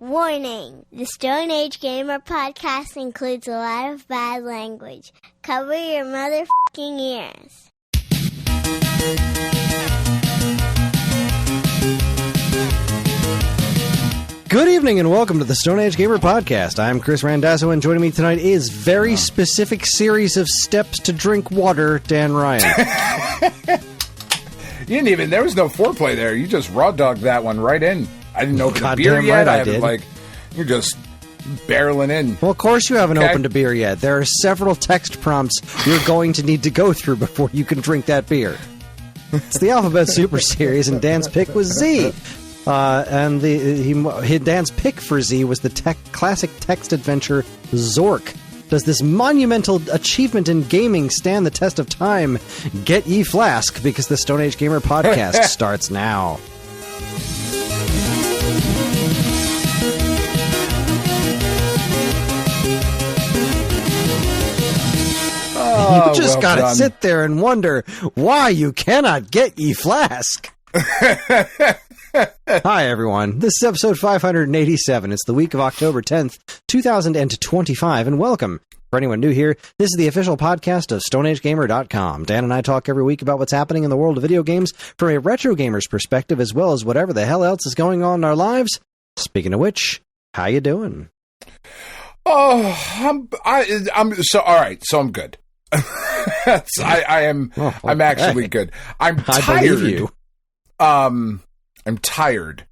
Warning! The Stone Age Gamer podcast includes a lot of bad language. Cover your motherfucking ears. Good evening and welcome to the Stone Age Gamer podcast. I'm Kris Randazzo, and joining me tonight is very specific series of steps to drink water, Dan Ryan. You didn't even, there was no foreplay there. You just raw dogged that one right in. I didn't open the beer yet. Right, I did. You're just barreling in. Well, of course you haven't opened a beer yet. There are several text prompts you're going to need to go through before you can drink that beer. It's the Alphabet Super Series, and Dan's pick was Z. Dan's pick for Z was the classic text adventure Zork. Does this monumental achievement in gaming stand the test of time? Get ye flask, because the Stone Age Gamer podcast starts now. You just gotta sit there and wonder why you cannot get ye flask. Hi, everyone. This is episode 587. It's the week of October 10th, 2025, and welcome. For anyone new here, this is the official podcast of StoneAgeGamer.com. Dan and I talk every week about what's happening in the world of video games from a retro gamer's perspective, as well as whatever the hell else is going on in our lives. Speaking of which, how you doing? Oh, I'm so all right. So I'm good. I'm actually good. I'm tired. I believe you. I'm tired.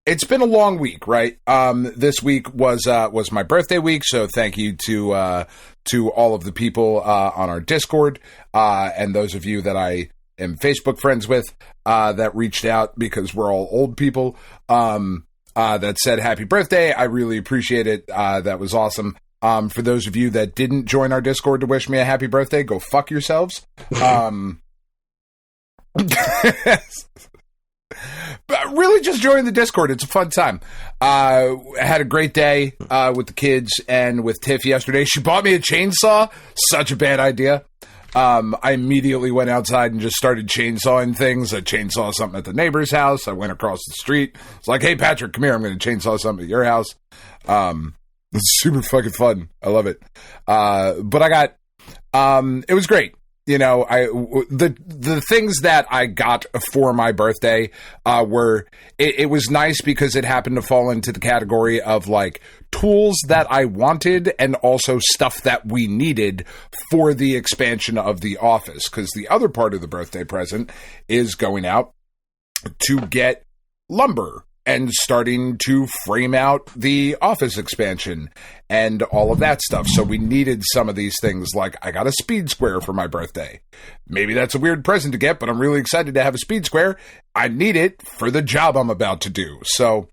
It's been a long week, right? This week was my birthday week, so thank you to all of the people on our Discord and those of you that I am Facebook friends with that reached out, because we're all old people, that said happy birthday. I really appreciate it. That was awesome. For those of you that didn't join our Discord to wish me a happy birthday, go fuck yourselves. But really, just join the Discord. It's a fun time. I had a great day with the kids and with Tiff yesterday. She bought me a chainsaw. Such a bad idea. I immediately went outside and just started chainsawing things. I chainsawed something at the neighbor's house. I went across the street. It's like, hey, Patrick, come here. I'm going to chainsaw something at your house. It's super fucking fun. I love it. But I got, it was great. You know, the things that I got for my birthday were, it was nice because it happened to fall into the category of like tools that I wanted and also stuff that we needed for the expansion of the office. Because the other part of the birthday present is going out to get lumber and starting to frame out the office expansion and all of that stuff. So we needed some of these things. Like, I got a speed square for my birthday. Maybe that's a weird present to get, but I'm really excited to have a speed square. I need it for the job I'm about to do. So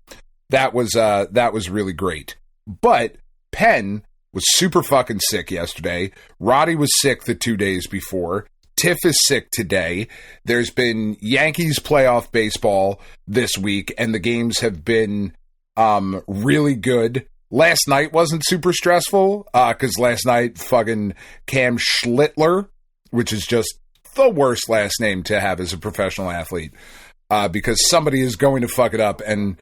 that was really great. But Penn was super fucking sick yesterday. Roddy was sick the 2 days before. Tiff is sick today. There's been Yankees playoff baseball this week, and the games have been really good. Last night wasn't super stressful, because last night fucking Cam Schlittler, which is just the worst last name to have as a professional athlete, because somebody is going to fuck it up and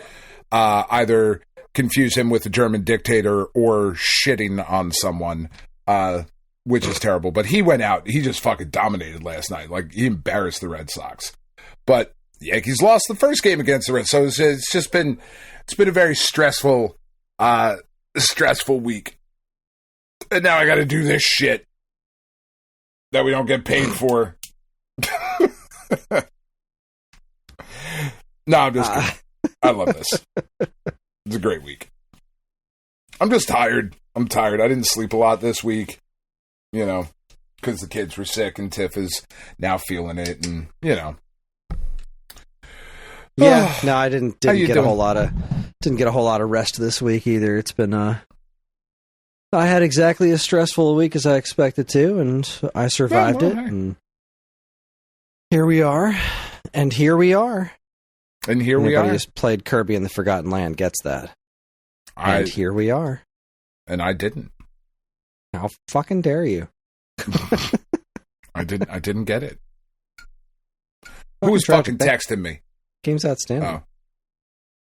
either confuse him with a German dictator or shitting on someone, which is terrible. But he went out. He just fucking dominated last night. Like, he embarrassed the Red Sox. But the Yankees lost the first game against the Reds. So it's been a very stressful week. And now I got to do this shit that we don't get paid for. No, I'm just kidding. I love this. It's a great week. I'm just tired. I'm tired. I didn't sleep a lot this week. You know, because the kids were sick and Tiff is now feeling it, and you know. Yeah, no, I didn't get a whole lot of rest this week either. It's been I had exactly as stressful a week as I expected to, and I survived it. And here we are, and here we are, and here Anybody we are. Who's played Kirby in the Forgotten Land gets that. And here we are, and I didn't. How fucking dare you? I didn't get it. Who was fucking texting me? Game's outstanding. Oh.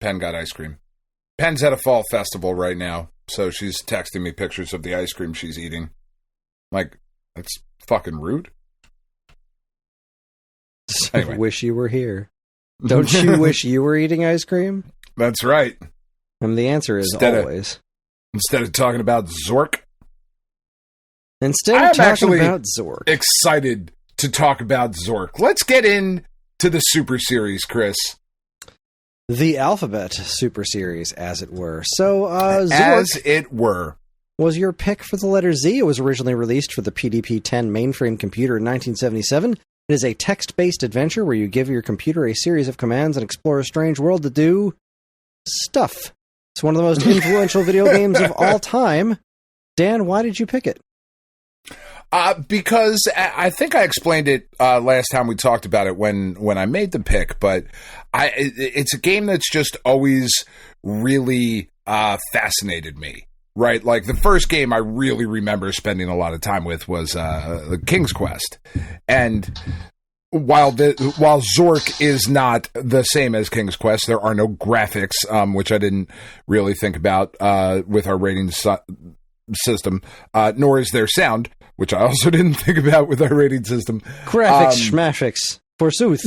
Penn got ice cream. Penn's at a fall festival right now, so she's texting me pictures of the ice cream she's eating. Like, that's fucking rude. Anyway. Wish you were here. Don't you wish you were eating ice cream? That's right. And the answer is always. Instead of talking about Zork. Instead of talking about Zork. Excited to talk about Zork. Let's get into the Super Series, Kris. The Alphabet Super Series, as it were. So, Zork, as it were, was your pick for the letter Z. It was originally released for the PDP-10 mainframe computer in 1977. It is a text-based adventure where you give your computer a series of commands and explore a strange world to do stuff. It's one of the most influential video games of all time. Dan, why did you pick it? Because I think I explained it last time we talked about it when I made the pick, but it's a game that's just always really fascinated me, right? Like the first game I really remember spending a lot of time with was King's Quest, and while Zork is not the same as King's Quest, there are no graphics, which I didn't really think about with our rating system, nor is there sound, which I also didn't think about with our rating system. Graphics, schmaffics, forsooth.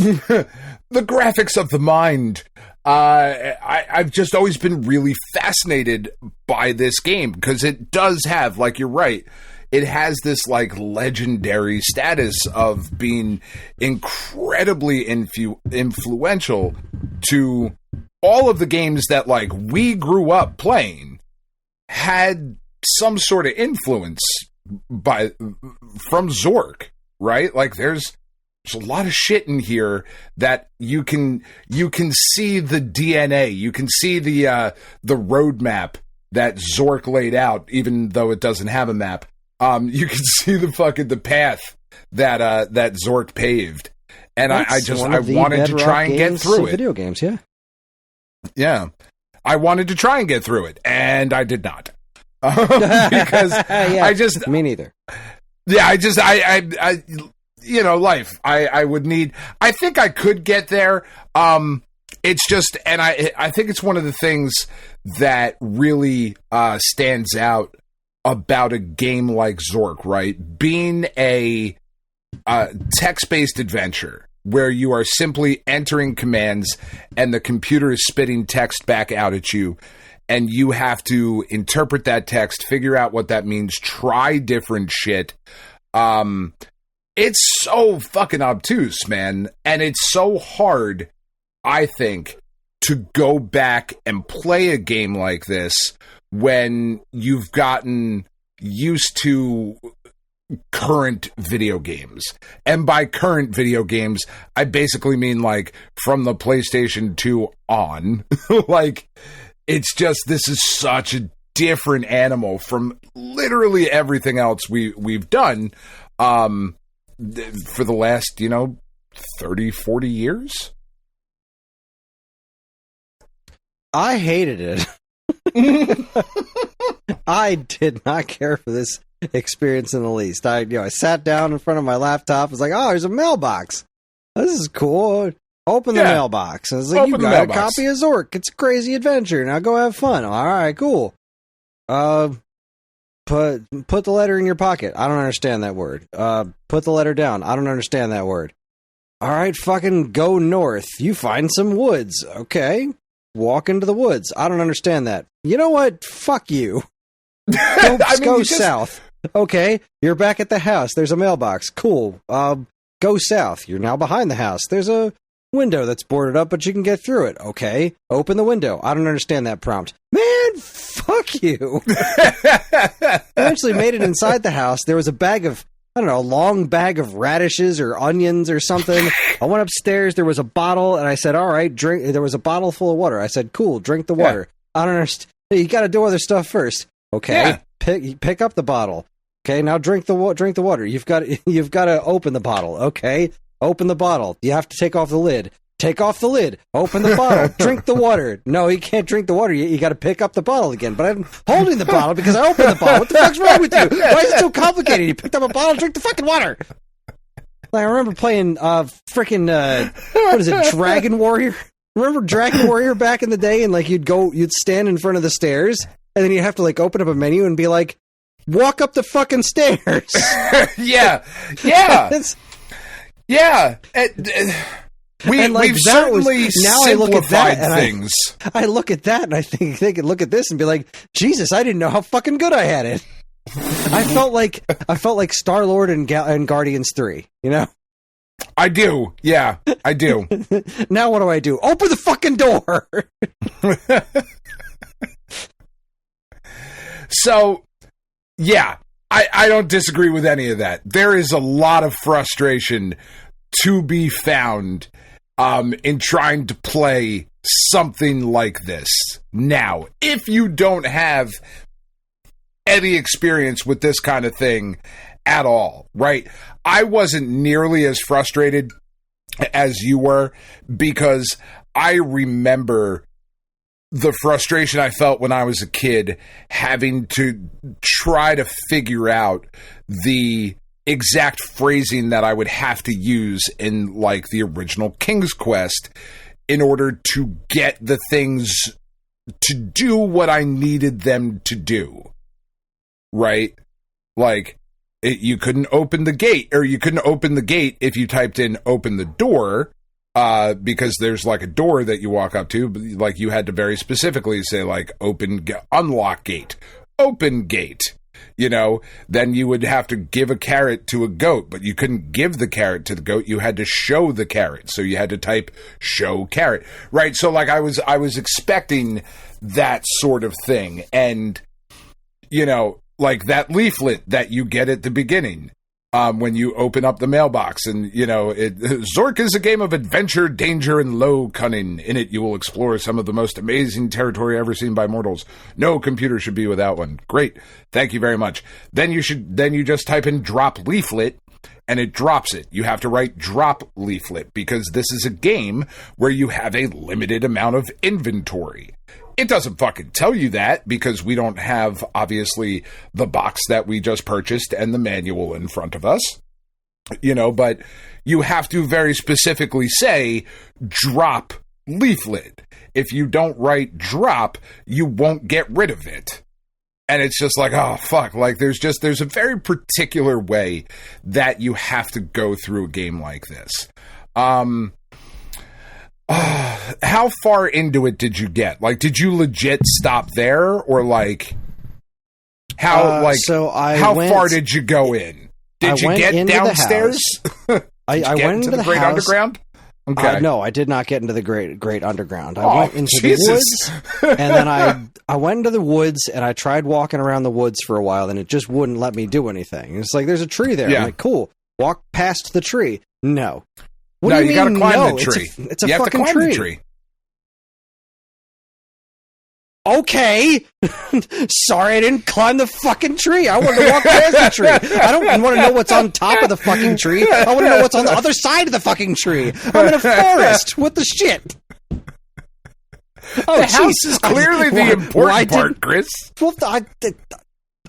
The graphics of the mind. I've just always been really fascinated by this game because it does have, like, you're right, it has this, like, legendary status of being incredibly influential to all of the games that, like, we grew up playing had some sort of influence from Zork, right? Like there's a lot of shit in here that you can see the DNA, you can see the roadmap that Zork laid out, even though it doesn't have a map. You can see the path that Zork paved, and I wanted to try and get through it. Video games, yeah. Yeah, I wanted to try and get through it, and I did not. Because yeah, me neither. Yeah, I you know, life. I would need. I think I could get there. It's just, and I think it's one of the things that really stands out about a game like Zork, right? Being a text-based adventure where you are simply entering commands and the computer is spitting text back out at you. And you have to interpret that text, figure out what that means, try different shit. It's so fucking obtuse, man. And it's so hard, I think, to go back and play a game like this when you've gotten used to current video games. And by current video games, I basically mean, like, from the PlayStation 2 on. Like... It's just, this is such a different animal from literally everything else we've done for the last, 30, 40 years. I hated it. I did not care for this experience in the least. I sat down in front of my laptop. I was like, oh, there's a mailbox. This is cool. Open the mailbox. I was like, you got a copy of Zork. It's a crazy adventure. Now go have fun. All right, cool. Put the letter in your pocket. I don't understand that word. Put the letter down. I don't understand that word. All right, fucking go north. You find some woods. Okay. Walk into the woods. I don't understand that. You know what? Fuck you. Go south. Okay, you're back at the house. There's a mailbox. Cool. Go south. You're now behind the house. There's a window that's boarded up, but you can get through it. Okay, open the window. I don't understand that prompt. Man, fuck you. Eventually made it inside the house. There was a bag of, I don't know, a long bag of radishes or onions or something. I went upstairs. There was a bottle, and I said, all right, drink. There was a bottle full of water. I said, cool, drink the water. Yeah. I don't understand. You got to do other stuff first. Okay, pick up the bottle. Okay, now drink the water. You've got to open the bottle. Okay. Open the bottle. You have to take off the lid. Take off the lid. Open the bottle. Drink the water. No, you can't drink the water. You got to pick up the bottle again. But I'm holding the bottle because I opened the bottle. What the fuck's wrong with you? Why is it so complicated? You picked up a bottle, drink the fucking water. Like, I remember playing freaking what is it, Dragon Warrior? Remember Dragon Warrior back in the day, and like you'd stand in front of the stairs, and then you'd have to like open up a menu and be like, walk up the fucking stairs. Yeah. We've certainly simplified things. I look at that and I think they could look at this and be like, Jesus, I didn't know how fucking good I had it. I felt like Star-Lord and Guardians 3, you know? I do. Yeah, I do. Now what do? Open the fucking door. So, yeah, I don't disagree with any of that. There is a lot of frustration to be found in trying to play something like this. Now, if you don't have any experience with this kind of thing at all, right? I wasn't nearly as frustrated as you were, because I remember the frustration I felt when I was a kid having to try to figure out the exact phrasing that I would have to use in like the original King's Quest in order to get the things to do what I needed them to do. Right? Like, you couldn't open the gate, or you couldn't open the gate if you typed in open the door, because there's like a door that you walk up to, like you had to very specifically say like unlock gate, open gate. You know, then you would have to give a carrot to a goat, but you couldn't give the carrot to the goat. You had to show the carrot. So you had to type show carrot, right? So like I was expecting that sort of thing. And, you know, like that leaflet that you get at the beginning, when you open up the mailbox, and, you know, Zork is a game of adventure, danger, and low cunning. In it, you will explore some of the most amazing territory ever seen by mortals. No computer should be without one. Great. Thank you very much. Then you just type in drop leaflet, and it drops it. You have to write drop leaflet, because this is a game where you have a limited amount of inventory. It doesn't fucking tell you that, because we don't have, obviously, the box that we just purchased and the manual in front of us, you know, but you have to very specifically say drop leaflet. If you don't write drop, you won't get rid of it. And it's just like, oh, fuck, like there's a very particular way that you have to go through a game like this. How far into it did you get? Like, did you legit stop there, or like how far did you go in? Did you get downstairs? I went into the Great house. Underground. Okay. No, I did not get into the Great Underground. I went into the woods, and then I went into the woods, and I tried walking around the woods for a while, and it just wouldn't let me do anything. It's like, there's a tree there. Yeah. I'm like, cool. Walk past the tree. No. What do you gotta mean, climb the tree. It's a fucking tree. The tree. Okay. Sorry, I didn't climb the fucking tree. I wanted to walk past the tree. I don't want to know what's on top of the fucking tree. I want to know what's on the other side of the fucking tree. I'm in a forest. What the shit? Oh, the house is clearly the important part, Chris. Well,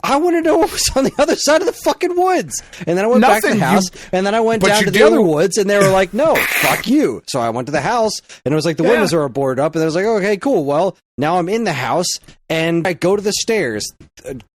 I want to know what was on the other side of the fucking woods. And then I went back to the house, and then I went down to the other woods, and they were like, no, fuck you. So I went to the house, and it was like the windows were boarded up, and I was like, okay, cool. Well, now I'm in the house, and I go to the stairs.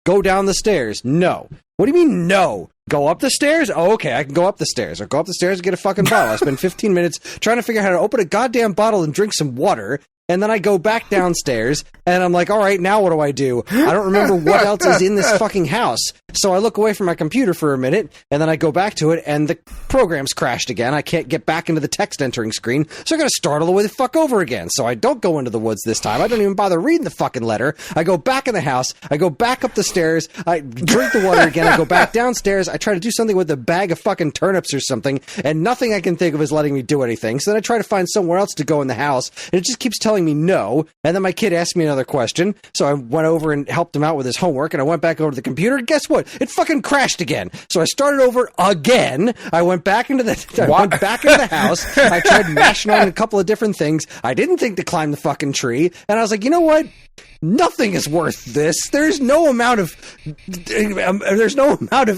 Go down the stairs. No. What do you mean, no? Go up the stairs? Oh, okay, I can go up the stairs. Or go up the stairs and get a fucking bottle. I spend 15 minutes trying to figure out how to open a goddamn bottle and drink some water. And then I go back downstairs, and I'm like, all right, now what do? I don't remember what else is in this fucking house. So I look away from my computer for a minute, and then I go back to it, and the program's crashed again. I can't get back into the text entering screen, so I gotta start all the way the fuck over again. So I don't go into the woods this time. I don't even bother reading the fucking letter. I go back in the house. I go back up the stairs. I drink the water again. I go back downstairs. I try to do something with a bag of fucking turnips or something, and nothing I can think of is letting me do anything. So then I try to find somewhere else to go in the house, and it just keeps telling me no. And then my kid asked me another question, so I went over and helped him out with his homework, and I went back over to the computer, and guess what? what? It fucking crashed again. So I started over again. I went back into the house. I tried mashing on a couple of different things. I didn't think to climb the fucking tree. And I was like, you know what? Nothing is worth this. There's no amount of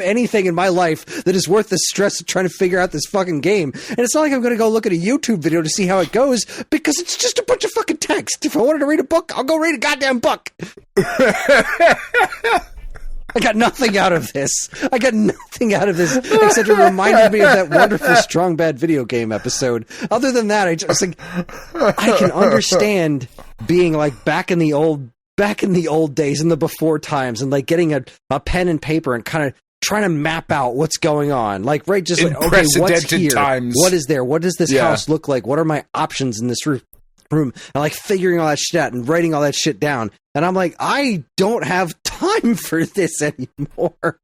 anything in my life that is worth the stress of trying to figure out this fucking game. And it's not like I'm going to go look at a YouTube video to see how it goes, because it's just a bunch of fucking text. If I wanted to read a book, I'll go read a goddamn book. I got nothing out of this. Except it reminded me of that wonderful Strong Bad video game episode. Other than that, I can understand being like back in the old days, in the before times, and like getting a pen and paper and kind of trying to map out what's going on. Like, right, just like, okay, what's here? Times. What is there? What does this house look like? What are my options in this room? And like figuring all that shit out and writing all that shit down. And I'm like, I don't have time for this anymore.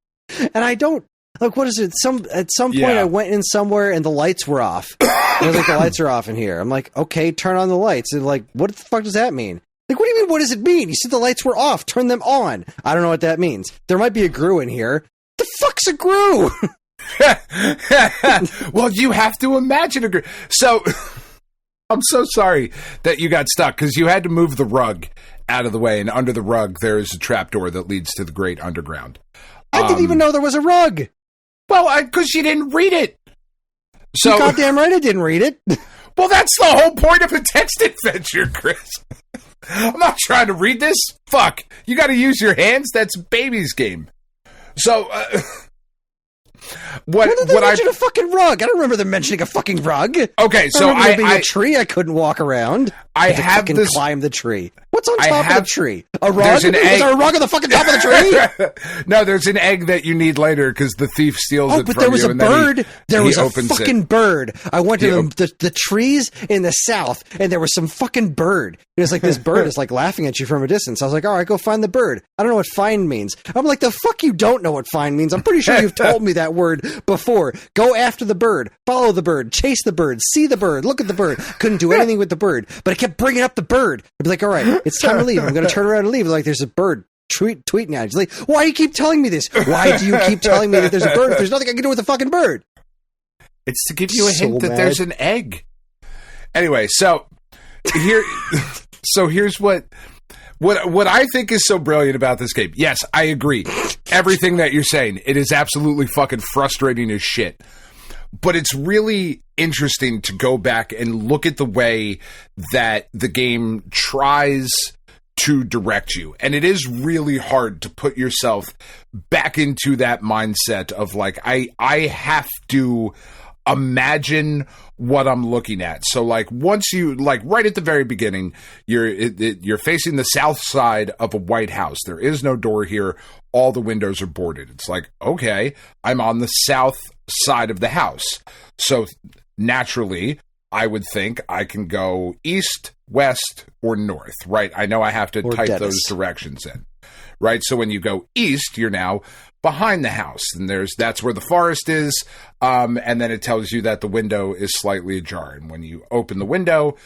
And I don't, like, what is it? At some point I went in somewhere and the lights were off. I was like, the lights are off in here. I'm like, okay, turn on the lights. And like, what the fuck does that mean? Like, what do you mean? What does it mean? You said the lights were off. Turn them on. I don't know what that means. There might be a GRU in here. The fuck's a GRU? Well, you have to imagine a GRU. So I'm so sorry that you got stuck, because you had to move the rug out of the way, and under the rug there is a trapdoor that leads to the great underground. I didn't even know there was a rug. Well, because you didn't read it. So you're goddamn right I didn't read it. Well, that's the whole point of a text adventure, Chris. I'm not trying to read this. Fuck. You got to use your hands. That's baby's game. So, when did they mention a fucking rug? I don't remember them mentioning a fucking rug. Okay, so I remember a tree I couldn't walk around. I have to climb the tree. What's on top of the tree? A rug? There's an egg. Is there a rug on the fucking top of the tree? No, there's an egg that you need later because the thief steals it from you. But there was a bird. There was a fucking it. bird. I went to the trees in the south, and there was some fucking bird. It was like, this bird is like laughing at you from a distance. I was like, all right, go find the bird. I don't know what find means. I'm like, the fuck you don't know what find means. I'm pretty sure you've told me that word before. Go after the bird. Follow the bird. Chase the bird. See the bird. Look at the bird. Couldn't do anything with the bird, but it kept bringing up the bird. I'd be like, all right, it's time to leave. I'm going to turn around and leave. Like, there's a bird tweeting at you. He's like, why do you keep telling me this? Why do you keep telling me that there's a bird if there's nothing I can do with the fucking bird? It's to give you a hint that there's an egg. Anyway, so here's what I think is so brilliant about this game. Yes, I agree. Everything that you're saying, it is absolutely fucking frustrating as shit. But it's really interesting to go back and look at the way that the game tries to direct you. And it is really hard to put yourself back into that mindset of like, I have to imagine what I'm looking at. So like, once you, like, right at the very beginning, you're facing the south side of a white house. There is no door here. All the windows are boarded. It's like, okay, I'm on the south side of the house. So naturally, I would think I can go east, west, or north, right? I know I have to type those directions in, right? So when you go east, you're now behind the house, and that's where the forest is, and then it tells you that the window is slightly ajar, and when you open the window,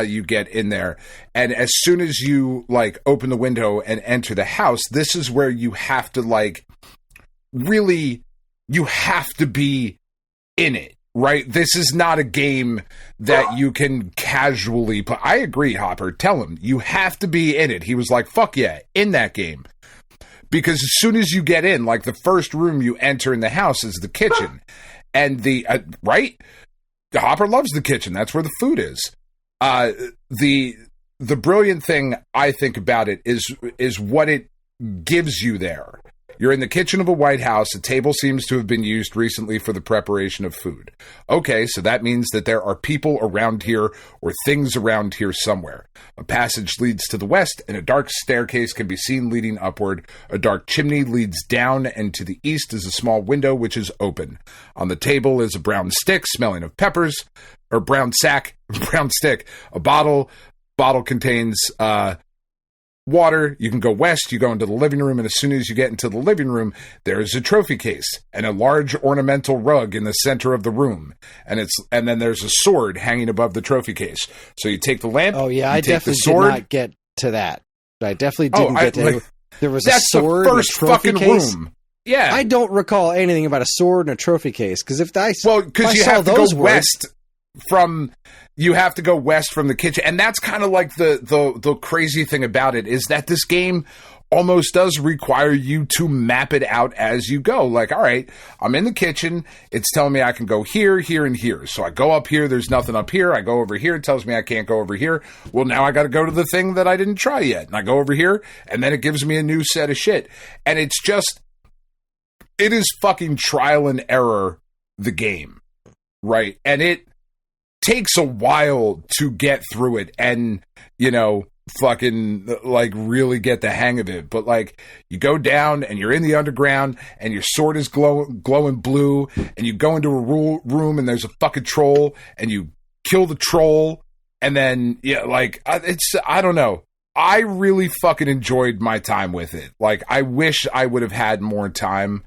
you get in there, and as soon as you like open the window and enter the house, this is where you have to like really, you have to be in it, right? This is not a game that you can casually play. I agree, Hopper. Tell him you have to be in it. He was like, fuck yeah, in that game. Because as soon as you get in, like the first room you enter in the house is the kitchen. And right? Hopper loves the kitchen. That's where the food is. The brilliant thing I think about it is what it gives you there. You're in the kitchen of a White House. A table seems to have been used recently for the preparation of food. Okay, so that means that there are people around here or things around here somewhere. A passage leads to the west, and a dark staircase can be seen leading upward. A dark chimney leads down, and to the east is a small window which is open. On the table is a brown stick smelling of peppers, or brown stick. A bottle contains water. You can go west, you go into the living room, and as soon as you get into the living room, there is a trophy case and a large ornamental rug in the center of the room, and then there's a sword hanging above the trophy case. So you take the lamp. Oh yeah, I definitely did not get to that. I definitely didn't get to. There was a sword. That's the first fucking room. Yeah. I don't recall anything about a sword and a trophy case, because if I because you saw have to those go words, west from you have to go west from the kitchen, and that's kind of like the crazy thing about it is that this game almost does require you to map it out as you go. Like, all right, I'm in the kitchen. It's telling me I can go here, here, and here. So I go up here. There's nothing up here. I go over here. It tells me I can't go over here. Well, now I got to go to the thing that I didn't try yet. And I go over here, and then it gives me a new set of shit. And it is fucking trial and error, the game, right? And it takes a while to get through it and, fucking like really get the hang of it. But like you go down and you're in the underground and your sword is glowing blue, and you go into a room and there's a fucking troll and you kill the troll, and then I don't know. I really fucking enjoyed my time with it. Like, I wish I would have had more time.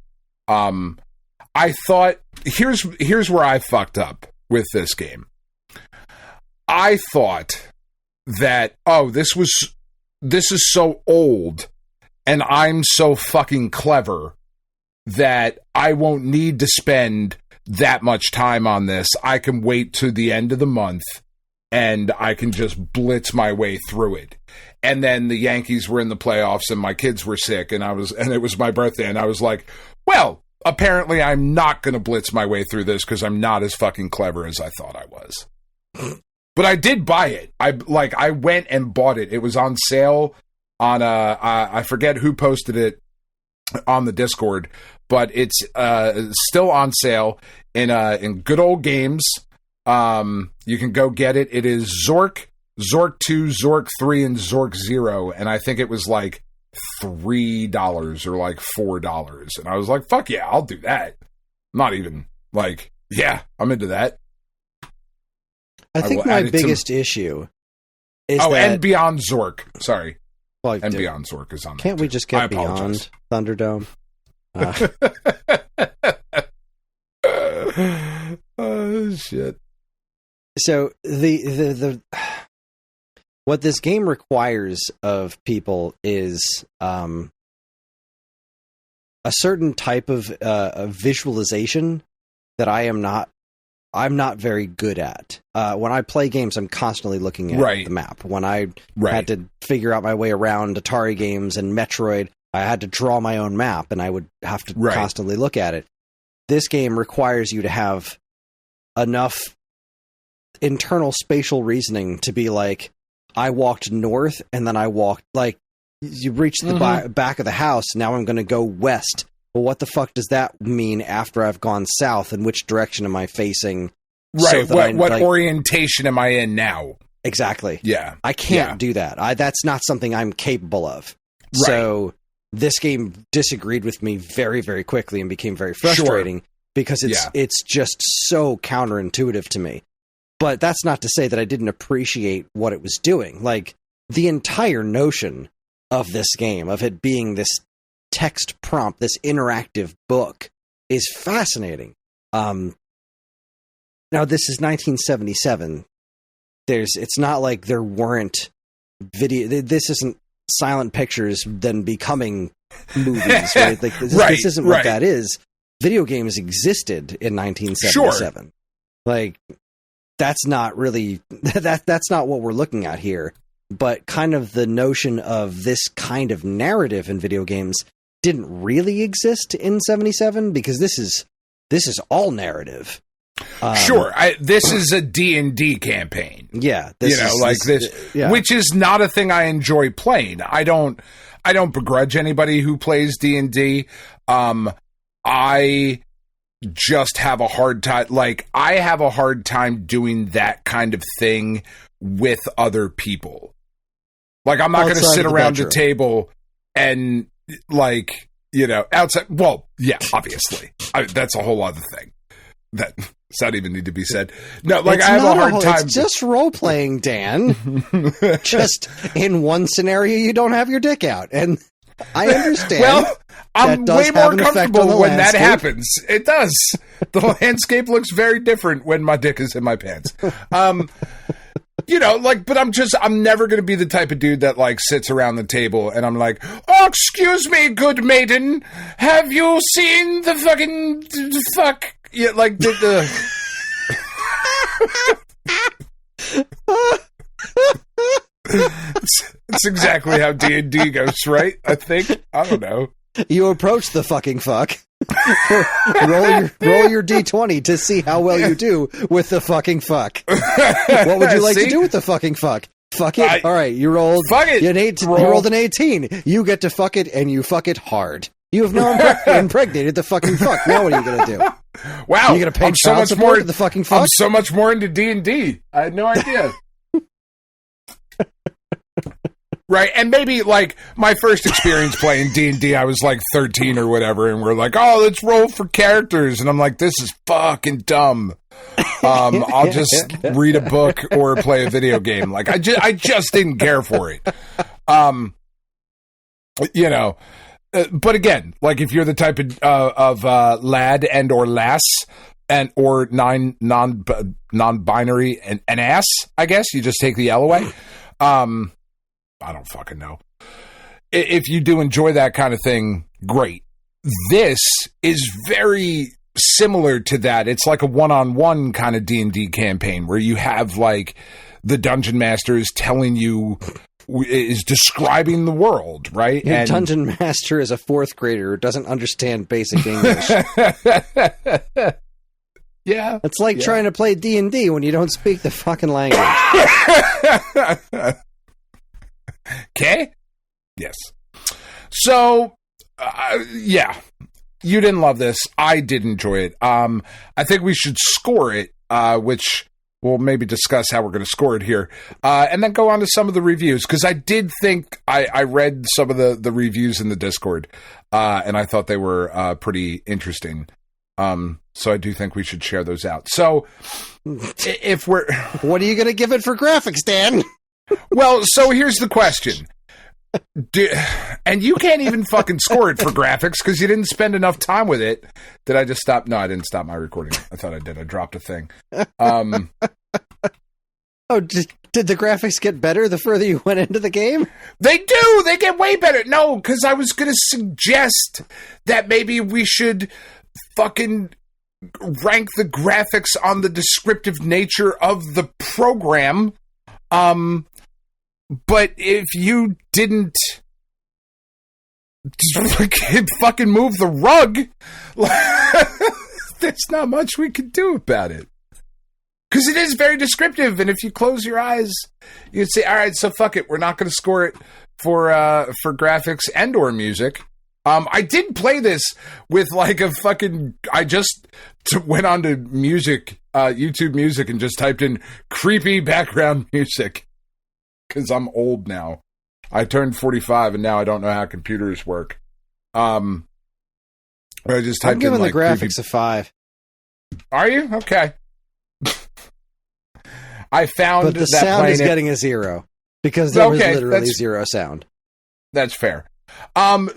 I thought here's where I fucked up with this game. I thought that, this is so old and I'm so fucking clever that I won't need to spend that much time on this. I can wait to the end of the month and I can just blitz my way through it. And then the Yankees were in the playoffs and my kids were sick and it was my birthday, and I was like, well, apparently I'm not going to blitz my way through this because I'm not as fucking clever as I thought I was. But I did buy it. I went and bought it. It was on sale on I forget who posted it on the Discord, but it's still on sale in Good Old Games. You can go get it. It is Zork, Zork 2, Zork 3, and Zork 0, and I think it was like $3 or like $4. And I was like, fuck yeah, I'll do that. Not even like, yeah, I'm into that. I think my biggest issue is that... and Beyond Zork. Sorry. Well, Beyond Zork is on there. Can't we just get Beyond Thunderdome? Oh, shit. So, the what this game requires of people is a certain type of visualization that I'm not very good at. When I play games, I'm constantly looking at the map. When I had to figure out my way around Atari games and Metroid, I had to draw my own map, and I would have to constantly look at it. This game requires you to have enough internal spatial reasoning to be like, I walked north, and then I walked, like, you reach the back of the house, now I'm going to go west. Well, what the fuck does that mean after I've gone south, and which direction am I facing? Right, so what orientation am I in now? Exactly. Yeah. I can't do that. That's not something I'm capable of. Right. So this game disagreed with me very, very quickly and became very frustrating because it's just so counterintuitive to me. But that's not to say that I didn't appreciate what it was doing. Like, the entire notion of this game, of it being this text prompt, this interactive book, is fascinating. Now, this is 1977. It's not like there weren't video. This isn't silent pictures then becoming movies, right? Like this isn't what that is. Video games existed in 1977. Sure. Like, that's not really that's not what we're looking at here. But kind of the notion of this kind of narrative in video games didn't really exist in 77, because this is all narrative. Sure, this is a D&D campaign. Yeah, which is not a thing I enjoy playing. I don't begrudge anybody who plays D&D. I just have a hard time. Like, I have a hard time doing that kind of thing with other people. Like, I'm not going to sit around the table and, like, outside. Well, yeah, obviously. That's a whole other thing. That does not even need to be said. No, like, I have a hard time. It's just role-playing, Dan. Just in one scenario, you don't have your dick out. And I understand. Well, I'm way more comfortable when that happens. It does. The landscape looks very different when my dick is in my pants. you know, like, but I'm never going to be the type of dude that, like, sits around the table and I'm like, oh, excuse me, good maiden, have you seen the fucking fuck? Yeah, like, it's exactly how D&D goes, right? I think. I don't know. You approach the fucking fuck. roll your D20 to see how well you do with the fucking fuck. What would you like to do with the fucking fuck? Fuck it. All right, you rolled. Fuck it. You rolled an 18. You get to fuck it, and you fuck it hard. You have now impregnated the fucking fuck. Now what are you gonna do? Wow, you gonna pay child support to the fucking fuck? I'm so much more into D&D. I had no idea. Right, and maybe, like, my first experience playing D&D, I was, like, 13 or whatever, and we're like, oh, let's roll for characters, and I'm like, this is fucking dumb. I'll just read a book or play a video game. Like, I just didn't care for it. You know, but again, like, if you're the type of lad and or lass, and or non-binary and ass, I guess, you just take the L away. I don't fucking know. If you do enjoy that kind of thing, great. This is very similar to that. It's like a one-on-one kind of D&D campaign where you have, like, the dungeon master is telling you, is describing the world, right? Your dungeon master is a fourth grader who doesn't understand basic English. Yeah. It's like trying to play D&D when you don't speak the fucking language. Okay? Yes. So, yeah. You didn't love this. I did enjoy it. I think we should score it, which we'll maybe discuss how we're going to score it here. And then go on to some of the reviews, because I did think I read some of the reviews in the Discord, and I thought they were pretty interesting. So I do think we should share those out. So, if we're... What are you going to give it for graphics, Dan? Well, so here's the question. And you can't even fucking score it for graphics because you didn't spend enough time with it. Did I just stop? No, I didn't stop my recording. I thought I did. I dropped a thing. Oh, did the graphics get better the further you went into the game? They do. They get way better. No, because I was going to suggest that maybe we should fucking rank the graphics on the descriptive nature of the program. But if you didn't fucking move the rug, there's not much we could do about it. Because it is very descriptive, and if you close your eyes, you'd say, all right, so fuck it, we're not going to score it for graphics and or music. I did play this with like a fucking... I just went on to music, YouTube Music, and just typed in creepy background music. Because I'm old now. I turned 45, and now I don't know how computers work. I just typed I'm giving in, like, the graphics a 5. Are you? Okay. I found but the that sound is getting a 0. Because there was literally 0 sound. That's fair.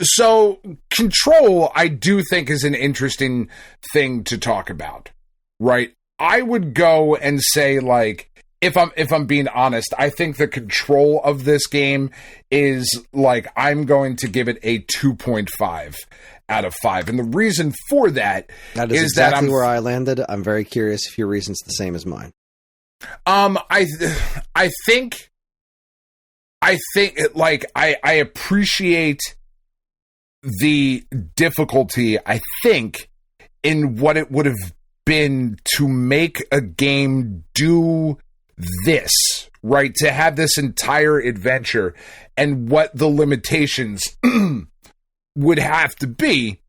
So Control, I do think, is an interesting thing to talk about. Right? I would go and say, like, if I'm being honest, I think the control of this game is, like, I'm going to give it a 2.5 out of 5. And the reason for that is exactly where I landed. I'm very curious if your reason's the same as mine. I think like I appreciate the difficulty, I think, in what it would have been to make a game do this, right? To have this entire adventure and what the limitations would have to be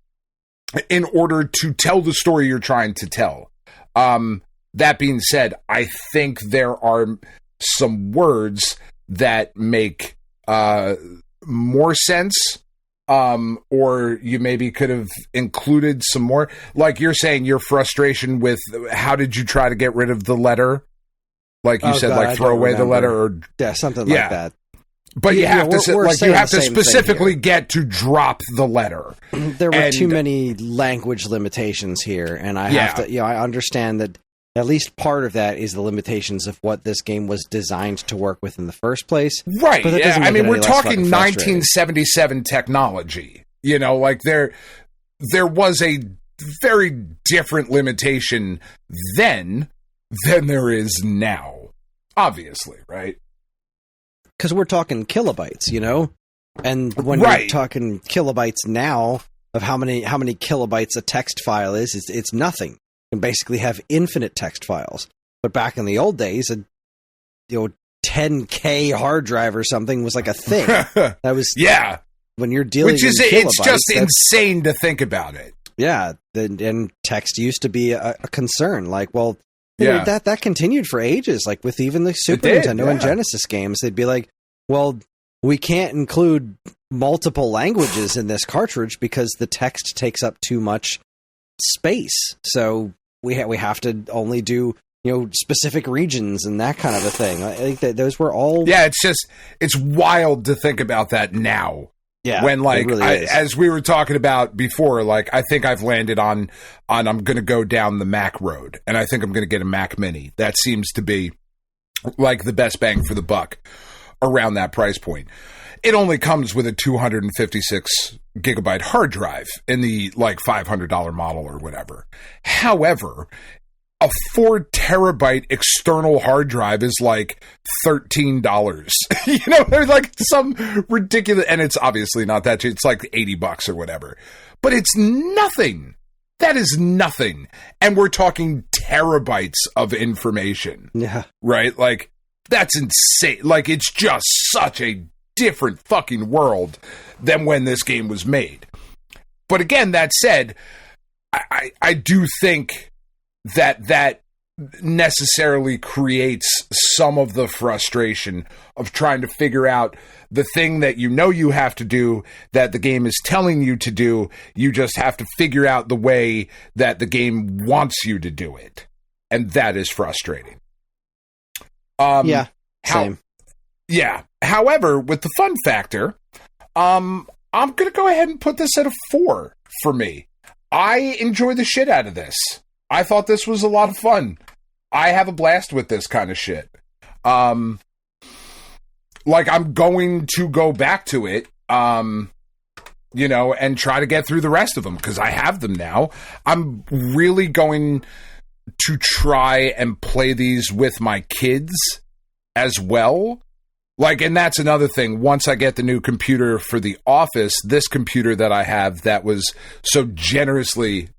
in order to tell the story you're trying to tell. That being said, I think there are some words that make more sense, or you maybe could have included some more. Like you're saying, your frustration with how did you try to get rid of the letter? Like you said, like throw away the letter, or something like that. But you have to you have to specifically get to drop the letter. There were too many language limitations here, and I have to, I understand that at least part of that is the limitations of what this game was designed to work with in the first place. Right. Yeah. I mean, we're talking 1977 technology. You know, like there was a very different limitation then than there is now. Obviously, right? Because we're talking kilobytes, you know? And when you're talking kilobytes now of how many kilobytes a text file is, it's nothing. You can basically have infinite text files. But back in the old days, 10K hard drive or something was like a thing. That was when you're dealing with it's just insane to think about it. Yeah, and text used to be a concern. Like, well, that continued for ages. Like with even the Super Nintendo and Genesis games, they'd be like, well, we can't include multiple languages in this cartridge because the text takes up too much space. So we have to only do specific regions and that kind of a thing. I think that those were all. Yeah, it's wild to think about that now. Yeah, when as we were talking about before, like I think I've landed on I'm going to go down the Mac road, and I think I'm going to get a Mac Mini. That seems to be like the best bang for the buck around that price point. It only comes with a 256 gigabyte hard drive in the like $500 model or whatever. However, a 4 terabyte external hard drive is like $13. There's like some ridiculous, and it's obviously not that cheap. It's like $80 or whatever, but it's nothing. That is nothing. And we're talking terabytes of information. Yeah. Right? Like, that's insane. Like, it's just such a different fucking world than when this game was made. But again, that said, I do think that necessarily creates some of the frustration of trying to figure out the thing that you have to do, that the game is telling you to do. You just have to figure out the way that the game wants you to do it. And that is frustrating. Same. However, with the fun factor, I'm going to go ahead and put this at a 4 for me. I enjoy the shit out of this. I thought this was a lot of fun. I have a blast with this kind of shit. I'm going to go back to it, and try to get through the rest of them because I have them now. I'm really going to try and play these with my kids as well. And that's another thing. Once I get the new computer for the office, this computer that I have that was so generously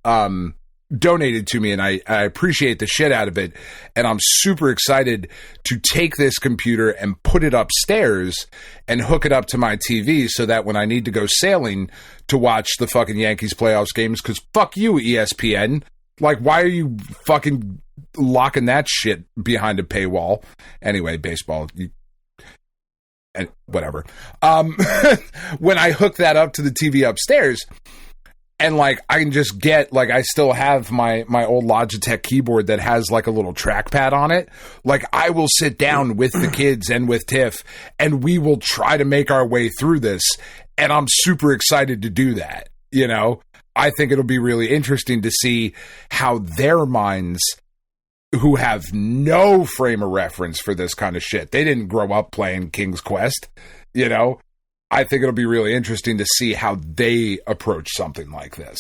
donated to me, and I appreciate the shit out of it, and I'm super excited to take this computer and put it upstairs and hook it up to my TV so that when I need to go sailing to watch the fucking Yankees playoffs games, because fuck you, ESPN. Like, why are you fucking locking that shit behind a paywall? Anyway, baseball, and whatever. When I hook that up to the TV upstairs, and I can just get I still have my old Logitech keyboard that has a little trackpad on it. I will sit down with the kids and with Tiff, and we will try to make our way through this. And I'm super excited to do that. I think it'll be really interesting to see how their minds, who have no frame of reference for this kind of shit, they didn't grow up playing King's Quest, I think it'll be really interesting to see how they approach something like this.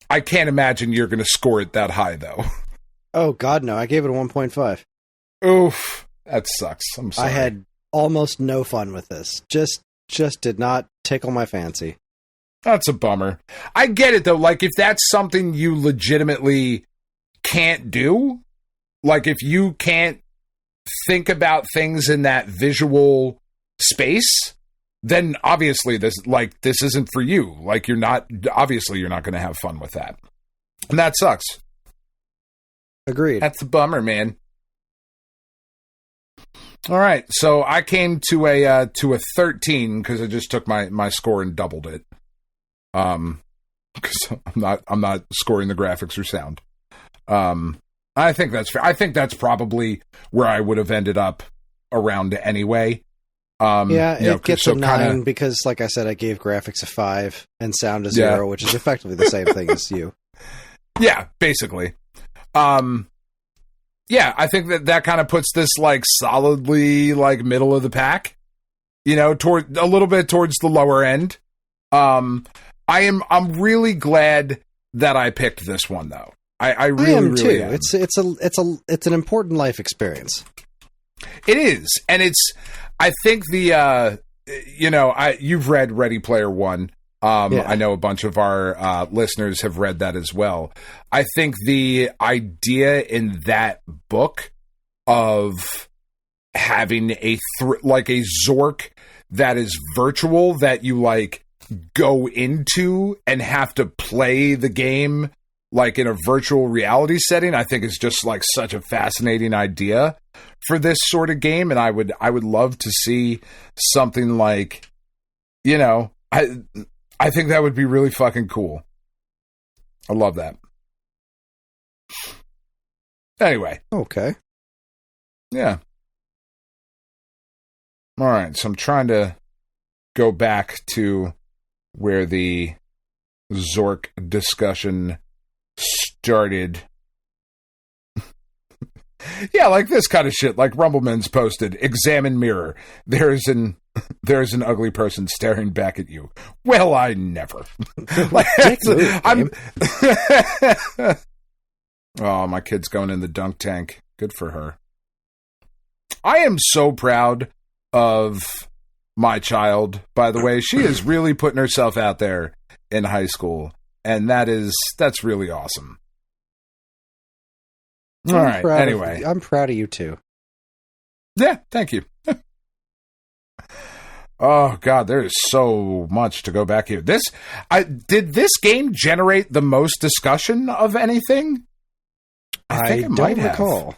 I can't imagine you're going to score it that high, though. Oh, God, no. I gave it a 1.5. Oof. That sucks. I'm sorry. I had almost no fun with this. Just did not tickle my fancy. That's a bummer. I get it, though. If that's something you legitimately can't do, if you can't think about things in that visual space, then obviously this isn't for you. You're not going to have fun with that. And that sucks. Agreed. That's a bummer, man. All right. So I came to a 13 because I just took my score and doubled it. Because I'm not scoring the graphics or sound. I think that's fair. I think that's probably where I would have ended up around anyway. It gets a 9 because, like I said, I gave graphics a 5 and sound a 0, which is effectively the same thing as you. Yeah, basically. Yeah, I think that kind of puts this like solidly like middle of the pack, you know, toward a little bit towards the lower end. I'm really glad that I picked this one though. I really am too. Really am. It's an important life experience. It is, and I think you've read Ready Player One. Yeah. I know a bunch of our listeners have read that as well. I think the idea in that book of having a Zork that is virtual, that you like go into and have to play the game like in a virtual reality setting, I think is just like such a fascinating idea for this sort of game. And I would love to see something like, you know, I think that would be really fucking cool. I love that. Anyway. Okay. Yeah. All right. So I'm trying to go back to where the Zork discussion started. Yeah, like this kind of shit. Like Rumbleman's posted, examine mirror. There's an ugly person staring back at you. Well, I never. Like, oh, my kid's going in the dunk tank. Good for her. I am so proud of my child, by the way. She is really putting herself out there in high school. And that's really awesome. All right. Anyway, I'm proud of you too. Yeah, thank you. Oh God, there is so much to go back here. Did this game generate the most discussion of anything? I think it might have. Recall.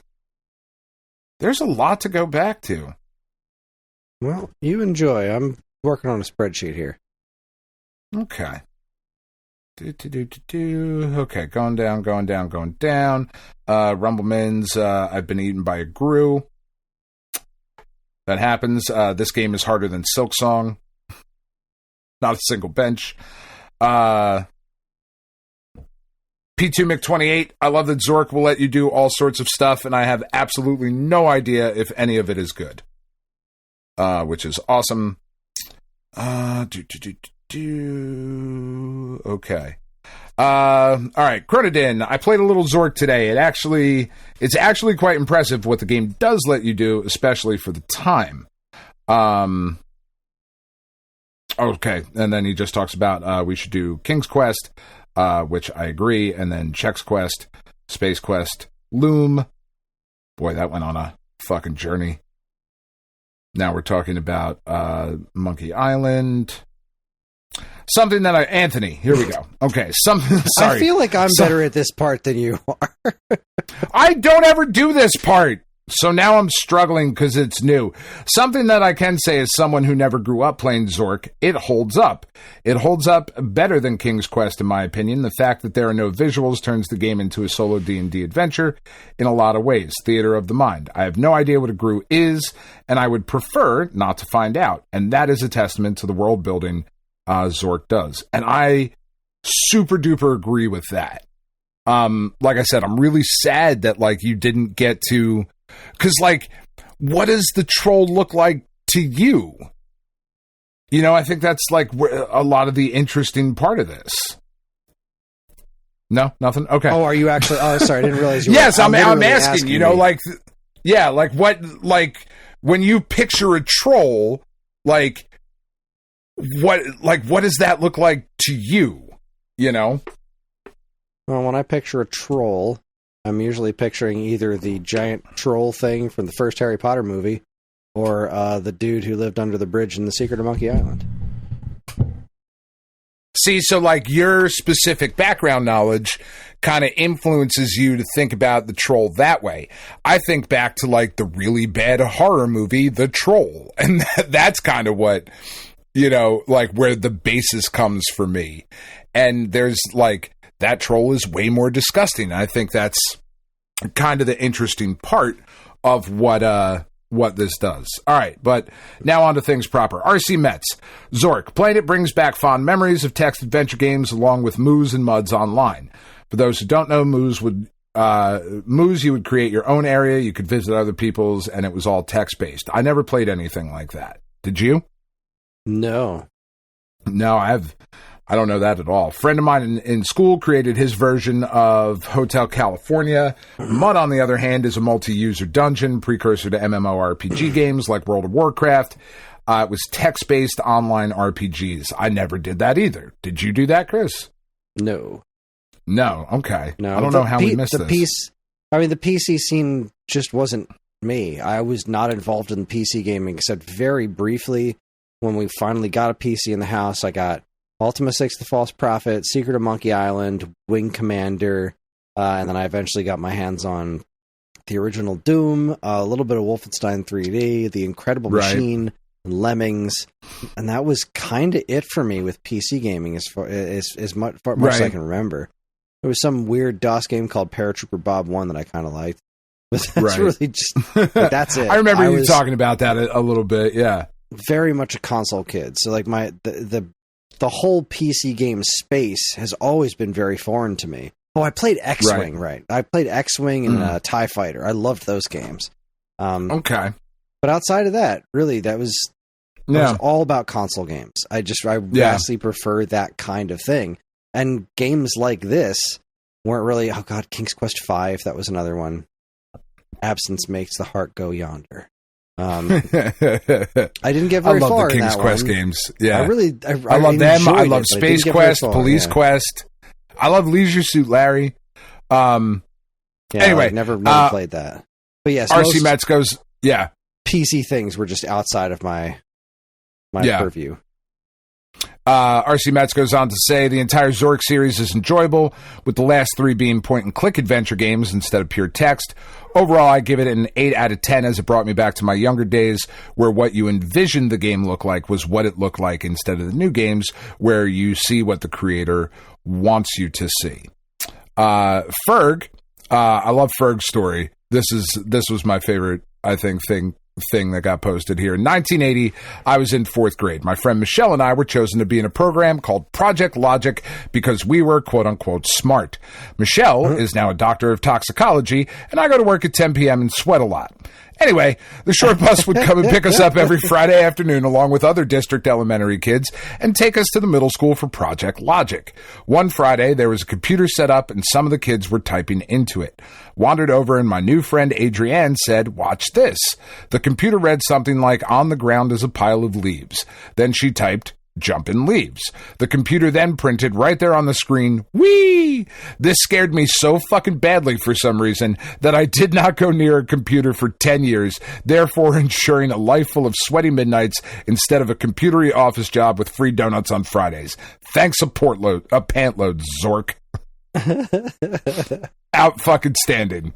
There's a lot to go back to. Well, you enjoy. I'm working on a spreadsheet here. Okay. Okay, going down. Rumbleman's, I've been eaten by a grue. That happens. This game is harder than Silksong. Not a single bench. P2 Mc28, I love that Zork will let you do all sorts of stuff, and I have absolutely no idea if any of it is good. Which is awesome. Okay. All right, Cronodin. I played a little Zork today. It's actually quite impressive what the game does let you do, especially for the time. Okay, and then he just talks about we should do King's Quest, which I agree, and then Chex Quest, Space Quest, Loom. Boy, that went on a fucking journey. Now we're talking about Monkey Island. Something that Anthony, here we go. Okay, something. Sorry. I feel like I'm better at this part than you are. I don't ever do this part, so now I'm struggling because it's new. Something that I can say as someone who never grew up playing Zork, it holds up. It holds up better than King's Quest, in my opinion. The fact that there are no visuals turns the game into a solo D&D adventure in a lot of ways. Theater of the mind. I have no idea what a grue is, and I would prefer not to find out. And that is a testament to the world building Zork does. And I super duper agree with that. Like I said, I'm really sad that like you didn't get to, because like, what does the troll look like to you? You know, I think that's like a lot of the interesting part of this. No, nothing. Okay. Oh, are you actually? Oh, sorry, I didn't realize you. Yes, I'm asking. You know, like, yeah, like what, like when you picture a troll, like. What does that look like to you? You know? Well, when I picture a troll, I'm usually picturing either the giant troll thing from the first Harry Potter movie or the dude who lived under the bridge in The Secret of Monkey Island. See, so like your specific background knowledge kind of influences you to think about the troll that way. I think back to like the really bad horror movie, The Troll. And that's kind of what... You know, like where the basis comes for me. And there's like, that troll is way more disgusting. I think that's kind of the interesting part of what this does. All right, but now on to things proper. RC Metz. Zork. Playing it brings back fond memories of text adventure games along with Moos and Muds Online. For those who don't know, Moos would Moose, you would create your own area, you could visit other people's, and it was all text-based. I never played anything like that. Did you? No. No, I don't know that at all. A friend of mine in school created his version of Hotel California. Mud, on the other hand, is a multi-user dungeon, precursor to MMORPG games like World of Warcraft. It was text-based online RPGs. I never did that either. Did you do that, Kris? No. No, okay. No, I don't know how we missed this. The PC scene just wasn't me. I was not involved in PC gaming except very briefly. When we finally got a PC in the house, I got Ultima 6, The False Prophet, Secret of Monkey Island, Wing Commander, and then I eventually got my hands on the original Doom, a little bit of Wolfenstein 3D, The Incredible Machine, Lemmings, and that was kind of it for me with PC gaming as far as much as I can remember. There was some weird DOS game called Paratrooper Bob 1 that I kind of liked. But that's really just, that's it. I remember you talking about that a little bit, yeah. Very much a console kid. So like the whole PC game space has always been very foreign to me. Oh, I played X-Wing, right? I played X-Wing and TIE Fighter. I loved those games. Okay. But outside of that, really, it was all about console games. I vastly prefer that kind of thing. And games like this weren't really, oh god, King's Quest V, that was another one. Absence makes the heart go yonder. I didn't get very far in that one. I love the King's Quest games. Yeah. I love them. I love Space Quest, Police Quest. I love Leisure Suit Larry. Anyway. I never played that. But yes, RC Metzko's, PC things were just outside of my purview. RC Metz goes on to say, the entire Zork series is enjoyable, with the last 3 being point-and-click adventure games instead of pure text. Overall, I give it an 8 out of 10 as it brought me back to my younger days, where what you envisioned the game looked like was what it looked like instead of the new games, where you see what the creator wants you to see. Ferg, I love Ferg's story. This was my favorite, I think, thing that got posted here. In 1980, I was in 4th grade. My friend Michelle and I were chosen to be in a program called Project Logic because we were quote-unquote smart. Michelle is now a doctor of toxicology, and I go to work at 10 p.m. and sweat a lot. Anyway, the short bus would come and pick us up every Friday afternoon along with other district elementary kids and take us to the middle school for Project Logic. One Friday, there was a computer set up and some of the kids were typing into it. Wandered over and my new friend Adrienne said, "Watch this." The computer read something like, "On the ground is a pile of leaves." Then she typed, "Jumpin' leaves." The computer then printed right there on the screen, "Whee!" This scared me so fucking badly for some reason that I did not go near a computer for 10 years, therefore ensuring a life full of sweaty midnights instead of a computery office job with free donuts on Fridays. Thanks a pantload, Zork. Out fucking standing.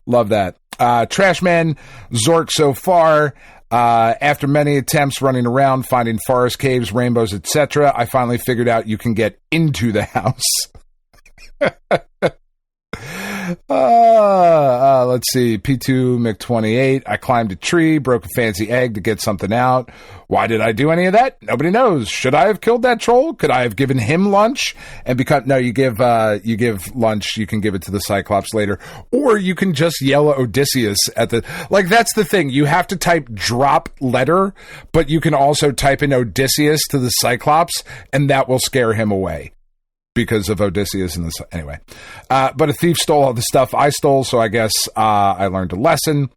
Love that. Trashman, Zork so far. After many attempts running around, finding forest caves, rainbows, etc., I finally figured out you can get into the house. Let's see. P2 Mc28. I climbed a tree, broke a fancy egg to get something out. Why did I do any of that? Nobody knows. Should I have killed that troll? Could I have given him lunch? And you give lunch. You can give it to the Cyclops later, or you can just yell at Odysseus at the, like, that's the thing. You have to type drop letter, but you can also type in Odysseus to the Cyclops, and that will scare him away. Because of Odysseus and this, anyway. But a thief stole all the stuff I stole, so I guess I learned a lesson.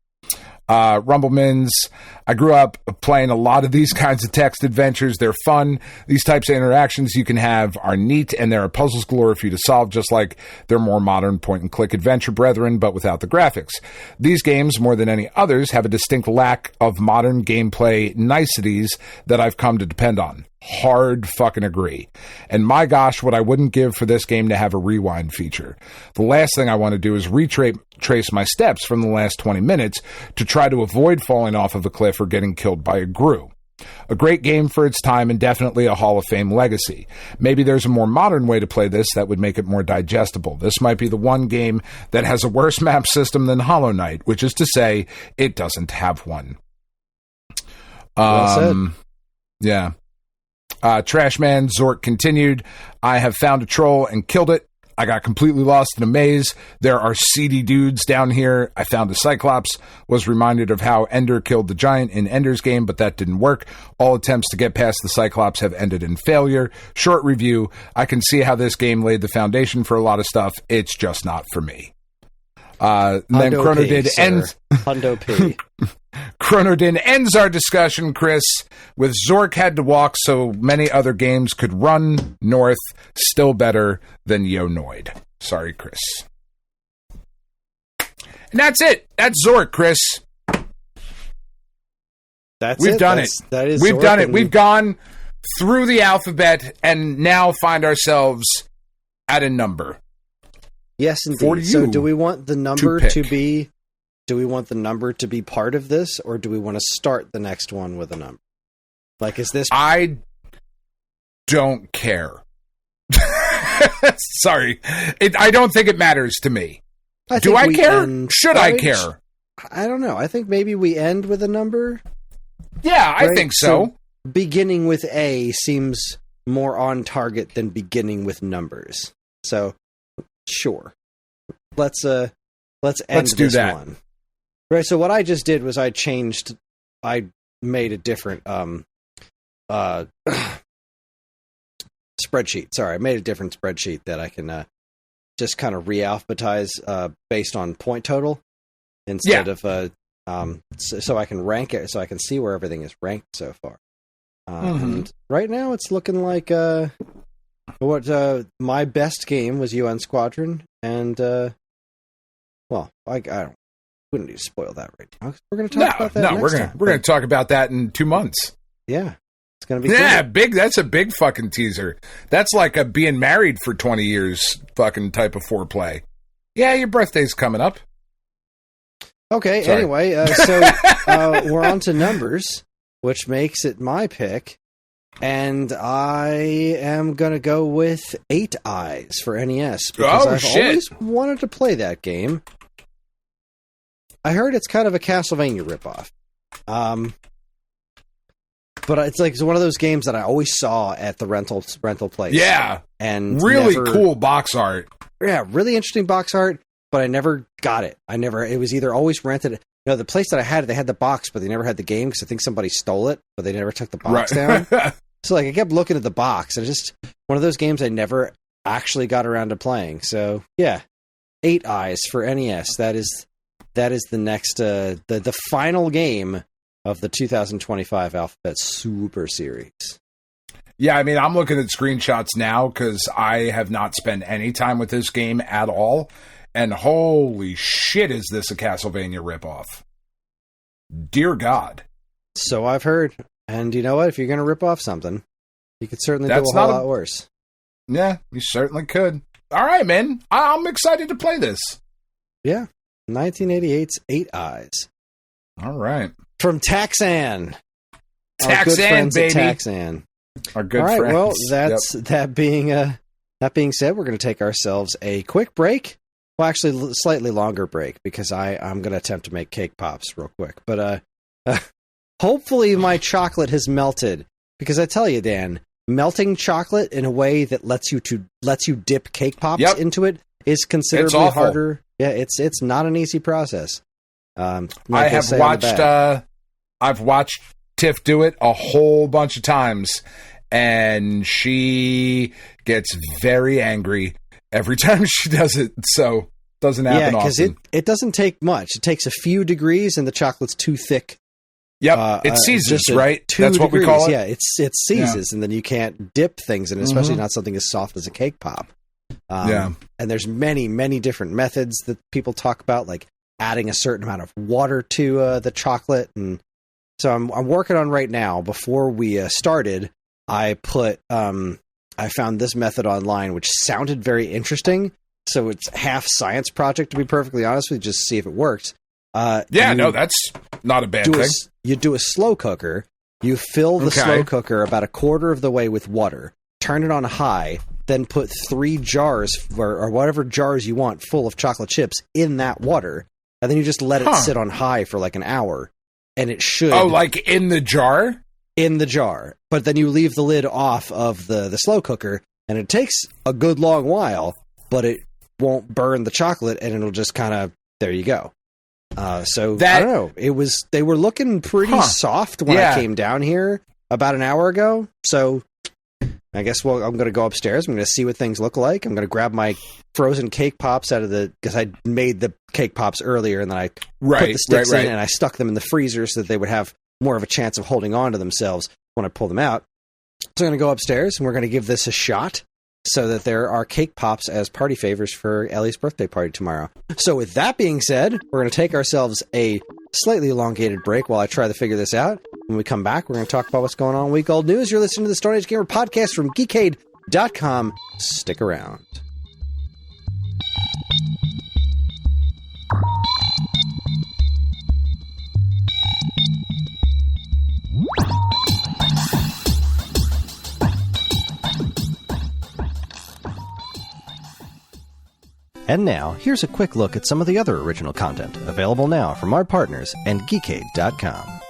Rumblemans, I grew up playing a lot of these kinds of text adventures. They're fun. These types of interactions you can have are neat, and there are puzzles galore for you to solve, just like their more modern point-and-click adventure brethren, but without the graphics. These games, more than any others, have a distinct lack of modern gameplay niceties that I've come to depend on. Hard fucking agree. And my gosh, what I wouldn't give for this game to have a rewind feature. The last thing I want to do is retrace my steps from the last 20 minutes to try to avoid falling off of a cliff or getting killed by a grue. A great game for its time and definitely a Hall of Fame legacy. Maybe there's a more modern way to play this that would make it more digestible. This might be the one game that has a worse map system than Hollow Knight, which is to say, it doesn't have one. Well said. Yeah. Trashman, Zork continued, I have found a troll and killed it. I got completely lost in a maze. There are seedy dudes down here. I found a Cyclops, was reminded of how Ender killed the giant in Ender's Game, but that didn't work. All attempts to get past the Cyclops have ended in failure. Short review, I can see how this game laid the foundation for a lot of stuff. It's just not for me. Then Chronodin ends. Hundo P. Chronodin ends our discussion, Kris, with Zork had to walk so many other games could run north, still better than Yo-Noid. Sorry, Kris. And that's it. That's Zork, Kris. We've done it. We've Zork done it. We've gone through the alphabet and now find ourselves at a number. Yes, indeed. So do we want the number to be... Do we want the number to be part of this, or do we want to start the next one with a number? Like, is this... I don't care. Sorry. I don't think it matters to me. Do I care? Should I care? I don't know. I think maybe we end with a number. Yeah, I think so. Beginning with A seems more on target than beginning with numbers. So, sure. Let's end this one. Right, so what I just did was I made a different spreadsheet. Sorry, I made a different spreadsheet that I can just kind of re-alphabetize based on point total instead of so I can rank it, so I can see where everything is ranked so far. And right now it's looking like my best game was UN Squadron, and I wouldn't need to spoil that right now. We're going to talk about that next time. We're going to talk about that in 2 months. Yeah. It's going to be big. That's a big fucking teaser. That's like a being married for 20 years fucking type of foreplay. Yeah, your birthday's coming up. Okay, sorry. Anyway, so we're on to numbers, which makes it my pick. And I am going to go with 8 Eyes for NES. Because I've always wanted to play that game. I heard it's kind of a Castlevania ripoff. But it's one of those games that I always saw at the rental place. Yeah. And really cool box art. Yeah, really interesting box art, but I never got it. It was either always rented. The place that I had it, they had the box, but they never had the game because I think somebody stole it, but they never took the box down. So I kept looking at the box, and it's just one of those games I never actually got around to playing. So, yeah. 8 Eyes for NES. That is the next, the final game of the 2025 Alphabet Super Series. Yeah, I mean, I'm looking at screenshots now because I have not spent any time with this game at all. And holy shit, is this a Castlevania ripoff? Dear God. So I've heard. And you know what? If you're going to rip off something, you could certainly do a whole lot worse. Yeah, you certainly could. All right, man. I'm excited to play this. Yeah. 1988's 8 Eyes. All right. From Taxan. Taxan, baby. Taxan. Our good friends. All right, well, that being said, we're going to take ourselves a quick break. Well, actually, slightly longer break, because I'm going to attempt to make cake pops real quick. But hopefully my chocolate has melted, because I tell you, Dan, melting chocolate in a way that lets you dip cake pops into it is considerably harder. Yeah, it's not an easy process. I've watched Tiff do it a whole bunch of times, and she gets very angry every time she does it. So doesn't happen often. Yeah, because it doesn't take much. It takes a few degrees, and the chocolate's too thick. Yep, it seizes, right? That's what we call it. Yeah, it seizes, and then you can't dip things, and especially not something as soft as a cake pop. And there's many, many different methods that people talk about, like adding a certain amount of water to the chocolate. And so I'm working on right now. Before we started, I found this method online, which sounded very interesting. So it's half science project, to be perfectly honest with you, just to see if it works. That's not a bad thing. You do a slow cooker. You fill the slow cooker about a quarter of the way with water. Turn it on high. Then put 3 jars or whatever jars you want full of chocolate chips in that water. And then you just let it sit on high for like an hour. And it should... Oh, like in the jar? In the jar. But then you leave the lid off of the slow cooker. And it takes a good long while. but it won't burn the chocolate, and it'll just kind of, there you go. So That- I don't know. They were looking pretty soft when I came down here about an hour ago. So I guess I'm going to go upstairs. I'm going to see what things look like. I'm going to grab my frozen cake pops because I made the cake pops earlier, and then I put the sticks in and I stuck them in the freezer so that they would have more of a chance of holding on to themselves when I pull them out. So I'm going to go upstairs, and we're going to give this a shot so that there are cake pops as party favors for Ellie's birthday party tomorrow. So with that being said, we're going to take ourselves a slightly elongated break while I try to figure this out. When we come back, we're going to talk about what's going on in Week Old News. You're listening to the Stone Age Gamer podcast from Geekade.com. Stick around. And now, here's a quick look at some of the other original content available now from our partners and Geekade.com.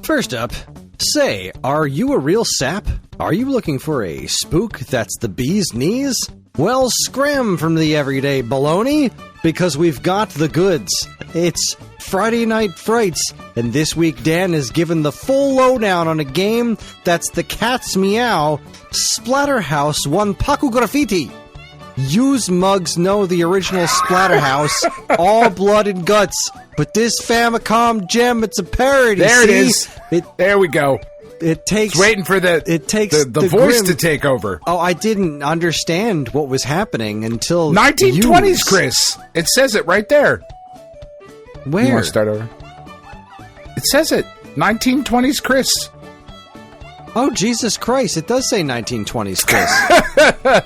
First up, say, are you a real sap? Are you looking for a spook that's the bee's knees? Well, scram from the everyday baloney, because we've got the goods. It's Friday Night Frights, and this week Dan is given the full lowdown on a game that's the cat's meow Splatterhouse 1 Paku Graffiti. Used mugs know the original Splatterhouse, all blood and guts, but this Famicom gem, it's a parody. There it is. There we go. It takes. It's waiting for the voice to take over. Oh, I didn't understand what was happening until 1920s, Kris. It says it right there. Where? You want to start over? It says it. 1920s, Kris. Oh, Jesus Christ. It does say 1920s, Kris.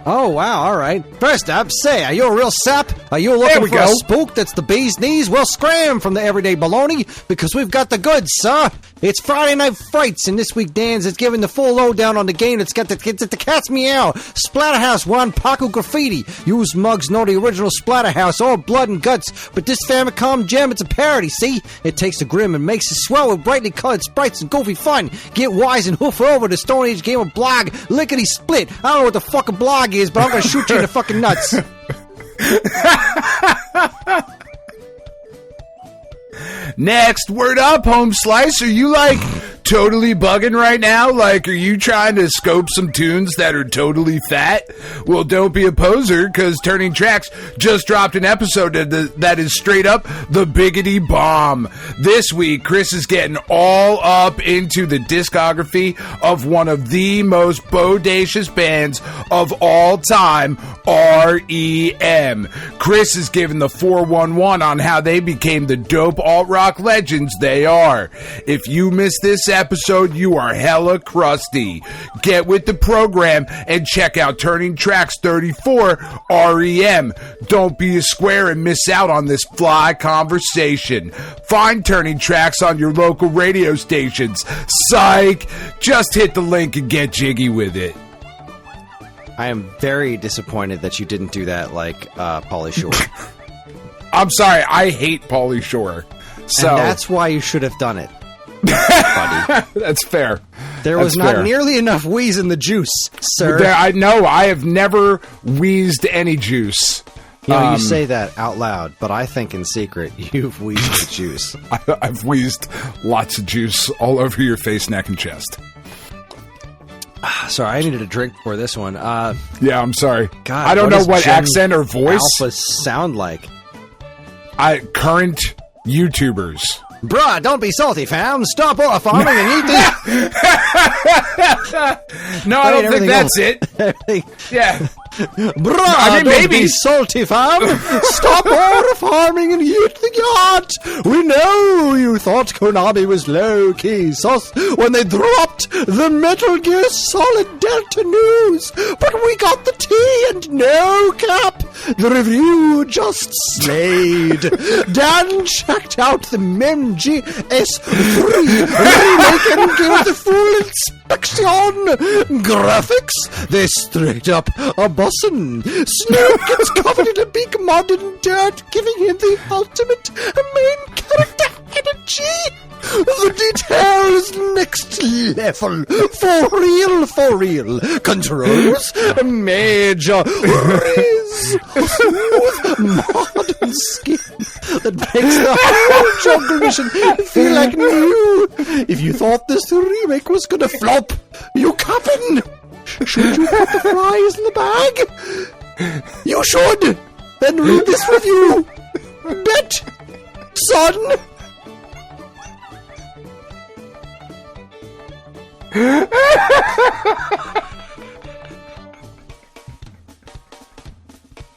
Oh, wow, all right. First up, say, are you a real sap? Are you looking for a spook that's the bee's knees? Well, scram from the everyday baloney, because we've got the goods, sir. It's Friday Night Frights, and this week Dan's is giving the full lowdown on the game that's got the cat's meow, Splatterhouse 1 Paku Graffiti. Used mugs know the original Splatterhouse, all blood and guts, but this Famicom gem, it's a parody, see? It takes the grim and makes it swell with brightly colored sprites and goofy fun. Get wise and hoof over the Stone Age Gamer blog, lickety split. I don't know what the fuck a blog is, but I'm gonna shoot you in the fucking nuts. Next, word up, Home Slice. Are you totally bugging right now? Are you trying to scope some tunes that are totally fat? Well, don't be a poser, because Turning Tracks just dropped an episode that is straight up the biggity bomb. This week, Kris is getting all up into the discography of one of the most bodacious bands of all time, R.E.M. Kris is giving the 411 on how they became the dope alt-rock legends they are. If you missed this episode, you are hella crusty. Get with the program and check out Turning Tracks 34 REM. Don't be a square and miss out on this fly conversation. Find Turning Tracks on your local radio stations. Psych! Just hit the link and get jiggy with it. I am very disappointed that you didn't do that like Pauly Shore. I'm sorry, I hate Pauly Shore. So and that's why you should have done it. Buddy. That's fair. There was not nearly enough wheeze in the juice, sir. I know. I have never wheezed any juice. You say that out loud, but I think in secret you've wheezed the juice. I've wheezed lots of juice all over your face, neck, and chest. Sorry, I needed a drink for this one. Yeah, I'm sorry. God, I don't know what accent or voice alphas sound like. Current YouTubers. Bruh, don't be salty, fam. Stop oil farming and eat this. No, I don't think that's it. Yeah. Bruh, I mean, don't maybe. be salty, fam. Stop oil farming and eat the yacht. We know you thought Konami was low-key sauce when they dropped the Metal Gear Solid Delta news. But we got the tea and no cap. The review just slayed. Dan checked out the MGS3 remake and gave it the full inspection. Graphics, they straight up above Rossen. Snoop gets covered in a big mud and dirt, giving him the ultimate main character energy. The detail is next level. For real. Controls, major riz, smooth, modern skin that makes the whole jungle mission feel like new. If you thought this remake was gonna flop, you coppin'. Should you put the flies in the bag? You should. Then read this review. Bet, son.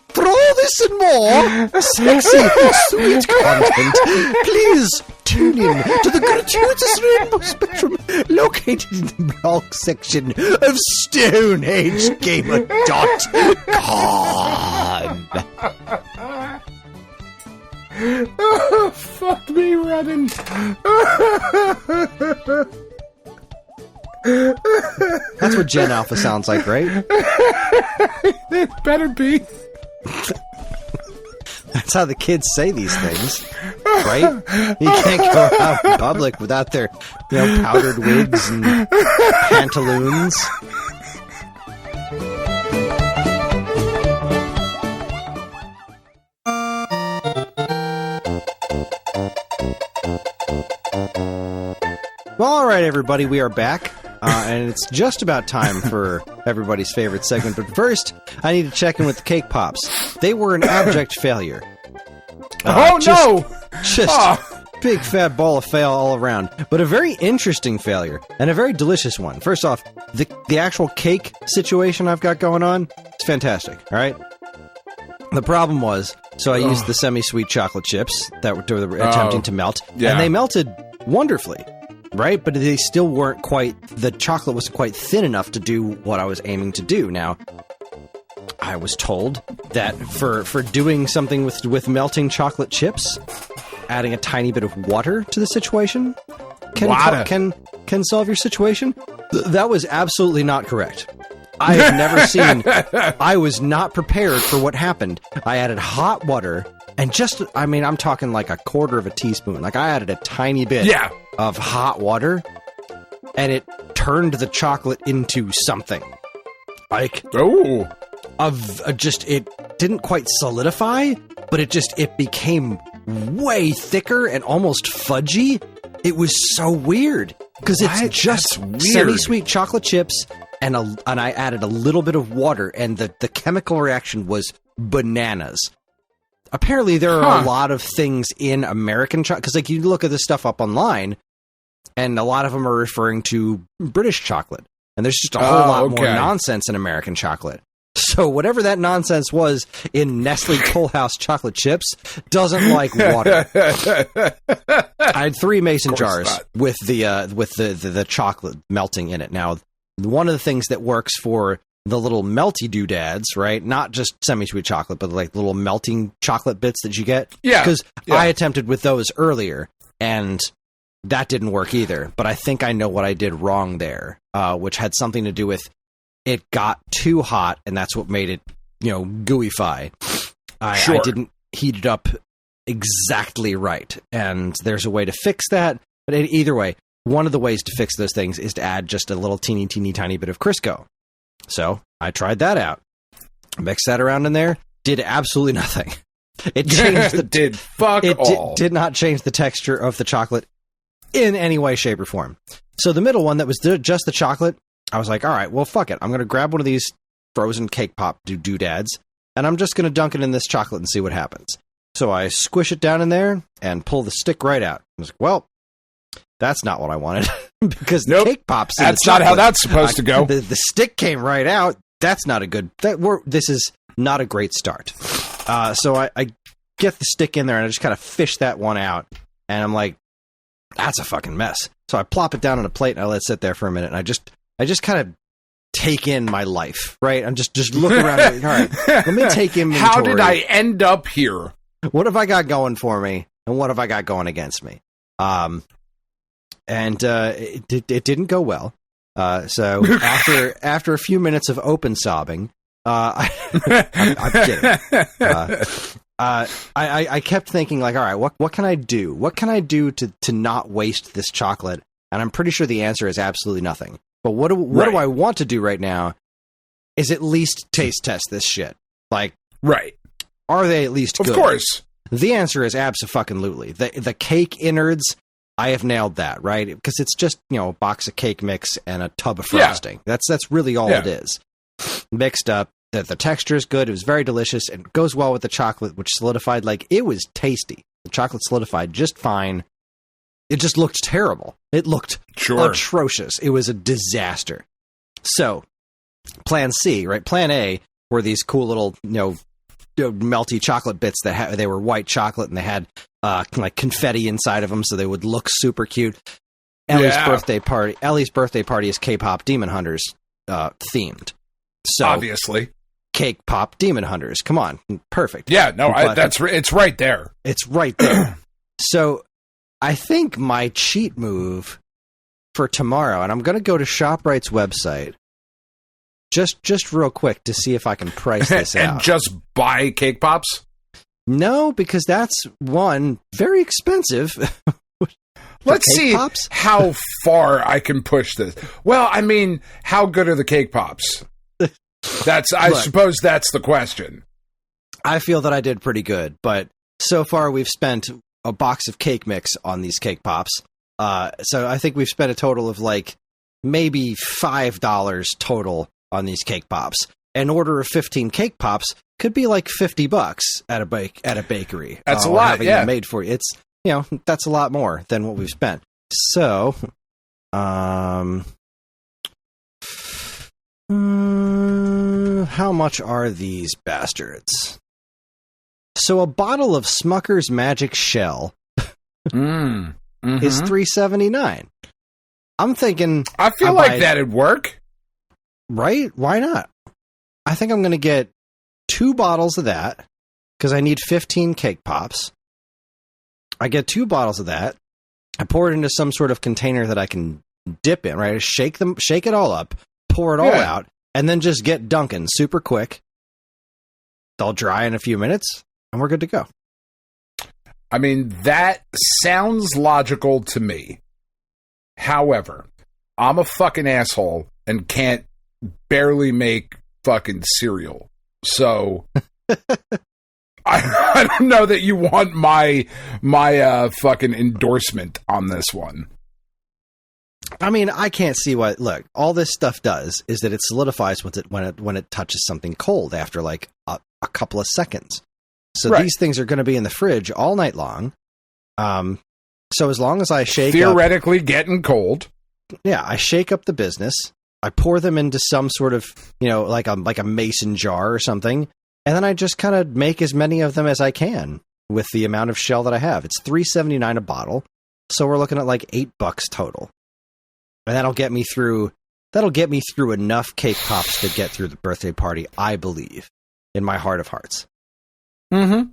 For all this and more sexy, sweet content, please tune in to the gratuitous Rainbow Spectrum located in the blog section of StoneAgeGamer.com. Oh, fuck me running. That's what Gen Alpha sounds like, right? It better be. That's how the kids say these things, right? You can't go out in public without their, powdered wigs and pantaloons. Well, all right, everybody, we are back. And it's just about time for everybody's favorite segment. But first, I need to check in with the Cake Pops. They were an abject failure. Just big fat ball of fail all around. But a very interesting failure, and a very delicious one. First off, the actual cake situation I've got going on, it's fantastic, all right? The problem was, so I used the semi-sweet chocolate chips that were attempting to melt, and they melted wonderfully. Right, but they still weren't the chocolate wasn't quite thin enough to do what I was aiming to do. Now, I was told that for doing something with melting chocolate chips, adding a tiny bit of water to the situation can solve your situation. That was absolutely not correct. I have never seen, I was not prepared for what happened. I added hot water and I'm talking like a quarter of a teaspoon. Like I added a tiny bit of hot water and it turned the chocolate into something. Like, it didn't quite solidify, but it became way thicker and almost fudgy. It was so weird because it's just semi-sweet chocolate chips. And I added a little bit of water, and the chemical reaction was bananas. Apparently, there are a lot of things in American chocolate, because you look at this stuff up online, and a lot of them are referring to British chocolate. And there's just a whole lot more nonsense in American chocolate. So whatever that nonsense was in Nestle Toll House chocolate chips doesn't like water. I had 3 mason jars with the chocolate melting in it. Now, one of the things that works for the little melty doodads, right? Not just semi-sweet chocolate, but like little melting chocolate bits that you get. Yeah. Because I attempted with those earlier, and that didn't work either. But I think I know what I did wrong there, which had something to do with it got too hot, and that's what made it, gooey-fy. I didn't heat it up exactly right, and there's a way to fix that. But either way, one of the ways to fix those things is to add just a little teeny tiny bit of Crisco. So I tried that out. Mixed that around in there. Did absolutely nothing. It changed did not change the texture of the chocolate in any way, shape, or form. So the middle one that was just the chocolate, I was like, all right, well, fuck it. I'm going to grab one of these frozen cake pop doodads, and I'm just going to dunk it in this chocolate and see what happens. So I squish it down in there and pull the stick right out. I was like, well, that's not what I wanted. Because the cake pops in that's not how that's supposed to go. The stick came right out. That's not a good... This is not a great start. So I get the stick in there and I just kind of fish that one out. And I'm like, that's a fucking mess. So I plop it down on a plate and I let it sit there for a minute. And I just kind of take in my life, right? I'm just looking around. All right, let me take inventory. How did I end up here? What have I got going for me? And what have I got going against me? And it didn't go well. So after a few minutes of open sobbing, I'm kidding. I kept thinking, like, all right, what can I do? What can I do to not waste this chocolate? And I'm pretty sure the answer is absolutely nothing. But what do I want to do right now is at least taste test this shit. Like, right. Are they at least good? Of course. The answer is abso-fucking-lutely. The cake innards, I have nailed that, right? Because it's just, a box of cake mix and a tub of frosting. Yeah. That's really all it is. Mixed up. The texture is good. It was very delicious and goes well with the chocolate, which solidified. Like, it was tasty. The chocolate solidified just fine. It just looked terrible. It looked atrocious. It was a disaster. So, plan C, right? Plan A were these cool little, melty chocolate bits that they were white chocolate and they had like confetti inside of them, so they would look super cute. Ellie's birthday party is K-pop Demon Hunters themed. So obviously, Cake Pop Demon Hunters. Come on, perfect. Yeah, no, it's right there. It's right there. So I think my cheat move for tomorrow, and I'm going to go to ShopRite's website just real quick to see if I can price this out. And just buy Cake Pops? No, because that's, one, very expensive. Let's see how far I can push this. Well, I mean, how good are the Cake Pops? I suppose that's the question. I feel that I did pretty good, but so far we've spent a box of cake mix on these Cake Pops. So I think we've spent a total of like maybe $5 total on these Cake Pops. An order of 15 Cake Pops could be like $50 at a bakery. That's a lot, yeah. Made for you. It's, that's a lot more than what we've spent. So, how much are these bastards? So a bottle of Smucker's Magic Shell is $3.79. I'm thinking, I feel like that'd work, right? Why not? I think I'm going to get 2 bottles of that because I need 15 Cake Pops. I get 2 bottles of that. I pour it into some sort of container that I can dip in, right? Shake it all up, pour it all out, and then just get dunking super quick. They'll dry in a few minutes, and we're good to go. I mean, that sounds logical to me. However, I'm a fucking asshole and can't barely make fucking cereal. So I don't know that you want my fucking endorsement on this one. I mean, I can't see what. Look, all this stuff does is that it solidifies when it touches something cold after like a couple of seconds. So these things are going to be in the fridge all night long. So as long as I shake theoretically getting cold, I shake up the business. I pour them into some sort of like a mason jar or something, and then I just kind of make as many of them as I can with the amount of shell that I have. It's $3.79 a bottle, so we're looking at like $8 total. And that'll get me through enough Cake Pops to get through the birthday party, I believe, in my heart of hearts. Mm-hmm.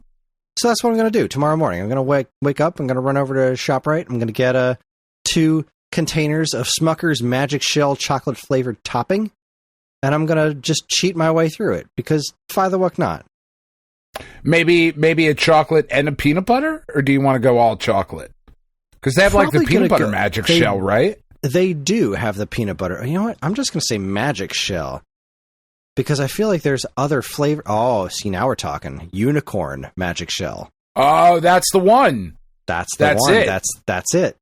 So that's what I'm going to do tomorrow morning. I'm going to wake up. I'm going to run over to ShopRite. I'm going to get 2 containers of Smucker's Magic Shell chocolate flavored topping, and I'm going to just cheat my way through it because why the fuck not? Maybe a chocolate and a peanut butter, or do you want to go all chocolate? Because they have like the peanut butter Magic Shell, right? They do have the peanut butter. You know what? I'm just going to say Magic Shell because I feel like there's other flavor. Oh, see, now we're talking. Unicorn Magic Shell. Oh, that's the one. That's one. That's it.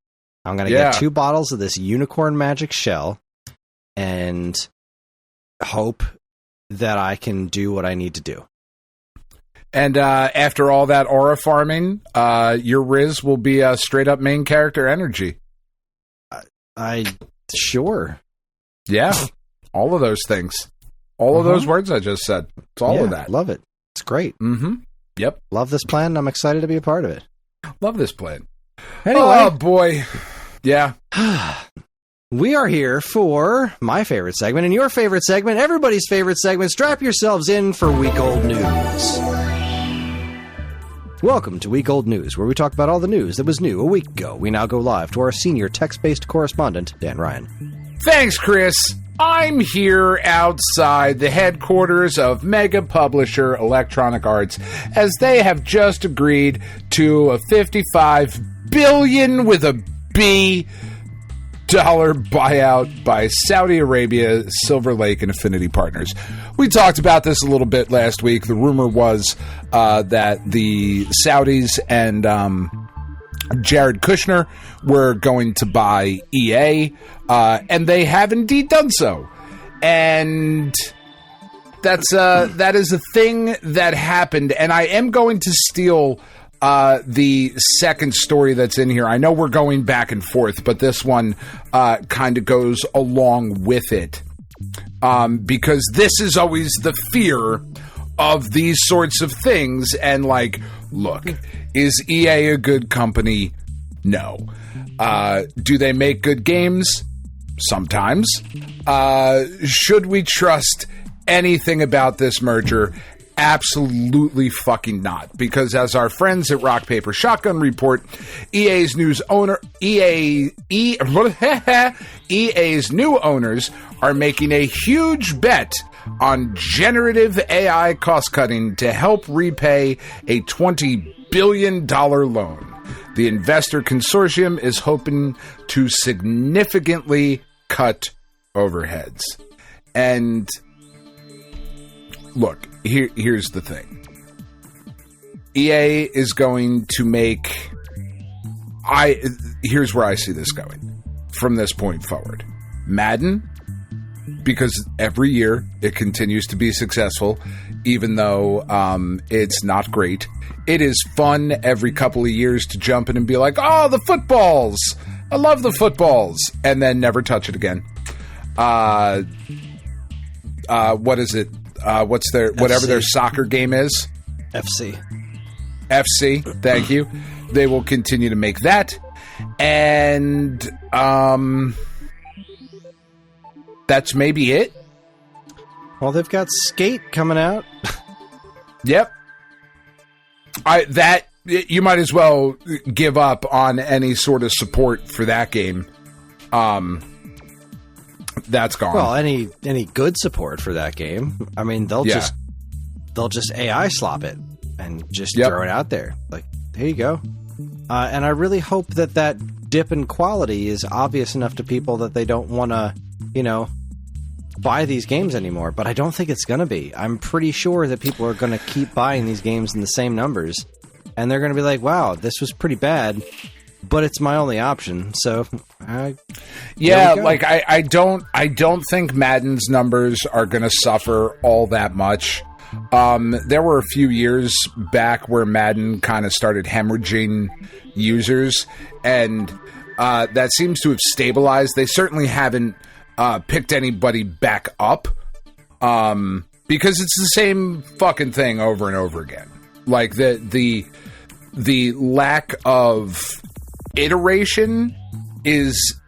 I'm going to get 2 bottles of this Unicorn Magic Shell and hope that I can do what I need to do. And after all that aura farming, your Riz will be a straight up main character energy. Sure. Yeah. All of those things. All of those words I just said. It's all of that. Love it. It's great. Mm-hmm. Yep. Love this plan. I'm excited to be a part of it. Love this plan. Anyway. Oh, boy. Yeah. We are here for my favorite segment and your favorite segment, everybody's favorite segment. Strap yourselves in for week-old news. Welcome to Week Old News, where we talk about all the news that was new a week ago. We now go live to our senior text-based correspondent, Dan Ryan. Thanks, Kris. I'm here outside the headquarters of mega publisher Electronic Arts, as they have just agreed to a $55 billion with a B dollar buyout by Saudi Arabia, Silver Lake, and Affinity Partners. We talked about this a little bit last week. The rumor was that the Saudis and Jared Kushner were going to buy EA, and they have indeed done so. And that is a thing that happened, and I am going to steal the second story that's in here. I know we're going back and forth, but this one kind of goes along with it. Because this is always the fear of these sorts of things. And like, look, is EA a good company? No. Do they make good games? Sometimes. Should we trust anything about this merger? Absolutely fucking not. Because as our friends at Rock Paper Shotgun report, EA's new owners are making a huge bet on generative AI cost cutting to help repay a $20 billion loan. The investor consortium is hoping to significantly cut overheads. And look, here's the thing. EA is going to make... Here's where I see this going from this point forward. Madden, because every year it continues to be successful, even though it's not great. It is fun every couple of years to jump in and be like, oh, the footballs! I love the footballs! And then never touch it again. What is it? What's their whatever their soccer game is? FC, thank you. They will continue to make that, and that's maybe it. Well, they've got Skate coming out. Yep. You might as well give up on any sort of support for that game. That's gone. Well, any good support for that game. I mean, they'll just AI slop it and just throw it out there. Like, here you go. And I really hope that dip in quality is obvious enough to people that they don't want to, buy these games anymore. But I don't think it's going to be. I'm pretty sure that people are going to keep buying these games in the same numbers. And they're going to be like, wow, this was pretty bad, but it's my only option. So, I don't think Madden's numbers are going to suffer all that much. There were a few years back where Madden kind of started hemorrhaging users, and that seems to have stabilized. They certainly haven't picked anybody back up, because it's the same fucking thing over and over again. Like the lack of iteration is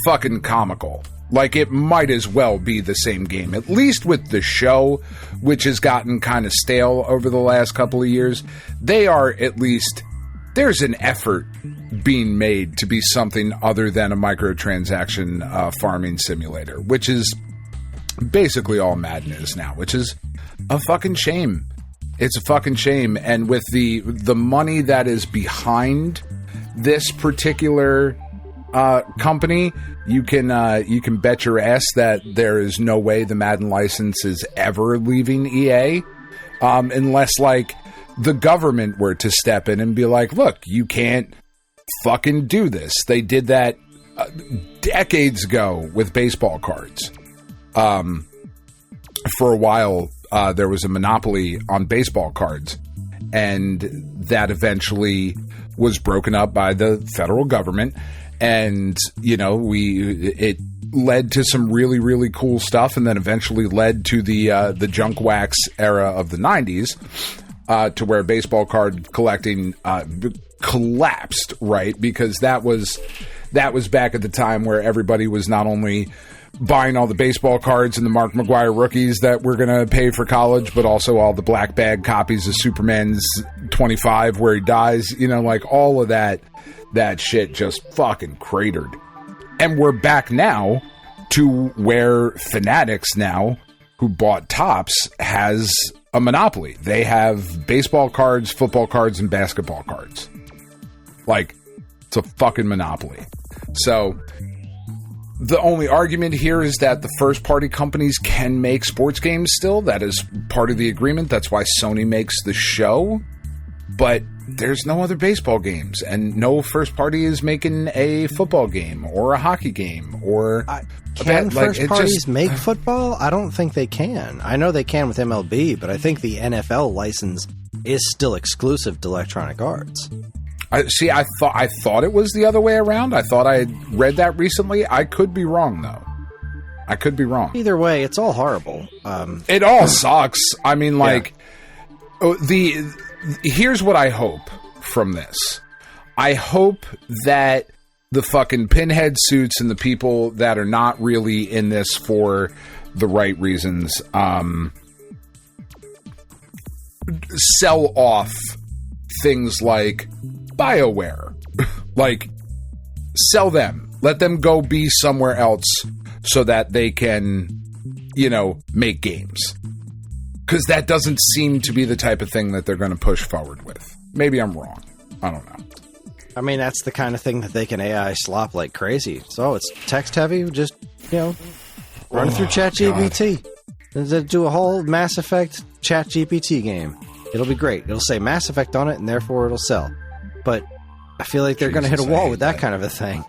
fucking comical. Like, it might as well be the same game. At least with the show, which has gotten kind of stale over the last couple of years, they are at least... There's an effort being made to be something other than a microtransaction farming simulator, which is basically all Madden is now, which is a fucking shame. It's a fucking shame. And with the money that is behind this particular company, you can bet your ass that there is no way the Madden license is ever leaving EA, unless like the government were to step in and be like, look, you can't fucking do this. They did that decades ago with baseball cards. For a while, there was a monopoly on baseball cards, and that eventually was broken up by the federal government. And, it led to some really, really cool stuff, and then eventually led to the junk wax era of the 90s, to where baseball card collecting collapsed, right? Because that was back at the time where everybody was not only buying all the baseball cards and the Mark McGwire rookies that we're going to pay for college, but also all the black bag copies of Superman's 25 where he dies, you know, like all of that shit just fucking cratered. And we're back now to where Fanatics now, who bought Topps, has a monopoly. They have baseball cards, football cards, and basketball cards. Like, it's a fucking monopoly. So the only argument here is that the first-party companies can make sports games still. That is part of the agreement. That's why Sony makes the show. But there's no other baseball games, and no first party is making a football game or a hockey game or can first parties make football? I don't think they can. I know they can with MLB, but I think the NFL license is still exclusive to Electronic Arts. I thought it was the other way around. I thought I had read that recently. I could be wrong, though. I could be wrong. Either way, it's all horrible. It all sucks. I mean, like, here's what I hope from this. I hope that the fucking pinhead suits and the people that are not really in this for the right reasons sell off things like BioWare. Like, sell them. Let them go be somewhere else so that they can, you know, make games. Because that doesn't seem to be the type of thing that they're going to push forward with. Maybe I'm wrong. I don't know. I mean, that's the kind of thing that they can AI slop like crazy. So it's text heavy. Just, you know, run it through ChatGPT. Do a whole Mass Effect ChatGPT game. It'll be great. It'll say Mass Effect on it, and therefore it'll sell. But I feel like they're going to hit a wall with that kind of a thing.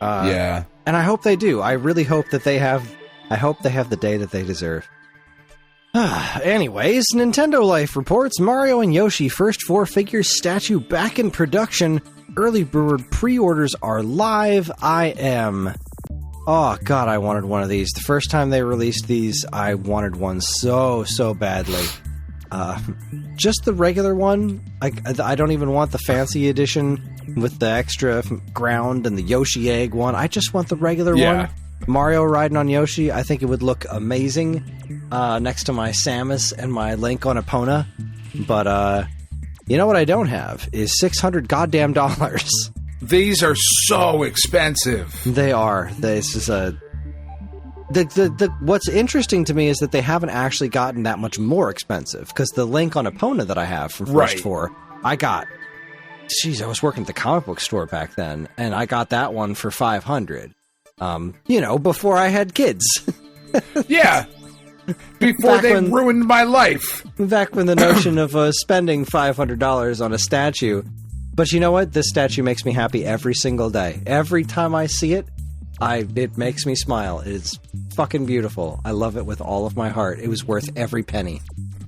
Yeah. And I hope they do. I really hope that they have... I hope they have the day that they deserve. Anyways, Nintendo Life reports Mario and Yoshi first four-figure statue back in production. Early bird pre-orders are live. Oh, God, I wanted one of these. The first time they released these, I wanted one so badly. Just the regular one. I don't even want the fancy edition with the extra ground and the Yoshi egg one. I just want the regular one. Mario riding on Yoshi, I think it would look amazing next to my Samus and my Link on Epona. But, you know what I don't have is $600 goddamn dollars. These are so expensive. They are. This is a... What's interesting to me is that they haven't actually gotten that much more expensive, because the Link on Epona that I have from First Four, I got... Jeez, I was working at the comic book store back then, and I got that one for $500. You know, before I had kids. Yeah. Before they ruined my life. Back when the notion of spending $500 on a statue. But you know what? This statue makes me happy every single day. Every time I see it, it makes me smile. It's fucking beautiful. I love it with all of my heart. It was worth every penny.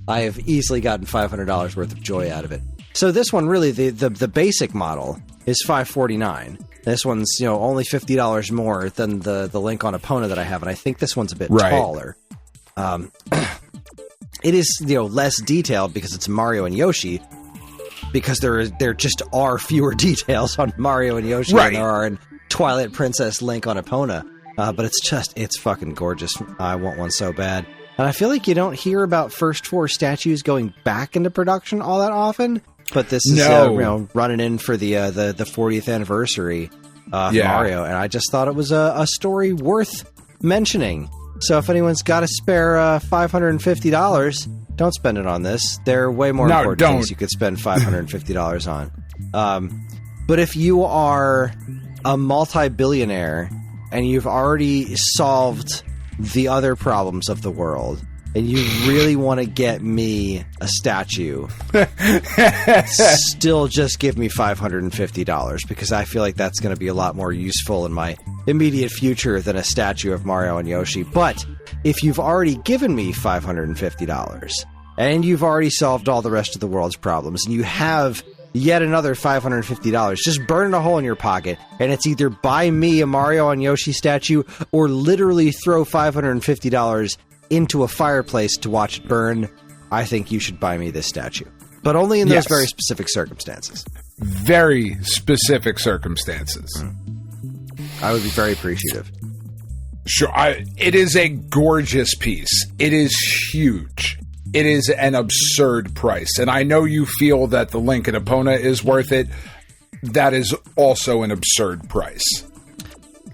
I have easily gotten $500 worth of joy out of it. So this one, really, the basic model is $549. This one's, you know, only $50 more than the Link on Epona that I have, and I think this one's a bit taller. It is, you know, less detailed because it's Mario and Yoshi, because there just are fewer details on Mario and Yoshi than there are in Twilight Princess Link on Epona. But it's fucking gorgeous. I want one so bad. And I feel like you don't hear about First Four statues going back into production all that often. But this is you know, running in for the 40th anniversary of Mario, and I just thought it was a story worth mentioning. So if anyone's got a spare $550, don't spend it on this. There are way more important things you could spend $550 on. But if you are a multi-billionaire and you've already solved the other problems of the world, and you really want to get me a statue, still just give me $550, because I feel like that's going to be a lot more useful in my immediate future than a statue of Mario and Yoshi. But if you've already given me $550, and you've already solved all the rest of the world's problems, and you have yet another $550, just burn a hole in your pocket, and it's either buy me a Mario and Yoshi statue, or literally throw $550 into a fireplace to watch it burn, I think you should buy me this statue. But only in those very specific circumstances. Very specific circumstances. I would be very appreciative. Sure. It is a gorgeous piece. It is huge. It is an absurd price. And I know you feel that the Lincoln Epona is worth it. That is also an absurd price.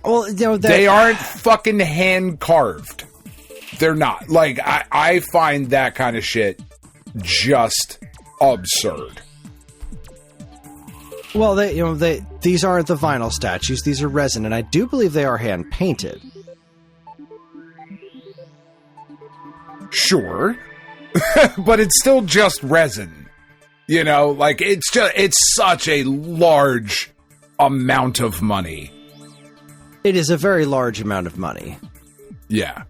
Well, you know, they aren't fucking hand carved. They're not. Like, I find that kind of shit just absurd. Well, these aren't the vinyl statues. These are resin, and I do believe they are hand painted. Sure. But it's still just resin. You know, like, it's such a large amount of money. It is a very large amount of money. Yeah.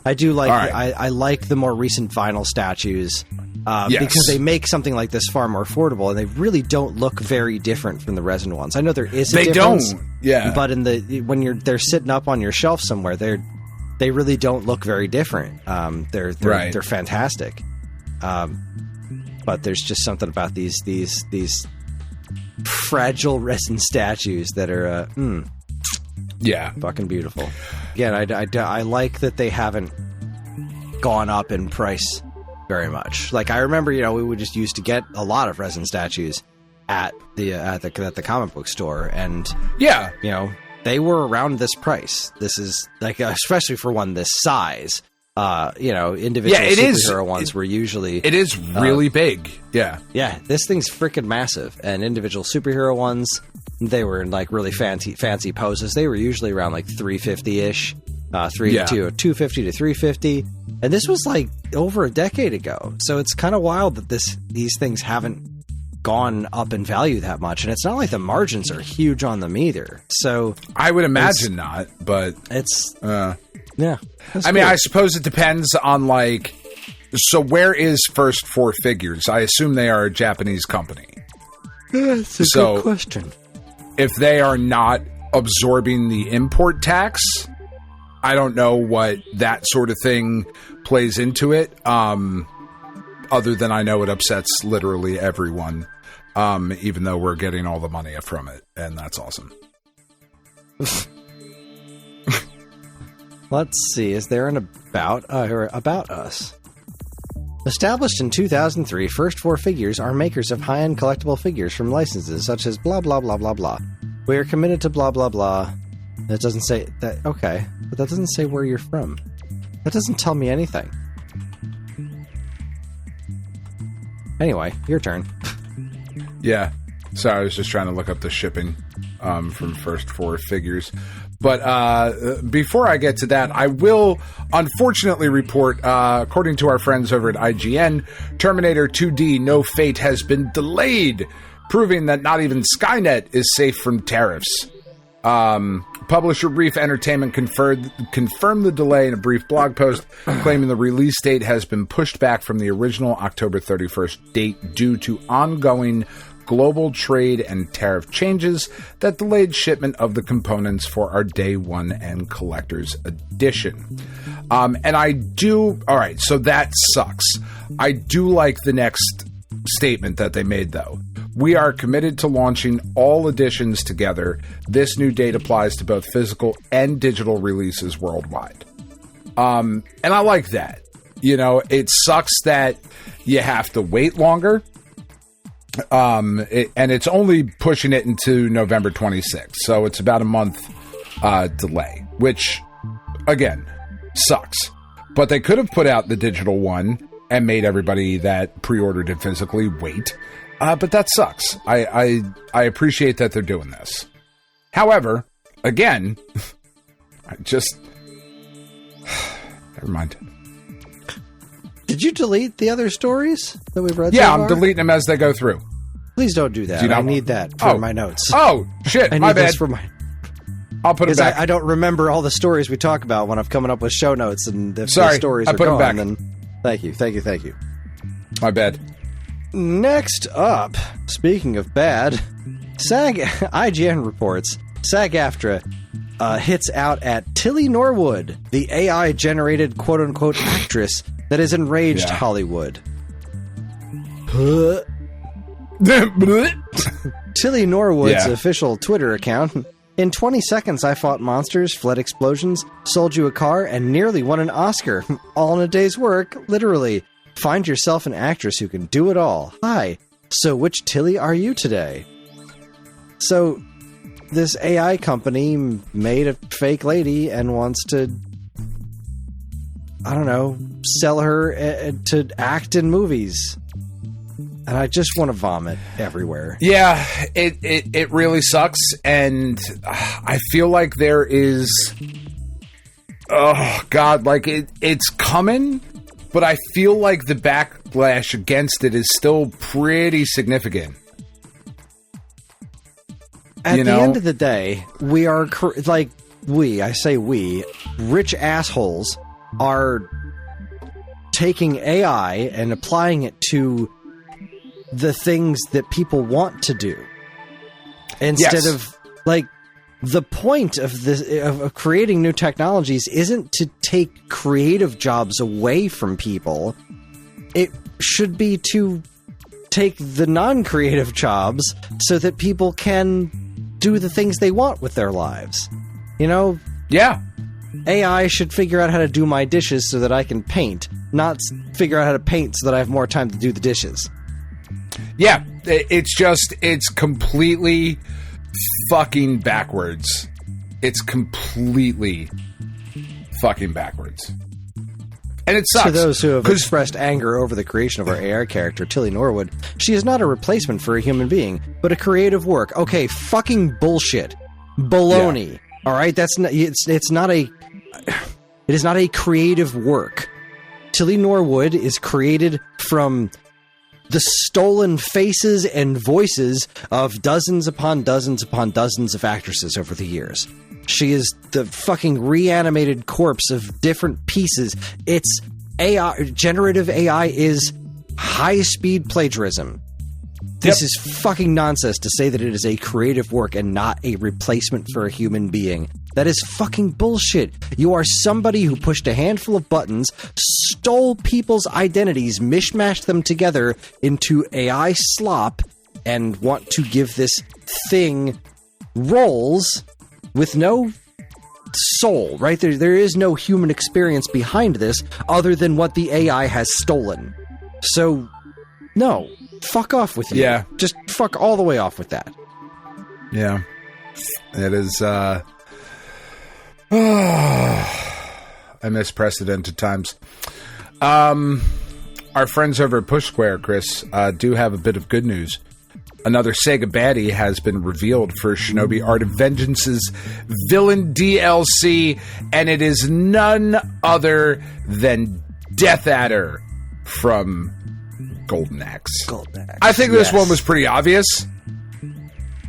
I do like right. I like the more recent vinyl statues Yes. because they make something like this far more affordable, and they really don't look very different from the resin ones. I know there is a difference. Don't. Yeah. But when they're sitting up on your shelf somewhere, they really don't look very different. They're fantastic. But there's just something about these fragile resin statues that are fucking beautiful. Again, I like that they haven't gone up in price very much. Like, I remember, we would just used to get a lot of resin statues at the comic book store, and they were around this price. This is like, especially for one this size. Individual superhero ones were usually... It is really big. Yeah. Yeah, this thing's freaking massive. And individual superhero ones, they were in like really fancy poses. They were usually around like $350-ish. 250 to 350. And this was like over a decade ago. So it's kind of wild that these things haven't gone up in value that much. And it's not like the margins are huge on them either. So I would imagine not, but it's... Yeah. I mean, I suppose it depends on, like... So where is First Four Figures? I assume they are a Japanese company. That's a good question. If they are not absorbing the import tax, I don't know what that sort of thing plays into it. Other than I know it upsets literally everyone, even though we're getting all the money from it, and that's awesome. Let's see. Is there an about us? Established in 2003, First Four Figures are makers of high-end collectible figures from licenses such as blah blah blah blah blah. We are committed to blah blah blah. That doesn't say that. Okay, but that doesn't say where you're from. That doesn't tell me anything. Anyway, your turn. Yeah. Sorry, I was just trying to look up the shipping from First Four Figures. But before I get to that, I will unfortunately report, according to our friends over at IGN, Terminator 2D No Fate has been delayed, proving that not even Skynet is safe from tariffs. Publisher Brief Entertainment confirmed the delay in a brief blog post, claiming the release date has been pushed back from the original October 31st date due to ongoing global trade and tariff changes that delayed shipment of the components for our Day 1 and Collector's Edition. And I do... Alright, so that sucks. I do like the next statement that they made, though. We are committed to launching all editions together. This new date applies to both physical and digital releases worldwide. And I like that. It sucks that you have to wait longer. And it's only pushing it into November 26th, so it's about a month delay, which, again, sucks. But they could have put out the digital one and made everybody that pre-ordered it physically wait, but that sucks. I appreciate that they're doing this. However, again, never mind. Did you delete the other stories that we've read? Yeah, I'm deleting them as they go through. Please don't do that. I need that for my notes. Oh, shit. My bad. I'll put it back. I don't remember all the stories we talk about when I'm coming up with show notes, and if the stories are gone, back. Then thank you. My bad. Next up, speaking of bad, IGN reports SAG-AFTRA hits out at Tilly Norwood, the AI-generated quote-unquote actress that has enraged Hollywood. Tilly Norwood's official Twitter account In 20 seconds, I fought monsters, fled explosions, sold you a car, and nearly won an Oscar. All in a day's work, literally. Find yourself an actress who can do it all. Hi. So which Tilly are you today? So, this AI company made a fake lady and wants to, I don't know, sell her to act in movies. And I just want to vomit everywhere. Yeah, it really sucks. And I feel like there is, oh God, like it's coming, but I feel like the backlash against it is still pretty significant. At the end of the day, we are, I say we, rich assholes are taking AI and applying it to the things that people want to do. Instead of, like, the point of this, of creating new technologies isn't to take creative jobs away from people. It should be to take the non-creative jobs so that people can do the things they want with their lives. You know? Yeah. AI should figure out how to do my dishes so that I can paint, not figure out how to paint so that I have more time to do the dishes. Yeah, it's completely fucking backwards. It's completely fucking backwards. And it sucks. To those who have expressed anger over the creation of our AI character, Tilly Norwood, she is not a replacement for a human being, but a creative work. Okay, fucking bullshit. Baloney. Yeah. All right, that's not, it is not a creative work. Tilly Norwood is created from the stolen faces and voices of dozens upon dozens upon dozens of actresses over the years. She is the fucking reanimated corpse of different pieces. It's AI. Generative AI is high-speed plagiarism. This is fucking nonsense to say that it is a creative work and not a replacement for a human being. That is fucking bullshit. You are somebody who pushed a handful of buttons, stole people's identities, mishmashed them together into AI slop, and want to give this thing roles with no soul, right? There is no human experience behind this other than what the AI has stolen. So, no. Fuck off with you. Yeah. Just fuck all the way off with that. Yeah. It is, I miss precedented times. Our friends over at Push Square, Kris, do have a bit of good news. Another Sega baddie has been revealed for Shinobi Art of Vengeance's villain DLC, and it is none other than Death Adder from Golden Axe. I think this one was pretty obvious.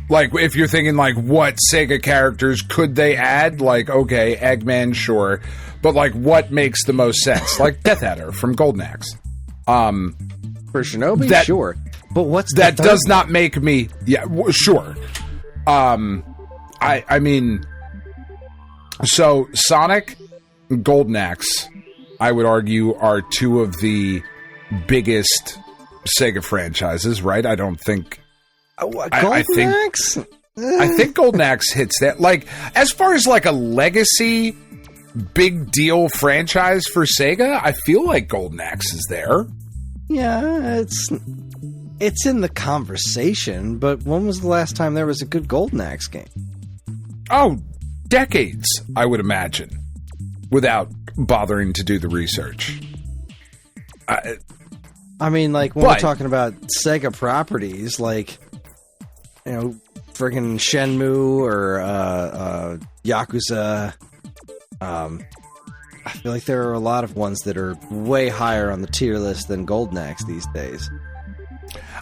Like, if you're thinking, like, what Sega characters could they add? Like, okay, Eggman, sure. But, like, what makes the most sense? Like, Death Adder from Golden Axe. For Shinobi, sure. But what's that does not make me... Yeah, sure. I mean... So, Sonic and Golden Axe, I would argue, are two of the biggest Sega franchises, right? I don't think... I think Golden Axe hits that. Like, as far as, like, a legacy big deal franchise for Sega, I feel like Golden Axe is there. Yeah, it's in the conversation, but when was the last time there was a good Golden Axe game? Oh, decades, I would imagine, without bothering to do the research. I mean, like, when we're talking about Sega properties, like, you know, friggin' Shenmue or Yakuza, I feel like there are a lot of ones that are way higher on the tier list than Golden Axe these days.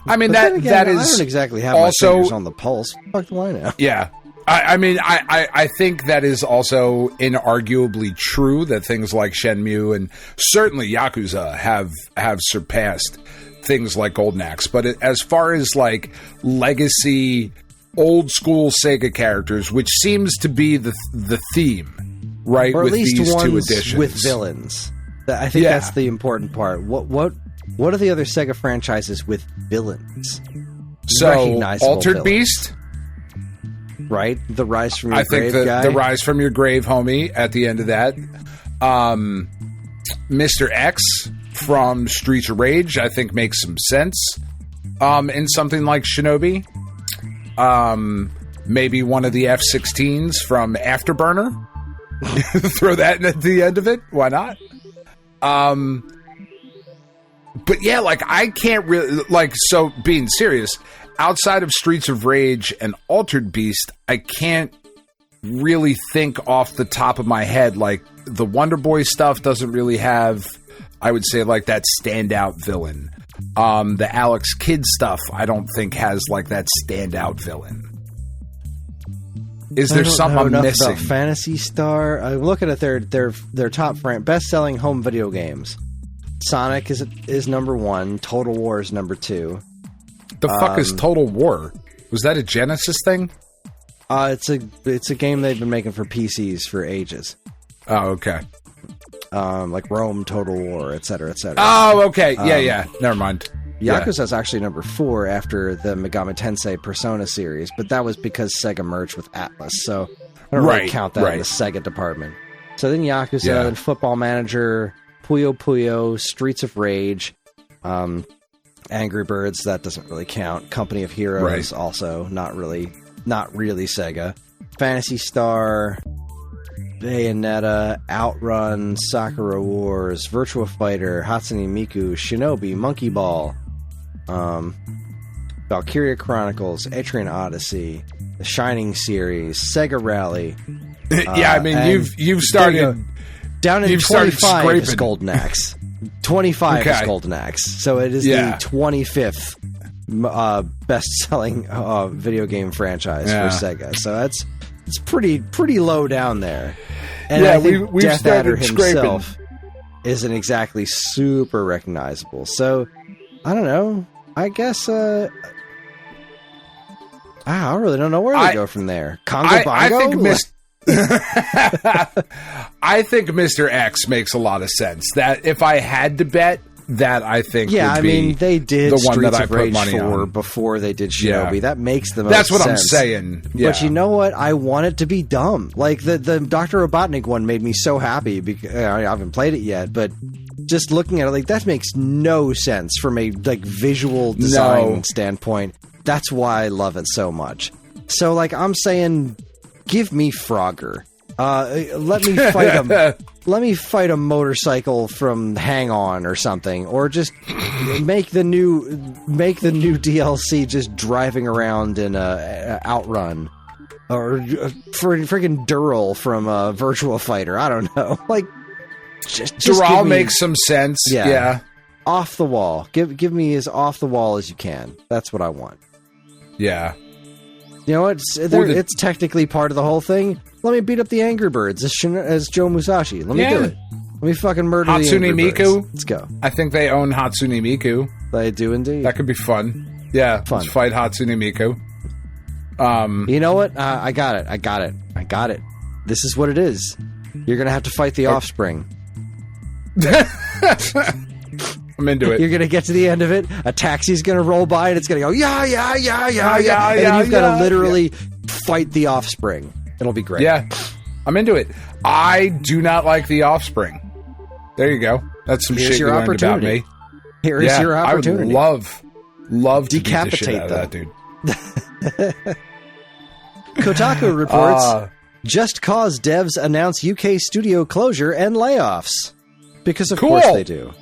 I mean, that is I don't exactly have also, my fingers on the pulse. Fuck do I know? Yeah. I mean, I think that is also inarguably true that things like Shenmue and certainly Yakuza have surpassed things like Golden Axe. But as far as, like, legacy, old-school Sega characters, which seems to be the theme, right, or at with least these ones two editions. With villains. I think that's the important part. What are the other Sega franchises with villains? So, Altered villains. Beast? right? The Rise from Your I Grave think guy. the Rise from Your Grave homie at the end of that. Mr. X from Streets of Rage, I think makes some sense in something like Shinobi. Maybe one of the F-16s from Afterburner. Throw that in at the end of it. Why not? But yeah, like, I can't really, like, so being serious, outside of Streets of Rage and Altered Beast, I can't really think off the top of my head. Like, the Wonder Boy stuff doesn't really have, I would say, like, that standout villain. The Alex Kidd stuff, I don't think has, like, that standout villain. Is there something I'm missing? About Phantasy Star. I'm looking at their top best-selling home video games. Sonic is number 1. Total War is number 2. The fuck is Total War? Was that a Genesis thing? It's a game they've been making for PCs for ages. Oh, okay. Like Rome, Total War, etc., etc. Oh, okay. Yeah. Never mind. Yakuza is actually number 4 after the Megami Tensei Persona series, but that was because Sega merged with Atlas, so I don't really count that in the Sega department. So then Yakuza, then Football Manager, Puyo Puyo, Streets of Rage, Angry Birds, that doesn't really count. Company of Heroes, also not really Sega. Phantasy Star, Bayonetta, Outrun, Sakura Wars, Virtua Fighter, Hatsune Miku, Shinobi, Monkey Ball, Valkyria Chronicles, Etrian Odyssey, the Shining series, Sega Rally. Yeah, I mean, you've started down in 25 is Golden Axe. 25 is Golden Axe. So it is the 25th best-selling video game franchise for Sega. So it's pretty low down there. And I think we've Death Adder himself isn't exactly super recognizable. So I don't know. I guess I really don't know where to go from there. Congo Bongo? I think Mr. X makes a lot of sense. That if I had to bet, that I think would be they did the one Streets that I of put Rage money 4 on before they did Shinobi. That makes the most That's what sense. I'm saying. Yeah. But you know what? I want it to be dumb. Like the Dr. Robotnik one made me so happy because I haven't played it yet, but just looking at it, like, that makes no sense from a visual design standpoint. That's why I love it so much. So, like, I'm saying, give me Frogger. Let me fight a motorcycle from Hang On or something, or just make the new DLC just driving around in a Outrun, or freaking Dural from Virtua Fighter. I don't know, like. Just Dural makes some sense. Yeah. Off the wall. Give me as off the wall as you can. That's what I want. Yeah. You know what? It's technically part of the whole thing. Let me beat up the Angry Birds as Joe Musashi. Let me do it. Let me fucking murder the Angry Miku. Birds. Let's go. I think they own Hatsune Miku. They do indeed. That could be fun. Yeah. Let's fight Hatsune Miku. You know what? I got it. This is what it is. You're going to have to fight the Offspring. I'm into it. You're going to get to the end of it. A taxi's going to roll by and it's going to go, yeah. And you've got to literally fight the Offspring. It'll be great. Yeah. I'm into it. I do not like the Offspring. There you go. That's some shit you learned about me. Here is your opportunity. I would love to decapitate that dude. Kotaku reports, Just Cause devs announce UK studio closure and layoffs. Because of course they do.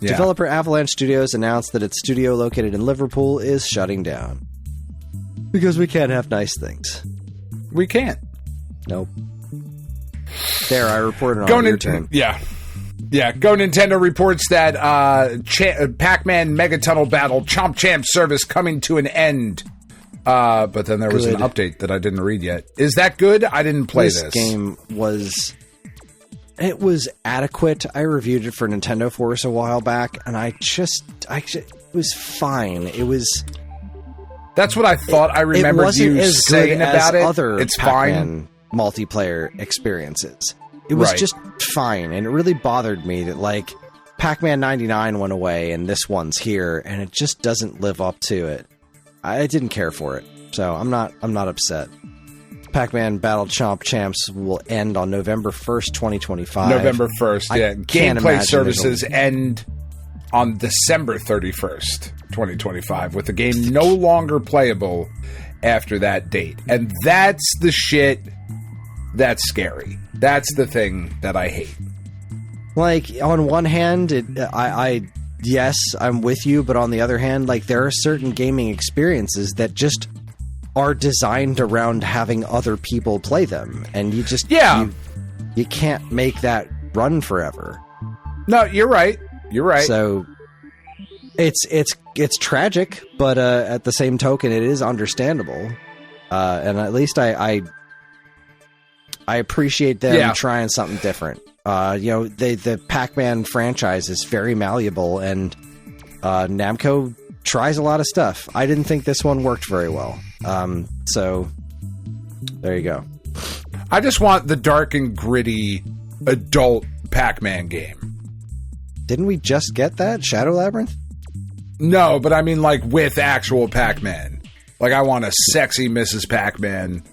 Yeah. Developer Avalanche Studios announced that its studio located in Liverpool is shutting down. Because we can't have nice things. We can't. Nope. There, I reported on your turn. Yeah. Yeah, Go Nintendo reports that Pac-Man Megatunnel Battle Chomp Champ service coming to an end. But then there was an update that I didn't read yet. Is that good? I didn't play this. This game was... It was adequate. I reviewed it for Nintendo Force a while back, and it was fine. It was... That's what I thought. I remembered you saying about it. Other it's Pac-Man multiplayer experiences. It was just fine, and it really bothered me that, like, Pac-Man 99 went away, and this one's here, and it just doesn't live up to it. I didn't care for it. So I'm not upset. Pac-Man Battle Chomp Champs will end on November 1st, 2025. November 1st, yeah. Can't Gameplay imagine services end on December 31st, 2025, with the game no longer playable after that date. And that's the shit that's scary. That's the thing that I hate. Like, on one hand, yes, I'm with you, but on the other hand, like, there are certain gaming experiences that just are designed around having other people play them, and you just you can't make that run forever. No, you're right. You're right. So it's tragic, but at the same token, it is understandable. And at least I appreciate them trying something different. The Pac-Man franchise is very malleable, and Namco tries a lot of stuff. I didn't think this one worked very well. So there you go. I just want the dark and gritty adult Pac-Man game. Didn't we just get that? Shadow Labyrinth? No, but I mean, like, with actual Pac-Man. Like, I want a sexy Mrs. Pac-Man.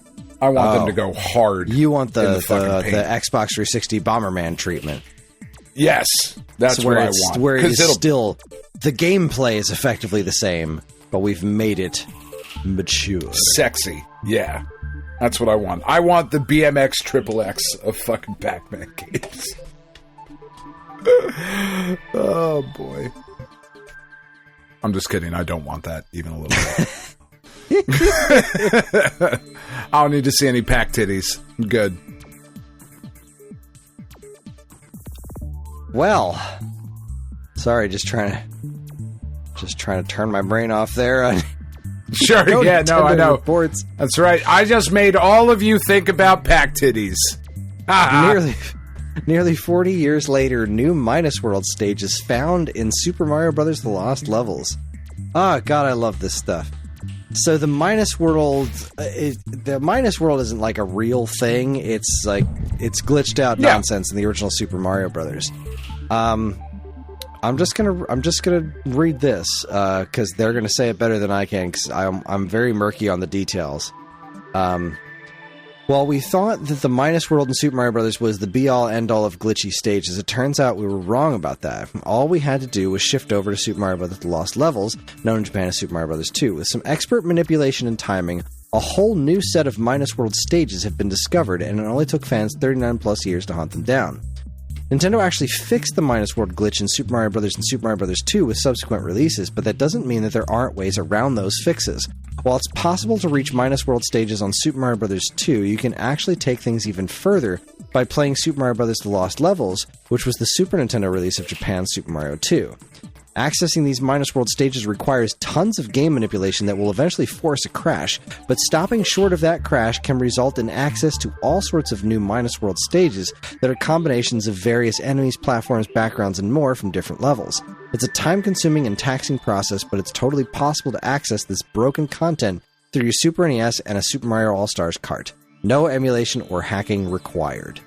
I want them to go hard. You want the Xbox 360 Bomberman treatment. Yes, that's what I want. Where it is still, the gameplay is effectively the same, but we've made it mature. Sexy, yeah. That's what I want. I want the BMX XXX of fucking Pac-Man games. Oh, boy. I'm just kidding. I don't want that even a little bit. I don't need to see any pack titties. I'm good. Well, sorry, just trying to turn my brain off there. Sure, yeah, no, I know. Reports. That's right. I just made all of you think about pack titties. Nearly 40 years later, new Minus World stages found in Super Mario Bros. The Lost Levels. Oh, God, I love this stuff. So the Minus World isn't like a real thing. It's like, it's glitched out nonsense in the original Super Mario Brothers. I'm just gonna read this because they're gonna say it better than I can, because I'm very murky on the details. While we thought that the Minus World in Super Mario Bros. Was the be-all, end-all of glitchy stages, it turns out we were wrong about that. All we had to do was shift over to Super Mario Bros. The Lost Levels, known in Japan as Super Mario Bros. 2. With some expert manipulation and timing, a whole new set of Minus World stages have been discovered, and it only took fans 39 plus years to hunt them down. Nintendo actually fixed the Minus World glitch in Super Mario Bros. And Super Mario Bros. 2 with subsequent releases, but that doesn't mean that there aren't ways around those fixes. While it's possible to reach Minus World stages on Super Mario Bros. 2, you can actually take things even further by playing Super Mario Bros. The Lost Levels, which was the Super Nintendo release of Japan's Super Mario 2. Accessing these Minus World stages requires tons of game manipulation that will eventually force a crash, but stopping short of that crash can result in access to all sorts of new Minus World stages that are combinations of various enemies, platforms, backgrounds, and more from different levels. It's a time-consuming and taxing process, but it's totally possible to access this broken content through your Super NES and a Super Mario All-Stars cart. No emulation or hacking required.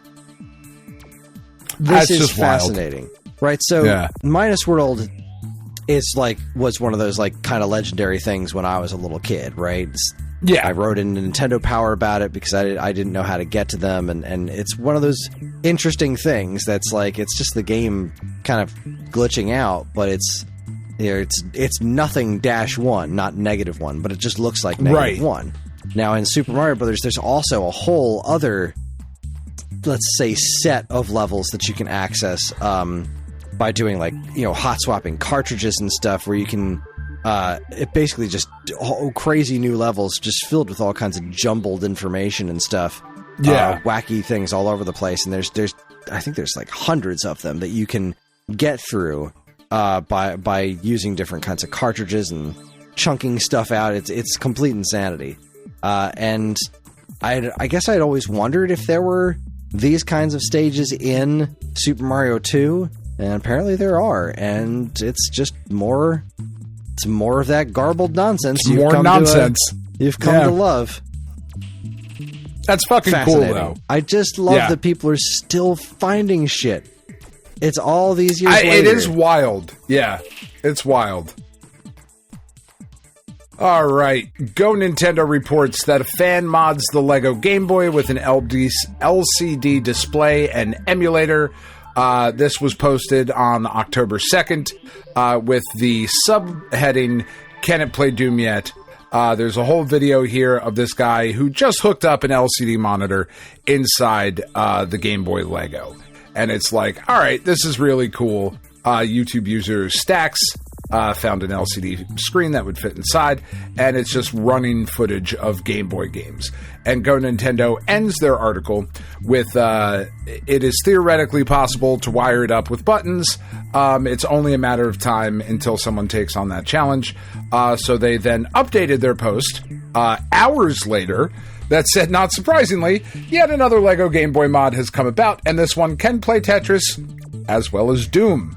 This is fascinating. Wild. Right, so Minus World was one of those like kind of legendary things when I was a little kid, right? Yeah, I wrote in Nintendo Power about it because I didn't know how to get to them, and it's one of those interesting things that's like, it's just the game kind of glitching out, but it's nothing -1, not -1, but it just looks like -1. Now in Super Mario Brothers, there's also a whole other, let's say, set of levels that you can access by doing, like, hot swapping cartridges and stuff, where you can it basically just crazy new levels just filled with all kinds of jumbled information and stuff. Wacky things all over the place, and there's I think there's like hundreds of them that you can get through by using different kinds of cartridges and chunking stuff out. It's complete insanity. And I guess I'd always wondered if there were these kinds of stages in Super Mario 2. And apparently there are, and it's just more. It's more of that garbled nonsense. You've come to love. That's fucking cool, though. I just love that people are still finding shit. It's all these years later. It is wild. Yeah, it's wild. All right. Go Nintendo reports that a fan mods the Lego Game Boy with an LCD display and emulator. This was posted on October 2nd with the subheading, "Can it play Doom yet?" There's a whole video here of this guy who just hooked up an LCD monitor inside the Game Boy Lego. And it's like, all right, this is really cool. YouTube user Stacks found an LCD screen that would fit inside, and it's just running footage of Game Boy games. And Go Nintendo ends their article with, it is theoretically possible to wire it up with buttons. It's only a matter of time until someone takes on that challenge. So they then updated their post hours later that said, not surprisingly, yet another Lego Game Boy mod has come about, and this one can play Tetris as well as Doom.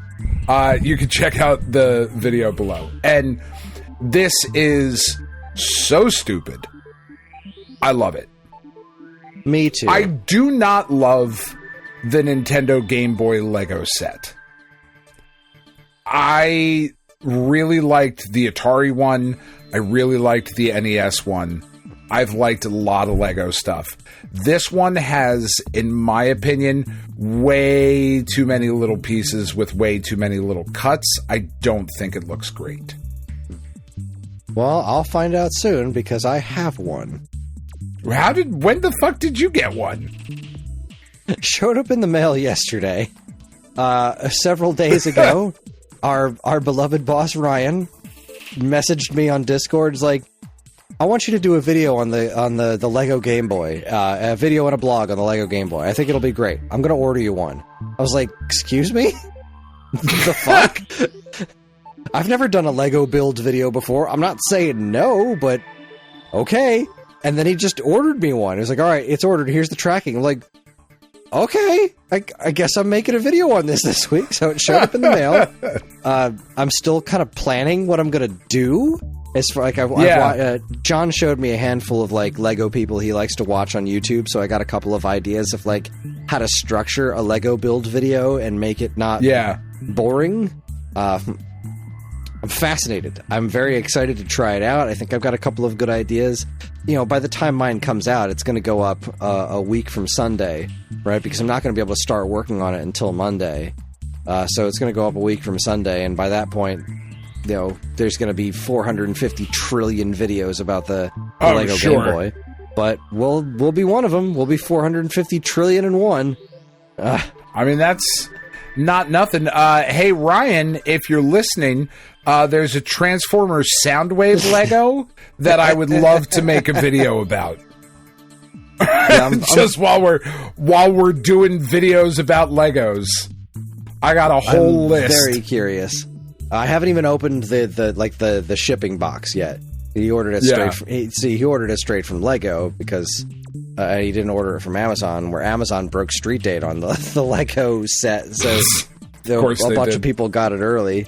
You can check out the video below. And this is so stupid. I love it. Me too. I do not love the Nintendo Game Boy Lego set. I really liked the Atari one. I really liked the NES one. I've liked a lot of Lego stuff. This one has, in my opinion, way too many little pieces with way too many little cuts. I don't think it looks great. Well, I'll find out soon because I have one. When the fuck did you get one? Showed up in the mail yesterday. Several days ago, our beloved boss Ryan messaged me on Discord. He's like, I want you to do a video on the Lego Game Boy, a video and a blog on the Lego Game Boy. I think it'll be great. I'm going to order you one. I was like, excuse me? The fuck? I've never done a Lego build video before. I'm not saying no, but okay. And then he just ordered me one. He was like, all right, it's ordered. Here's the tracking. I'm like, okay, I guess I'm making a video on this week. So it showed up in the mail. I'm still kind of planning what I'm going to do. As for like, John showed me a handful of like Lego people he likes to watch on YouTube, so I got a couple of ideas of like how to structure a Lego build video and make it not boring. I'm fascinated. I'm very excited to try it out. I think I've got a couple of good ideas. You know, by the time mine comes out, it's going to go up a week from Sunday, right? Because I'm not going to be able to start working on it until Monday. So it's going to go up a week from Sunday, and by that point, you know, there's going to be 450 trillion videos about the Lego Game Boy. But we'll be one of them. We'll be 450 trillion and one. I mean, that's not nothing. Hey, Ryan, if you're listening, there's a Transformers Soundwave Lego that I would love to make a video about. Yeah, just while we're doing videos about Legos, I got a whole list. Very curious. I haven't even opened the shipping box yet. He ordered it straight. He ordered it straight from Lego because he didn't order it from Amazon, where Amazon broke street date on the Lego set. So a bunch of people got it early.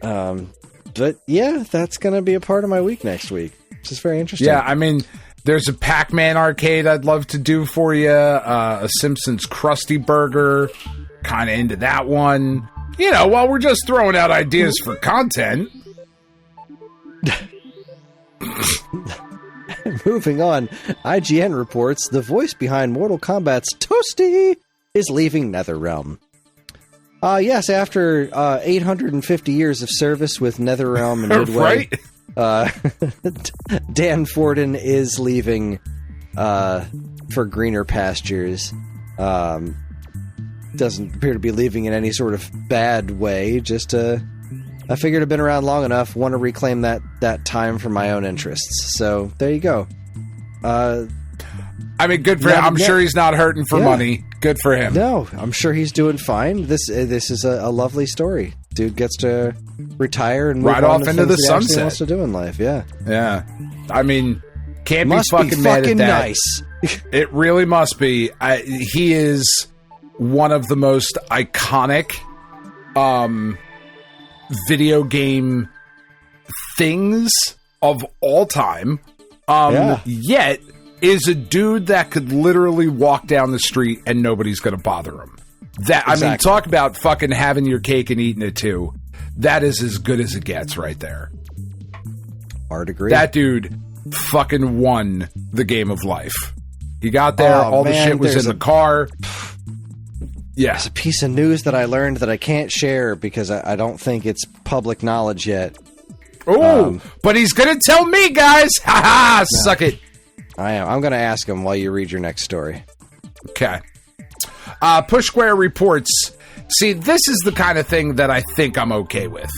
But yeah, that's going to be a part of my week next week, which is very interesting. Yeah, I mean, there's a Pac-Man arcade I'd love to do for you. A Simpsons Krusty Burger, kind of into that one. You know, while we're just throwing out ideas for content. Moving on, IGN reports the voice behind Mortal Kombat's Toasty is leaving NetherRealm. Yes, after 850 years of service with NetherRealm and Midway, Dan Forden is leaving for greener pastures. Doesn't appear to be leaving in any sort of bad way. Just I figured I've been around long enough, want to reclaim that time for my own interests. So there you go. I mean, good for him. I'm sure he's not hurting for money. Good for him. No, I'm sure he's doing fine. This is a lovely story. Dude gets to retire and move right on off to into the sunset. He wants to do in life. Yeah. I mean, can't must be fucking mad at that. Nice. It really must be. He is one of the most iconic video game things of all time. Yet is a dude that could literally walk down the street and nobody's going to bother him. I mean, talk about fucking having your cake and eating it too. That is as good as it gets right there. Hard agree. That dude fucking won the game of life. He got there. All the shit was in the car. Yeah. There's a piece of news that I learned that I can't share because I don't think it's public knowledge yet. Oh, but he's going to tell me, guys. Ha ha, suck it. I am. I'm going to ask him while you read your next story. Okay. Push Square reports. See, this is the kind of thing that I think I'm okay with.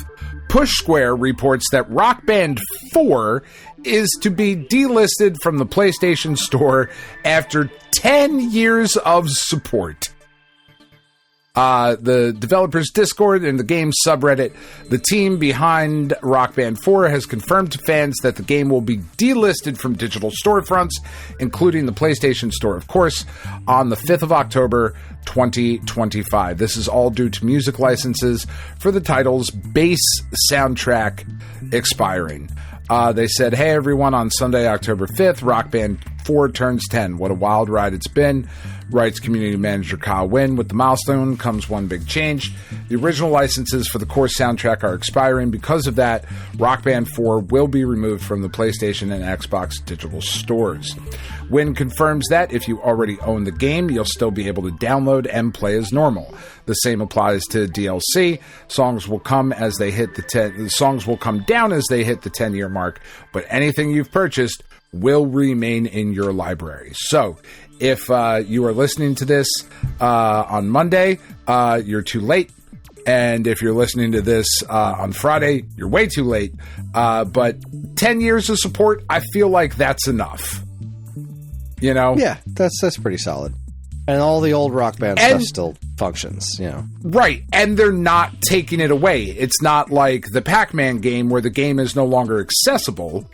Push Square reports that Rock Band 4 is to be delisted from the PlayStation Store after 10 years of support. The developers Discord and the game subreddit, the team behind Rock Band 4 has confirmed to fans that the game will be delisted from digital storefronts, including the PlayStation Store, of course, on the 5th of October, 2025. This is all due to music licenses for the title's base soundtrack expiring. They said, hey everyone, on Sunday, October 5th, Rock Band 4 turns 10. What a wild ride it's been. Writes community manager Kyle Wynn. With the milestone comes one big change. The original licenses for the core soundtrack are expiring. Because of that, Rock Band 4 will be removed from the PlayStation and Xbox digital stores. Wynn confirms that if you already own the game, you'll still be able to download and play as normal. The same applies to DLC. Songs will come down as they hit the 10-year mark, but anything you've purchased will remain in your library. So, if you are listening to this on Monday, you're too late. And if you're listening to this on Friday, you're way too late. But 10 years of support, I feel like that's enough. You know? Yeah, that's pretty solid. And all the old Rock Band stuff still functions, you know. Right, and they're not taking it away. It's not like the Pac-Man game where the game is no longer accessible.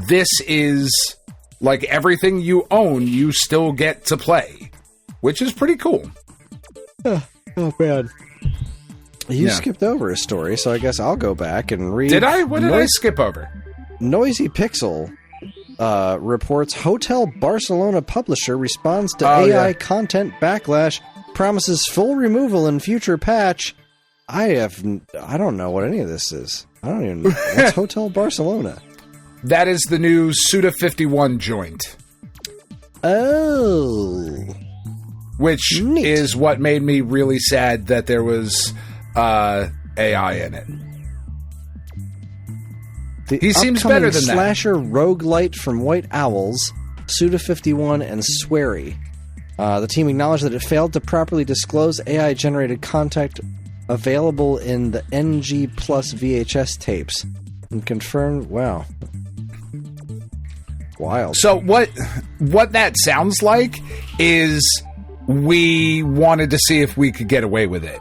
This is like everything you own, you still get to play, which is pretty cool. Oh man. You skipped over a story, so I guess I'll go back and read. Did I? What did I skip over? Noisy Pixel reports Hotel Barcelona publisher responds to AI content backlash, promises full removal in future patch. I don't know what any of this is. I don't even know. What's Hotel Barcelona? That is the new Suda 51 joint. Oh. Which Neat. is what made me really sad that there was AI in it. He seems better than that. Slasher roguelite from White Owls, Suda 51, and Swery. The team acknowledged that it failed to properly disclose AI-generated content available in the NG Plus VHS tapes and confirmed. Wow. Wild. So what that sounds like is we wanted to see if we could get away with it.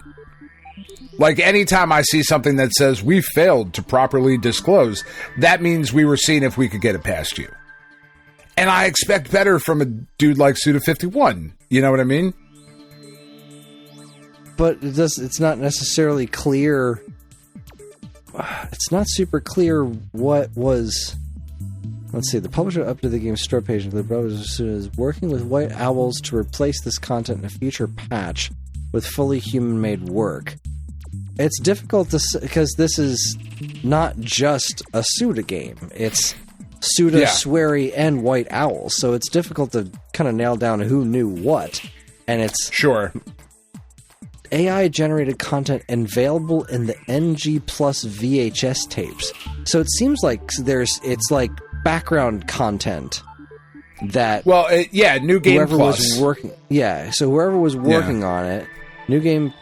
Like anytime I see something that says we failed to properly disclose, that means we were seeing if we could get it past you. And I expect better from a dude like Suda 51. You know what I mean? But it's not necessarily clear. It's not super clear what was. Let's see. The publisher updated the game's store page and the brothers is working with White Owls to replace this content in a future patch with fully human-made work. It's difficult to because this is not just a Suda game. It's Suda, Swery, and White Owl. So it's difficult to kind of nail down who knew what. And it's AI-generated content available in the NG Plus VHS tapes. So it seems like it's like background content that New Game whoever Plus was working. Yeah, so whoever was working on it, New Game.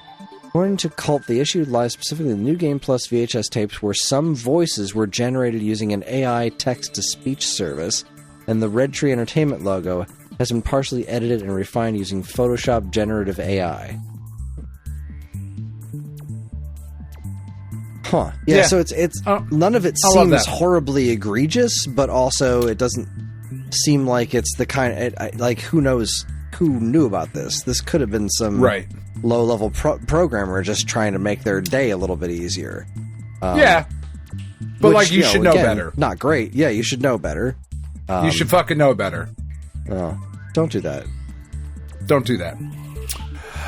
According to Cult, the issue lies specifically in the New Game Plus VHS tapes where some voices were generated using an AI text-to-speech service, and the Red Tree Entertainment logo has been partially edited and refined using Photoshop generative AI. Huh. Yeah, so it's none of it seems horribly egregious, but also it doesn't seem like it's the kind of... like, who knows who knew about this? This could have been some... low-level programmer just trying to make their day a little bit easier. But which, you should know better. Not great. Yeah, you should know better. You should fucking know better. Oh, don't do that. Don't do that.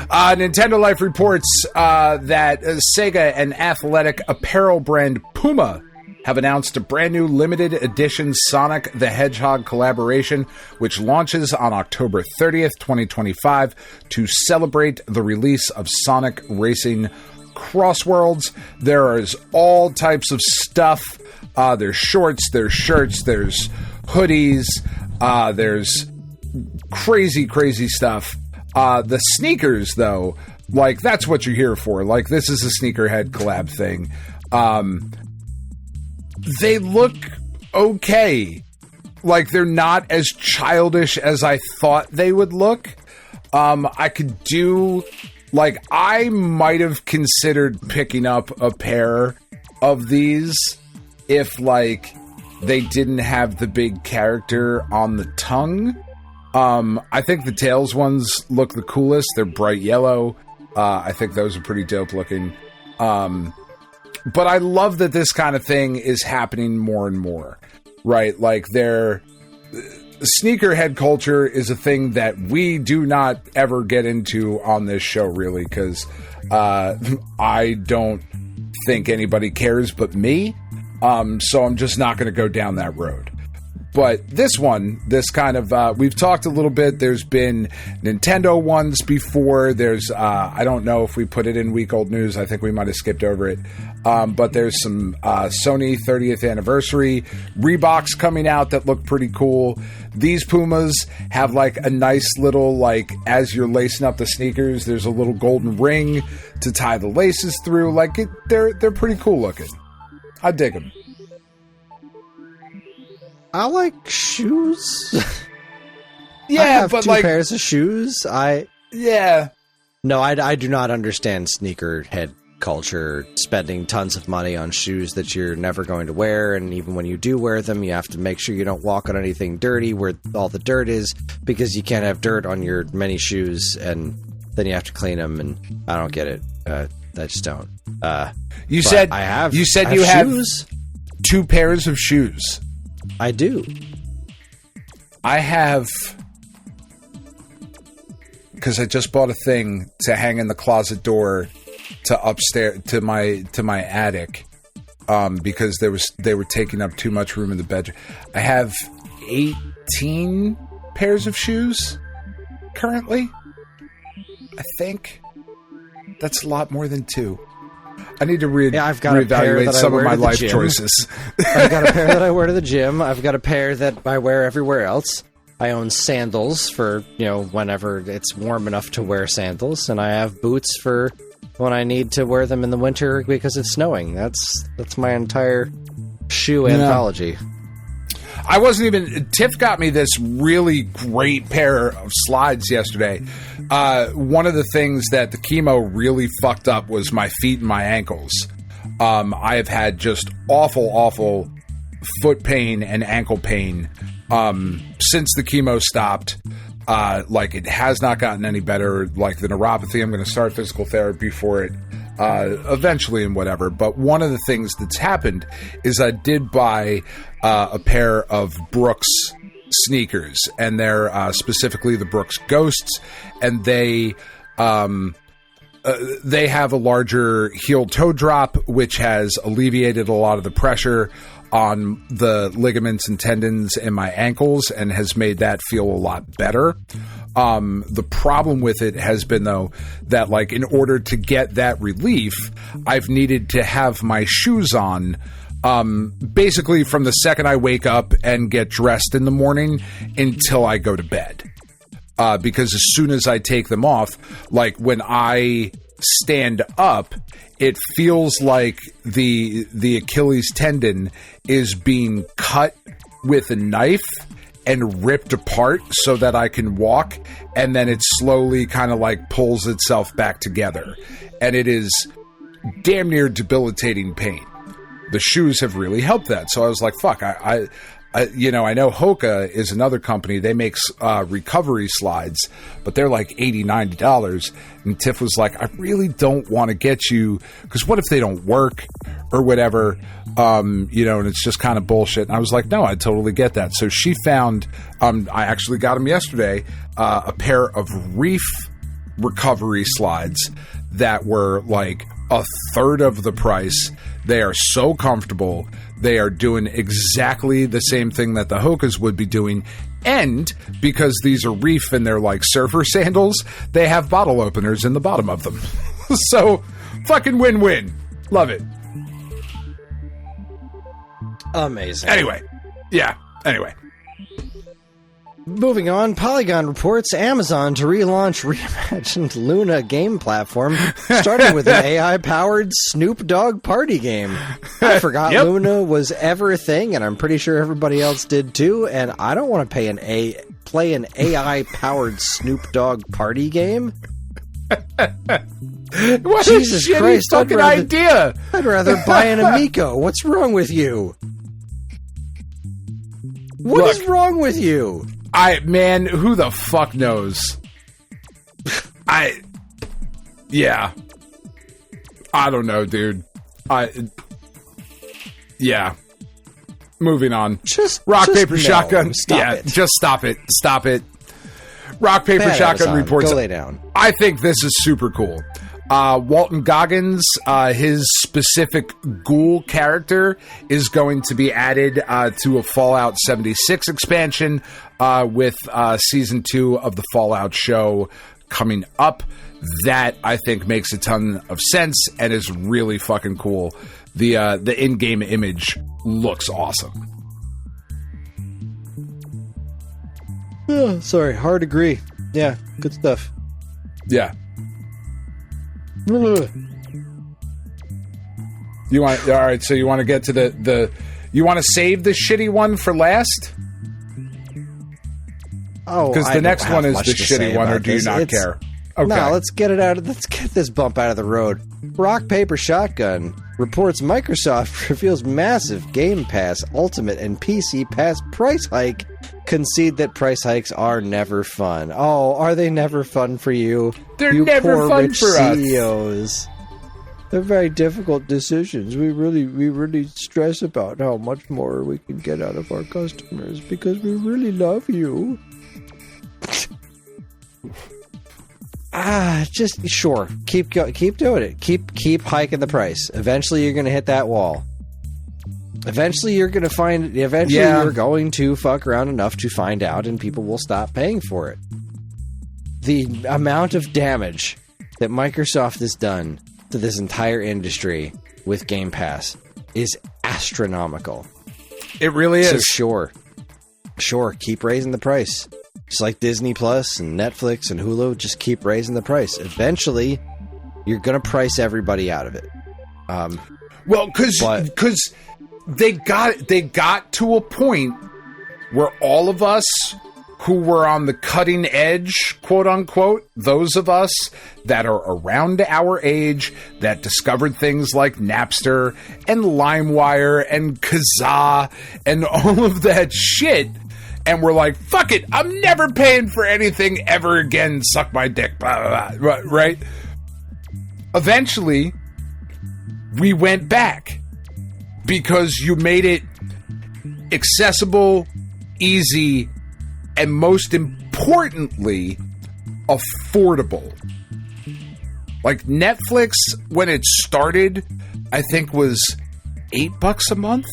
Nintendo Life reports that Sega and athletic apparel brand Puma have announced a brand new limited edition Sonic the Hedgehog collaboration, which launches on October 30th, 2025, to celebrate the release of Sonic Racing Crossworlds. There is all types of stuff. There's shorts, there's shirts, there's hoodies, there's crazy stuff. The sneakers, though, like, that's what you're here for. Like, this is a sneakerhead collab thing. They look okay. Like, they're not as childish as I thought they would look. I could do... Like, I might have considered picking up a pair of these if, like, they didn't have the big character on the tongue. I think the Tails ones look the coolest. They're bright yellow. I think those are pretty dope looking. But I love that this kind of thing is happening more and more, right? Like, sneakerhead culture is a thing that we do not ever get into on this show, really, because I don't think anybody cares but me. So I'm just not going to go down that road. But this one, this kind of, we've talked a little bit. There's been Nintendo ones before. There's, I don't know if we put it in week old news. I think we might have skipped over it. But there's some Sony 30th anniversary Reeboks coming out that look pretty cool. These Pumas have like a nice little, like, as you're lacing up the sneakers, there's a little golden ring to tie the laces through. Like, they're pretty cool looking. I dig them. I like shoes. Yeah, I have but two pairs of shoes. Yeah. No, I do not understand sneakerhead culture, spending tons of money on shoes that you're never going to wear, and even when you do wear them, you have to make sure you don't walk on anything dirty where all the dirt is, because you can't have dirt on your many shoes, and then you have to clean them, and I don't get it. I just don't. You said you have shoes. 2 pairs of shoes. I do. I have, because I just bought a thing to hang in the closet door to upstairs to my attic, because they were taking up too much room in the bedroom. I have 18 pairs of shoes currently. I think that's a lot more than 2. I need to reevaluate some of my life choices. I've got a pair that I wear to the gym. I've got a pair that I wear everywhere else. I own sandals for, whenever it's warm enough to wear sandals. And I have boots for when I need to wear them in the winter because it's snowing. That's my entire shoe anthology. I wasn't even... Tiff got me this really great pair of slides yesterday. One of the things that the chemo really fucked up was my feet and my ankles. I have had just awful foot pain and ankle pain since the chemo stopped. Like, it has not gotten any better. Like, the neuropathy, I'm going to start physical therapy for it eventually and whatever. But one of the things that's happened is I did buy a pair of Brooks sneakers, and they're specifically the Brooks Ghosts, and they have a larger heel toe drop, which has alleviated a lot of the pressure on the ligaments and tendons in my ankles and has made that feel a lot better. The problem with it has been, though, that, like, in order to get that relief, I've needed to have my shoes on basically from the second I wake up and get dressed in the morning until I go to bed. Because as soon as I take them off, like, when I stand up, it feels like the Achilles tendon is being cut with a knife and ripped apart so that I can walk, and then it slowly kind of like pulls itself back together. And it is damn near debilitating pain. The shoes have really helped that. So I was like, fuck, I know Hoka is another company. They make recovery slides, but they're like $80, $90. And Tiff was like, I really don't want to get you, because what if they don't work or whatever, and it's just kind of bullshit. And I was like, no, I totally get that. So she found, I actually got them yesterday, a pair of Reef recovery slides that were like a third of the price. They are so comfortable. They are doing exactly the same thing that the Hokas would be doing. And because these are reef and they're like surfer sandals, they have bottle openers in the bottom of them. So, fucking win-win. Love it. Amazing. Anyway. Moving on, Polygon reports Amazon to relaunch reimagined Luna game platform, starting with an AI-powered Snoop Dogg party game. I forgot Luna was ever a thing, and I'm pretty sure everybody else did too, and I don't want to play an AI-powered Snoop Dogg party game. What Jesus a shitty Christ, fucking idea! I'd rather buy an Amico. What's wrong with you? What is wrong with you? Man, who the fuck knows? Yeah. I don't know, dude. Yeah. Moving on. Rock, paper, shotgun. Stop it. Just stop it. Stop it. Rock, paper, shotgun Amazon. reports. Go lay down. I think this is super cool. Walton Goggins, his specific ghoul character is going to be added to a Fallout 76 expansion with Season 2 of the Fallout show coming up. That, I think, makes a ton of sense and is really fucking cool. The in-game image looks awesome. Oh, sorry, hard agree. Yeah, good stuff. Yeah. You want all right? So you want to get to the you want to save the shitty one for last? Oh, because the next one is the shitty one, or do you not care? Okay. No, let's get it out. Let's get this bump out of the road. Rock Paper Shotgun reports Microsoft reveals massive Game Pass Ultimate and PC Pass price hike. Concede that price hikes are never fun. Oh, are they never fun for you? They're you never poor fun rich for CEOs. us. They're very difficult decisions. We really stress about how much more we can get out of our customers because we really love you. Just sure. Keep doing it. Keep hiking the price. Eventually, you're going to hit that wall. Eventually, you're going to find. Eventually, you're going to fuck around enough to find out, and people will stop paying for it. The amount of damage that Microsoft has done to this entire industry with Game Pass is astronomical. It really is. So sure. Keep raising the price. Just like Disney Plus and Netflix and Hulu, just keep raising the price. Eventually, you're going to price everybody out of it. Well, because they got to a point where all of us who were on the cutting edge, quote unquote, those of us that are around our age that discovered things like Napster and LimeWire and Kazaa and all of that shit, and we're like, fuck it, I'm never paying for anything ever again, suck my dick, blah, blah, blah, right? Eventually, we went back because you made it accessible, easy, and most importantly, affordable. Like Netflix, when it started, I think was $8 a month.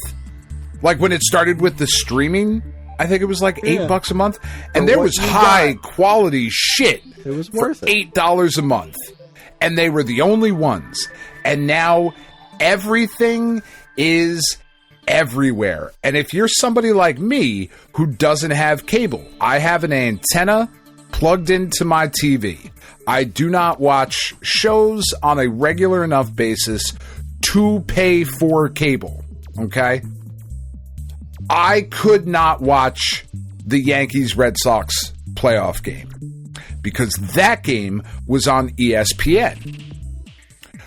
Like when it started with the streaming, I think it was like $8 a month, and there was high quality shit. It was worth it. $8 a month, and they were the only ones. And now everything is everywhere. And if you're somebody like me who doesn't have cable, I have an antenna plugged into my TV. I do not watch shows on a regular enough basis to pay for cable. Okay? I could not watch the Yankees-Red Sox playoff game because that game was on ESPN.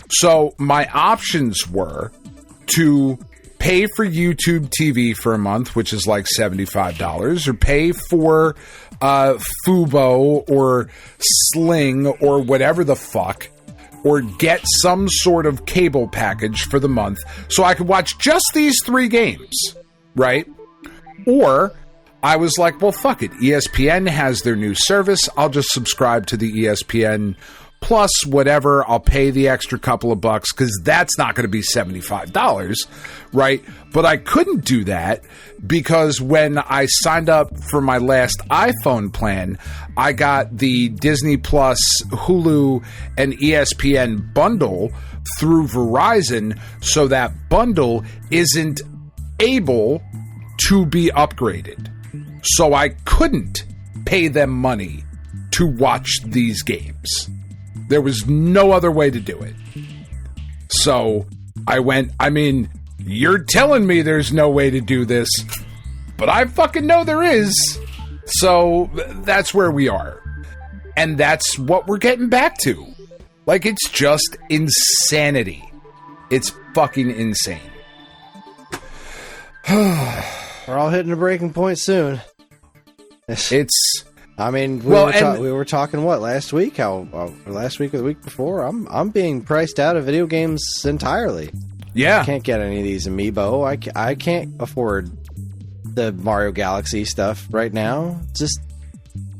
So my options were to pay for YouTube TV for a month, which is like $75, or pay for Fubo or Sling or whatever the fuck, or get some sort of cable package for the month so I could watch just these 3 games, right? Or I was like, well, fuck it. ESPN has their new service. I'll just subscribe to the ESPN plus whatever I'll pay the extra couple of bucks, because that's not going to be $75, right? But I couldn't do that because when I signed up for my last iPhone plan, I got the Disney Plus, Hulu, and ESPN bundle through Verizon, so that bundle isn't able to be upgraded. So I couldn't pay them money to watch these games. There was no other way to do it. So I went, I mean, you're telling me there's no way to do this, but I fucking know there is. So that's where we are. And that's what we're getting back to. Like, it's just insanity. It's fucking insane. We're all hitting a breaking point soon. It's... I mean, we were talking what last week? Last week or the week before? I'm being priced out of video games entirely. Yeah, I can't get any of these amiibo. I can't afford the Mario Galaxy stuff right now.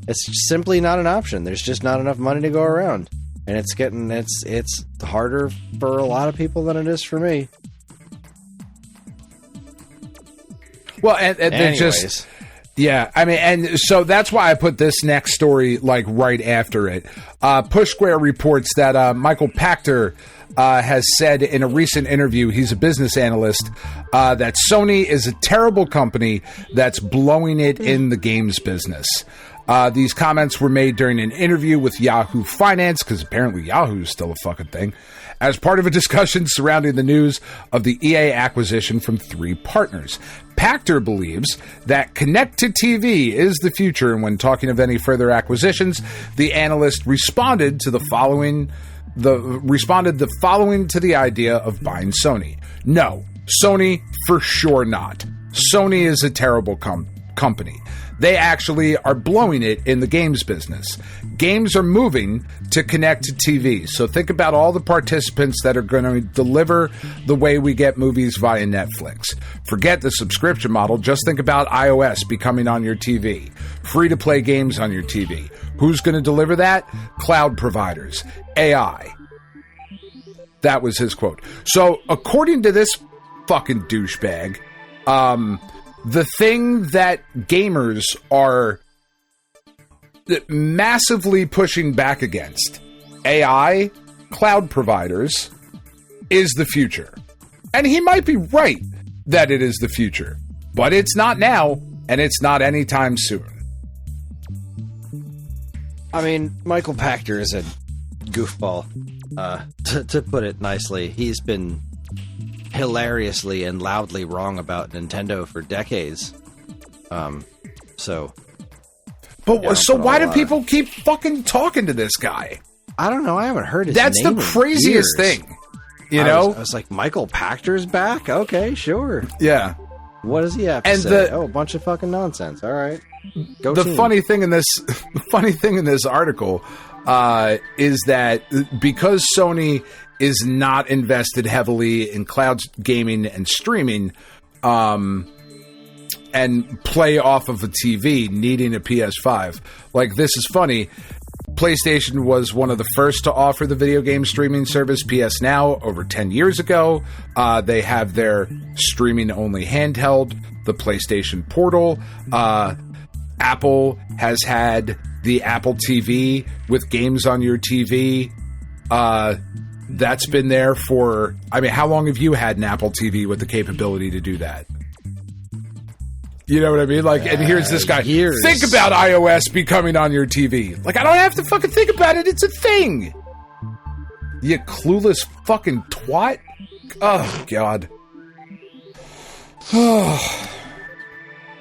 It's simply not an option. There's just not enough money to go around, and it's harder for a lot of people than it is for me. Well, and they're just. Yeah, I mean, and so that's why I put this next story like right after it. Push Square reports that Michael Pachter has said in a recent interview, he's a business analyst, that Sony is a terrible company that's blowing it in the games business. These comments were made during an interview with Yahoo Finance, because apparently Yahoo is still a fucking thing, as part of a discussion surrounding the news of the EA acquisition from three partners. Pachter believes that connect to TV is the future, and when talking of any further acquisitions, the analyst responded the following to the idea of buying Sony. No, Sony for sure not. Sony is a terrible company. They actually are blowing it in the games business. Games are moving to connect to TV. So think about all the participants that are going to deliver the way we get movies via Netflix. Forget the subscription model. Just think about iOS becoming on your TV. Free-to-play games on your TV. Who's going to deliver that? Cloud providers. AI. That was his quote. So according to this fucking douchebag, the thing that gamers are massively pushing back against, AI, cloud providers, is the future. And he might be right that it is the future, but it's not now, and it's not anytime soon. I mean, Michael Pachter is a goofball, to put it nicely. He's been hilariously and loudly wrong about Nintendo for decades. Why do people keep fucking talking to this guy? I don't know. I haven't heard his That's name the craziest thing. I was like, Michael Pachter's back? Okay, sure. Yeah. What does he have to say? A bunch of fucking nonsense. All right. The funny thing in this article is that because Sony is not invested heavily in cloud gaming and streaming, and play off of a TV, needing a PS5. Like, this is funny. PlayStation was one of the first to offer the video game streaming service PS Now over 10 years ago. They have their streaming-only handheld, the PlayStation Portal. Apple has had the Apple TV with games on your TV. That's been there for... I mean, how long have you had an Apple TV with the capability to do that? You know what I mean? Like, and here's this guy. Years. Think about iOS becoming on your TV. Like, I don't have to fucking think about it. It's a thing. You clueless fucking twat. Oh, God.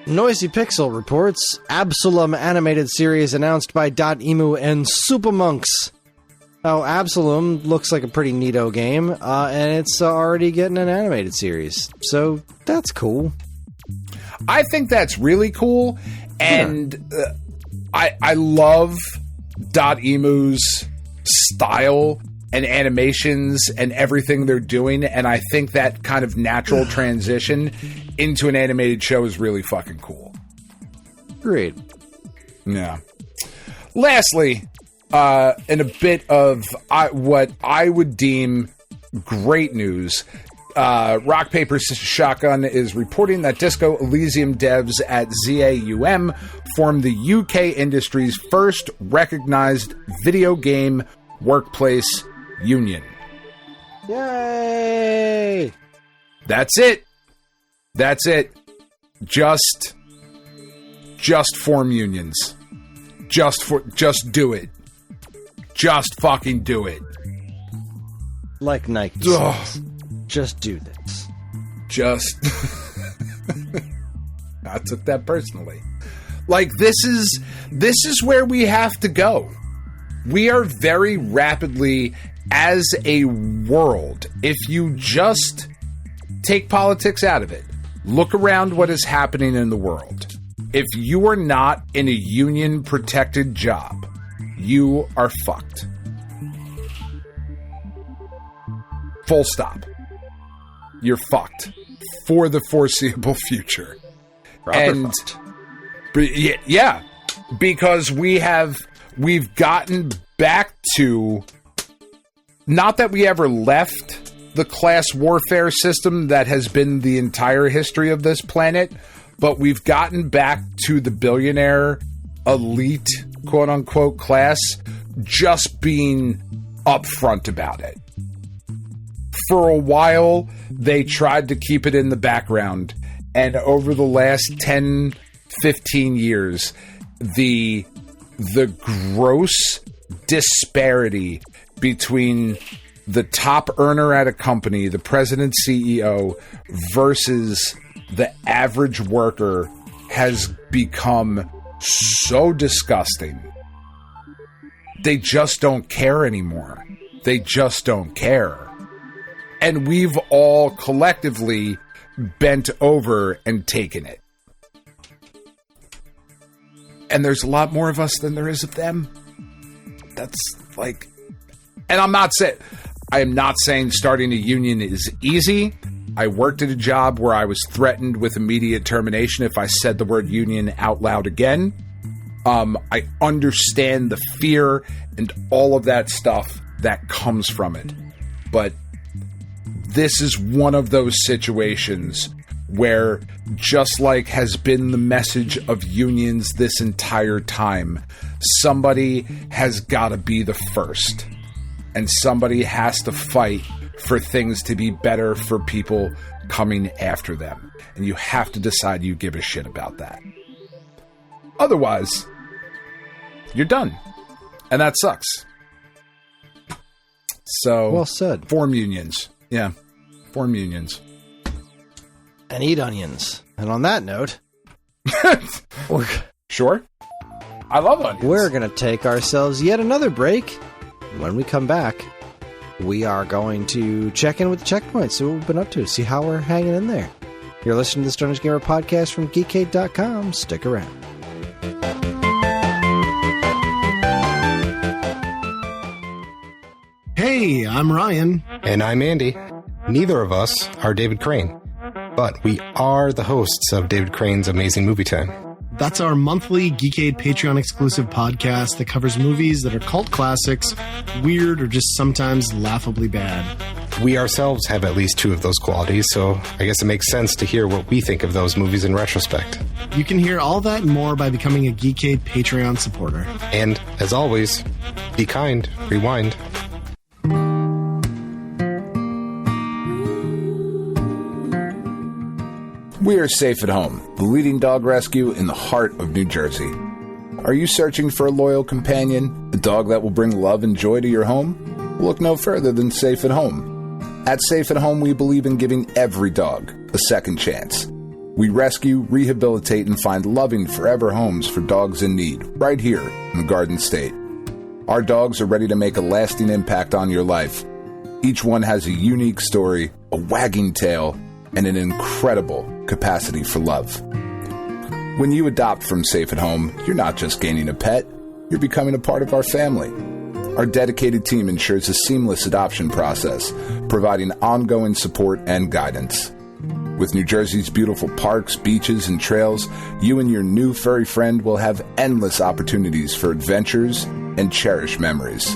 Noisy Pixel reports Absalom animated series announced by Dotemu and Supermonks. Now, Absalom looks like a pretty neato game, and it's already getting an animated series. So, that's cool. I think that's really cool, and I love Dotemu's style and animations and everything they're doing, and I think that kind of natural transition into an animated show is really fucking cool. Great. Yeah. Lastly, in a bit of what I would deem great news, Rock Paper Shotgun is reporting that Disco Elysium devs at ZAUM formed the UK industry's first recognized video game workplace union. Yay! That's it. That's it. Just form unions. Just do it. Just fucking do it. Like Nike says, just do this. I took that personally. Like, this is where we have to go. We are very rapidly, as a world, if you just take politics out of it, look around what is happening in the world. If you are not in a union-protected job, you are fucked. Full stop. You're fucked for the foreseeable future. And yeah, because we've gotten back to, not that we ever left the class warfare system that has been the entire history of this planet, but we've gotten back to the billionaire elite, quote unquote, class just being upfront about it. For a while, they tried to keep it in the background, and over the last 10, 15 years, the gross disparity between the top earner at a company, the president, CEO, versus the average worker has become so disgusting. They just don't care anymore. They just don't care. And we've all collectively bent over and taken it. And there's a lot more of us than there is of them. That's like... And I am not saying starting a union is easy. I worked at a job where I was threatened with immediate termination if I said the word union out loud again. I understand the fear and all of that stuff that comes from it. But this is one of those situations where, just like has been the message of unions this entire time, somebody has got to be the first. And somebody has to fight for things to be better for people coming after them. And you have to decide you give a shit about that. Otherwise, you're done. And that sucks. So, well said. Form unions. Yeah. Form unions. And eat onions. And on that note... Sure. I love onions. We're going to take ourselves yet another break. When we come back, we are going to check in with the checkpoints, see what we've been up to, see how we're hanging in there. You're listening to the Stone Age Gamer podcast from Geekade.com. Stick around. Hey, I'm Ryan. And I'm Andy. Neither of us are David Crane, but we are the hosts of David Crane's Amazing Movie Time. That's our monthly Geekade Patreon exclusive podcast that covers movies that are cult classics, weird, or just sometimes laughably bad. We ourselves have at least two of those qualities, so I guess it makes sense to hear what we think of those movies in retrospect. You can hear all that and more by becoming a Geekade Patreon supporter. And, as always, be kind, rewind. We are Safe at Home, the leading dog rescue in the heart of New Jersey. Are you searching for a loyal companion, a dog that will bring love and joy to your home? Look no further than Safe at Home. At Safe at Home, we believe in giving every dog a second chance. We rescue, rehabilitate, and find loving forever homes for dogs in need, right here in the Garden State. Our dogs are ready to make a lasting impact on your life. Each one has a unique story, a wagging tail, and an incredible capacity for love. When you adopt from Safe at Home, you're not just gaining a pet, you're becoming a part of our family. Our dedicated team ensures a seamless adoption process, providing ongoing support and guidance. With New Jersey's beautiful parks, beaches, and trails, you and your new furry friend will have endless opportunities for adventures and cherish memories.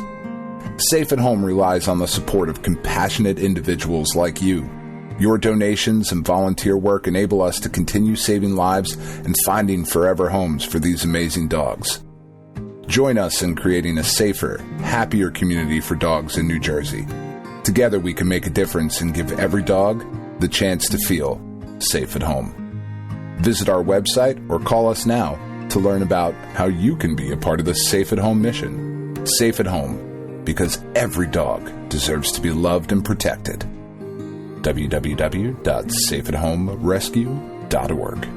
Safe at Home relies on the support of compassionate individuals like you. Your donations and volunteer work enable us to continue saving lives and finding forever homes for these amazing dogs. Join us in creating a safer, happier community for dogs in New Jersey. Together we can make a difference and give every dog the chance to feel safe at home. Visit our website or call us now to learn about how you can be a part of the Safe at Home mission. Safe at Home, because every dog deserves to be loved and protected. www.safeathomerescue.org.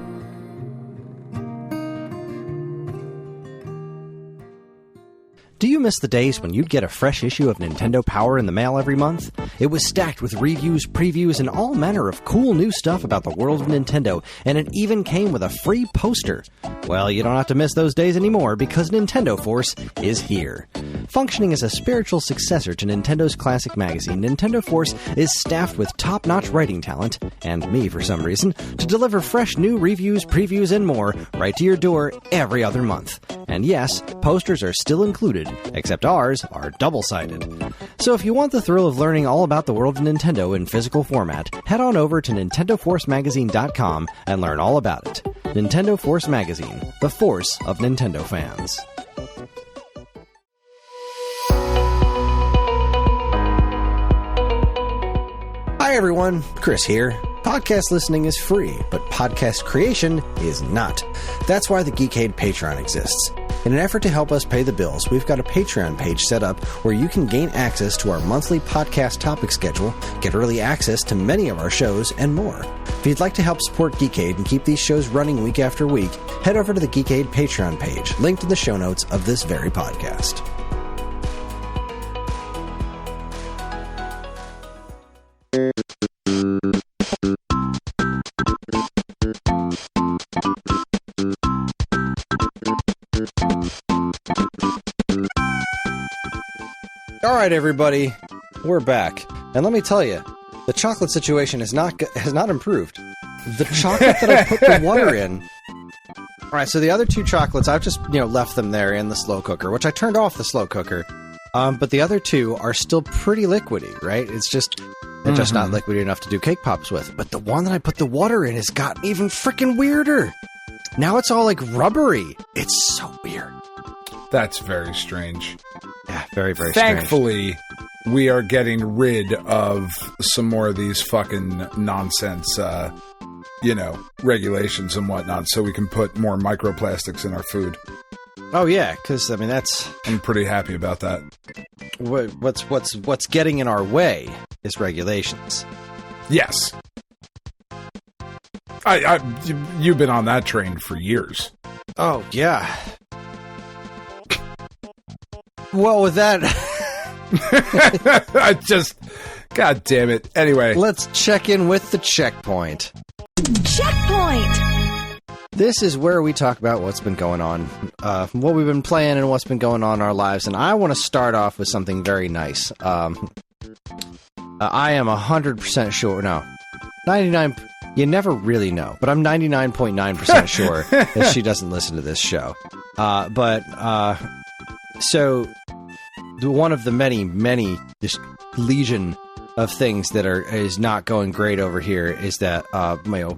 Do you miss the days when you'd get a fresh issue of Nintendo Power in the mail every month? It was stacked with reviews, previews, and all manner of cool new stuff about the world of Nintendo, and it even came with a free poster. Well, you don't have to miss those days anymore because Nintendo Force is here. Functioning as a spiritual successor to Nintendo's classic magazine, Nintendo Force is staffed with top-notch writing talent, and me for some reason, to deliver fresh new reviews, previews, and more right to your door every other month. And yes, posters are still included, except ours are double-sided. So if you want the thrill of learning all about the world of Nintendo in physical format, head on over to NintendoForceMagazine.com and learn all about it. Nintendo Force Magazine, the force of Nintendo fans. Hi everyone, Kris here. Podcast listening is free, but podcast creation is not. That's why the Geekade Patreon exists. In an effort to help us pay the bills, we've got a Patreon page set up where you can gain access to our monthly podcast topic schedule, get early access to many of our shows, and more. If you'd like to help support Geekade and keep these shows running week after week, head over to the Geekade Patreon page, linked in the show notes of this very podcast. All right, everybody, we're back, and let me tell you, the chocolate situation has not improved. The chocolate that I put the water in. All right, so the other two chocolates, I've just left them there in the slow cooker, which I turned off the slow cooker. But the other two are still pretty liquidy, right? It's just not liquidy enough to do cake pops with. But the one that I put the water in has gotten even freaking weirder. Now it's all like rubbery. It's so weird. That's very strange. Yeah, very, very Thankfully, we are getting rid of some more of these fucking nonsense, regulations and whatnot, so we can put more microplastics in our food. Oh yeah, because I'm pretty happy about that. What's getting in our way is regulations. Yes, you've been on that train for years. Oh yeah. Well, with that, God damn it. Anyway, let's check in with the checkpoint. Checkpoint! This is where we talk about what's been going on, what we've been playing and what's been going on in our lives. And I want to start off with something very nice. I am 100% sure, 99, you never really know, but I'm 99.9% sure that she doesn't listen to this show. So, one of the many just legion of things that is not going great over here is that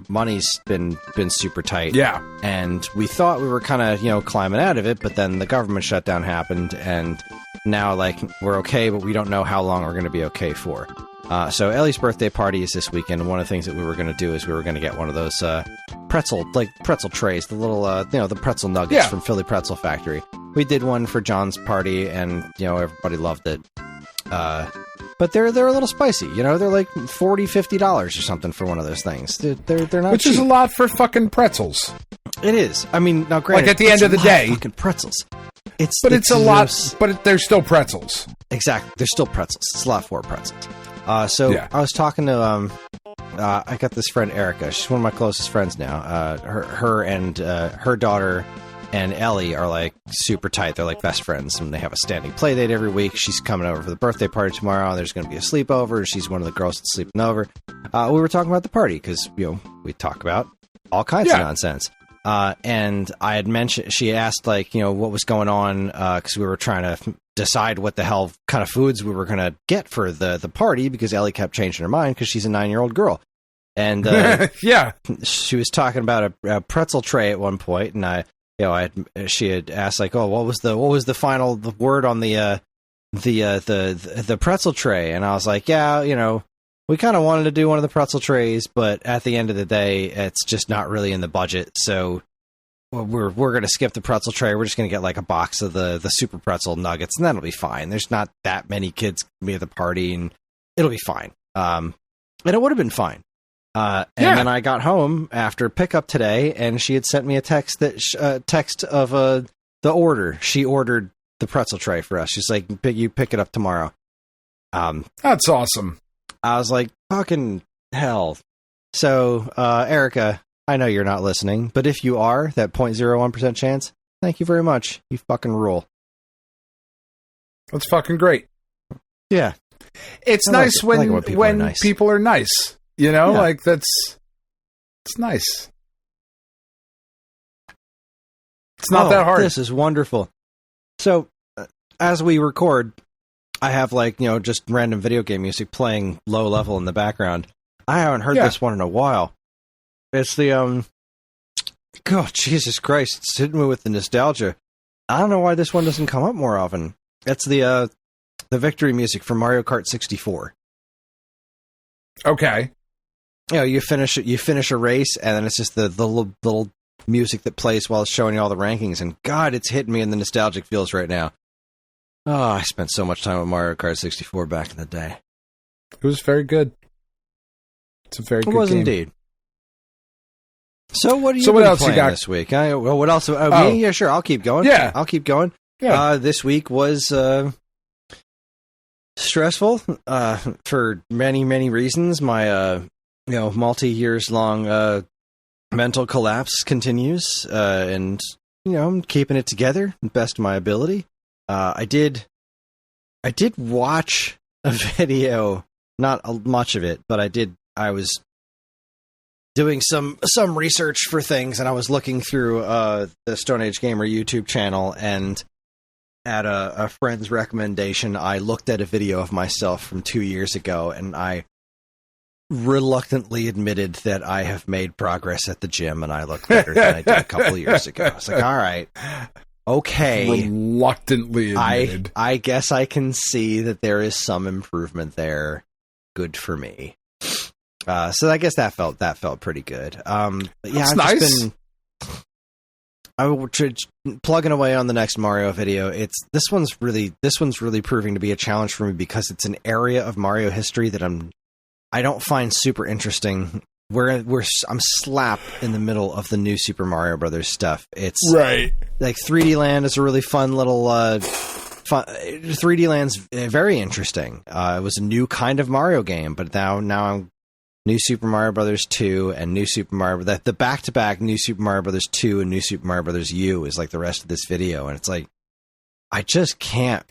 money's been super tight. Yeah, and we thought we were kind of climbing out of it, but then the government shutdown happened, and now we're okay, but we don't know how long we're going to be okay for. So Ellie's birthday party is this weekend, and one of the things that we were going to do is we were going to get one of those pretzel trays, the little the pretzel nuggets from Philly Pretzel Factory. We did one for John's party, and everybody loved it. But they're a little spicy, they're like $40-$50 or something for one of those things. They're not which cheap. Is a lot for fucking pretzels. It is. I mean, now granted, at the end of the day, fucking pretzels. It's a lot, but they're still pretzels. Exactly, they're still pretzels. It's a lot for pretzels. I was talking to I got this friend Erica. She's one of my closest friends now. Her and her daughter and Ellie are super tight. They're best friends, and they have a standing play date every week. She's coming over for the birthday party tomorrow. There's going to be a sleepover. She's one of the girls that's sleeping over. We were talking about the party because we talk about all kinds of nonsense. and I had mentioned, she asked, like, what was going on, because we were trying to decide what the hell kind of foods we were going to get for the party, because Ellie kept changing her mind because she's a 9-year-old girl. And yeah, she was talking about a pretzel tray at one point, and she had asked, like, oh, what was the final word on the pretzel tray? And I was like, yeah, we kind of wanted to do one of the pretzel trays, but at the end of the day, it's just not really in the budget. So we're going to skip the pretzel tray. We're just going to get like a box of the super pretzel nuggets, and that'll be fine. There's not that many kids at the party, and it'll be fine. And it would have been fine. Then I got home after pickup today, and she had sent me a text of the order. She ordered the pretzel tray for us. She's like, you pick it up tomorrow. That's awesome. I was like, fucking hell. So, Erica, I know you're not listening, but if you are, that 0.01% chance, thank you very much. You fucking rule. That's fucking great. Yeah. It's nice when people are nice. Like it's nice. It's not that hard. This is wonderful. So, as we record, I have just random video game music playing low level in the background. I haven't heard this one in a while. It's the God, Jesus Christ! It's hitting me with the nostalgia. I don't know why this one doesn't come up more often. It's the victory music from Mario Kart 64. Okay. You finish a race, and then it's just the little music that plays while it's showing you all the rankings. And God, it's hitting me in the nostalgic feels right now. Oh, I spent so much time with Mario Kart 64 back in the day. It was very good. It's a very good game. It was indeed. So what else you got this week? What else? Me? Yeah, sure. I'll keep going. Yeah. I'll keep going. Yeah. This week was stressful for many, many reasons. My multi-years long mental collapse continues, and I'm keeping it together the best of my ability. I did watch a video, not much of it, but I was doing some research for things, and I was looking through the Stone Age Gamer YouTube channel, and at a friend's recommendation, I looked at a video of myself from 2 years ago, and I reluctantly admitted that I have made progress at the gym, and I look better than I did a couple of years ago. I was like, all right. Okay. Reluctantly admitted. I guess I can see that there is some improvement there. Good for me. So I guess that felt pretty good. But yeah, That's nice. I'm plugging away on the next Mario video. This one's really proving to be a challenge for me because it's an area of Mario history that I don't find super interesting. I'm slapped in the middle of the new Super Mario Brothers stuff. It's right. Like 3D Land is a really fun little 3D Land's very interesting. It was a new kind of Mario game, but now I'm New Super Mario Brothers 2 and New Super Mario, the back-to-back New Super Mario Brothers 2 and New Super Mario Brothers U is like the rest of this video, and it's like I just can't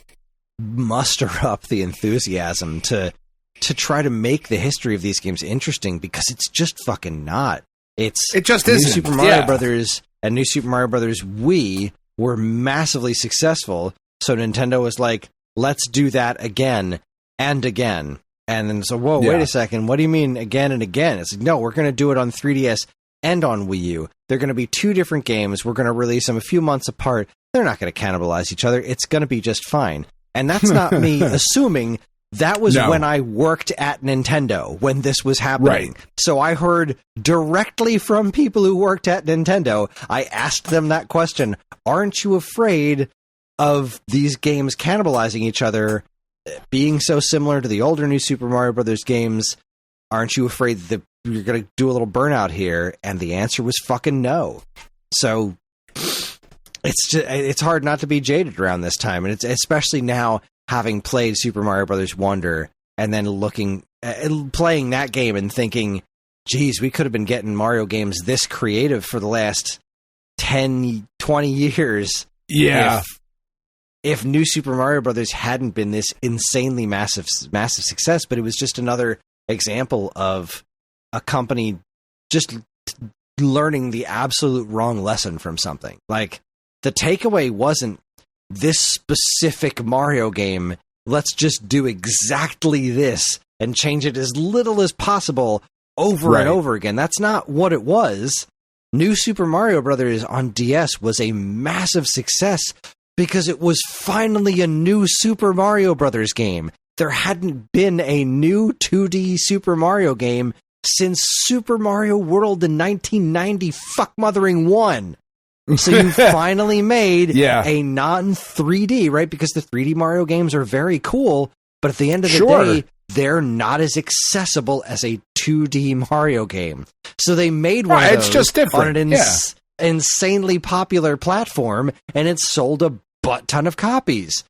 muster up the enthusiasm to try to make the history of these games interesting because it's just fucking not. It just isn't. New Super Mario Brothers and New Super Mario Brothers Wii were massively successful, so Nintendo was like, let's do that again and again. And then so, whoa, wait a second. What do you mean again and again? It's like, no, we're going to do it on 3DS and on Wii U. They're going to be two different games. We're going to release them a few months apart. They're not going to cannibalize each other. It's going to be just fine. And that's not me assuming. That was when I worked at Nintendo when this was happening. Right. So I heard directly from people who worked at Nintendo. I asked them that question. Aren't you afraid of these games cannibalizing each other? Being so similar to the older New Super Mario Brothers games, aren't you afraid that you're going to do a little burnout here? And the answer was fucking no. So it's hard not to be jaded around this time, and it's especially now having played Super Mario Brothers Wonder and then playing that game and thinking, geez, we could have been getting Mario games this creative for the last 10, 20 years. Yeah. If New Super Mario Brothers hadn't been this insanely massive success, but it was just another example of a company just learning the absolute wrong lesson from something. Like, the takeaway wasn't this specific Mario game, let's just do exactly this and change it as little as possible over and over again. That's not what it was. New Super Mario Brothers on DS was a massive success because it was finally a new Super Mario Brothers game. There hadn't been a new 2D Super Mario game since Super Mario World in 1990 fuck-mothering 1. So you finally made a non-3D, right? Because the 3D Mario games are very cool, but at the end of the day, they're not as accessible as a 2D Mario game. So they made one of those it's just different. On an insanely popular platform, and it sold a butt ton of copies.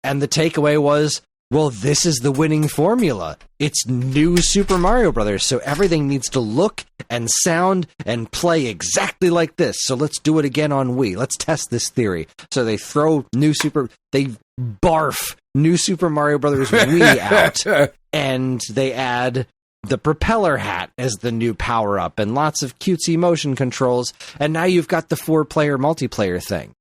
And the takeaway was, well, this is the winning formula. It's new Super Mario Brothers, so everything needs to look and sound and play exactly like this. So let's do it again on Wii. Let's test this theory. So they they barf new Super Mario Brothers Wii out, and they add the propeller hat as the new power-up and lots of cutesy motion controls, and now you've got the 4-player multiplayer thing.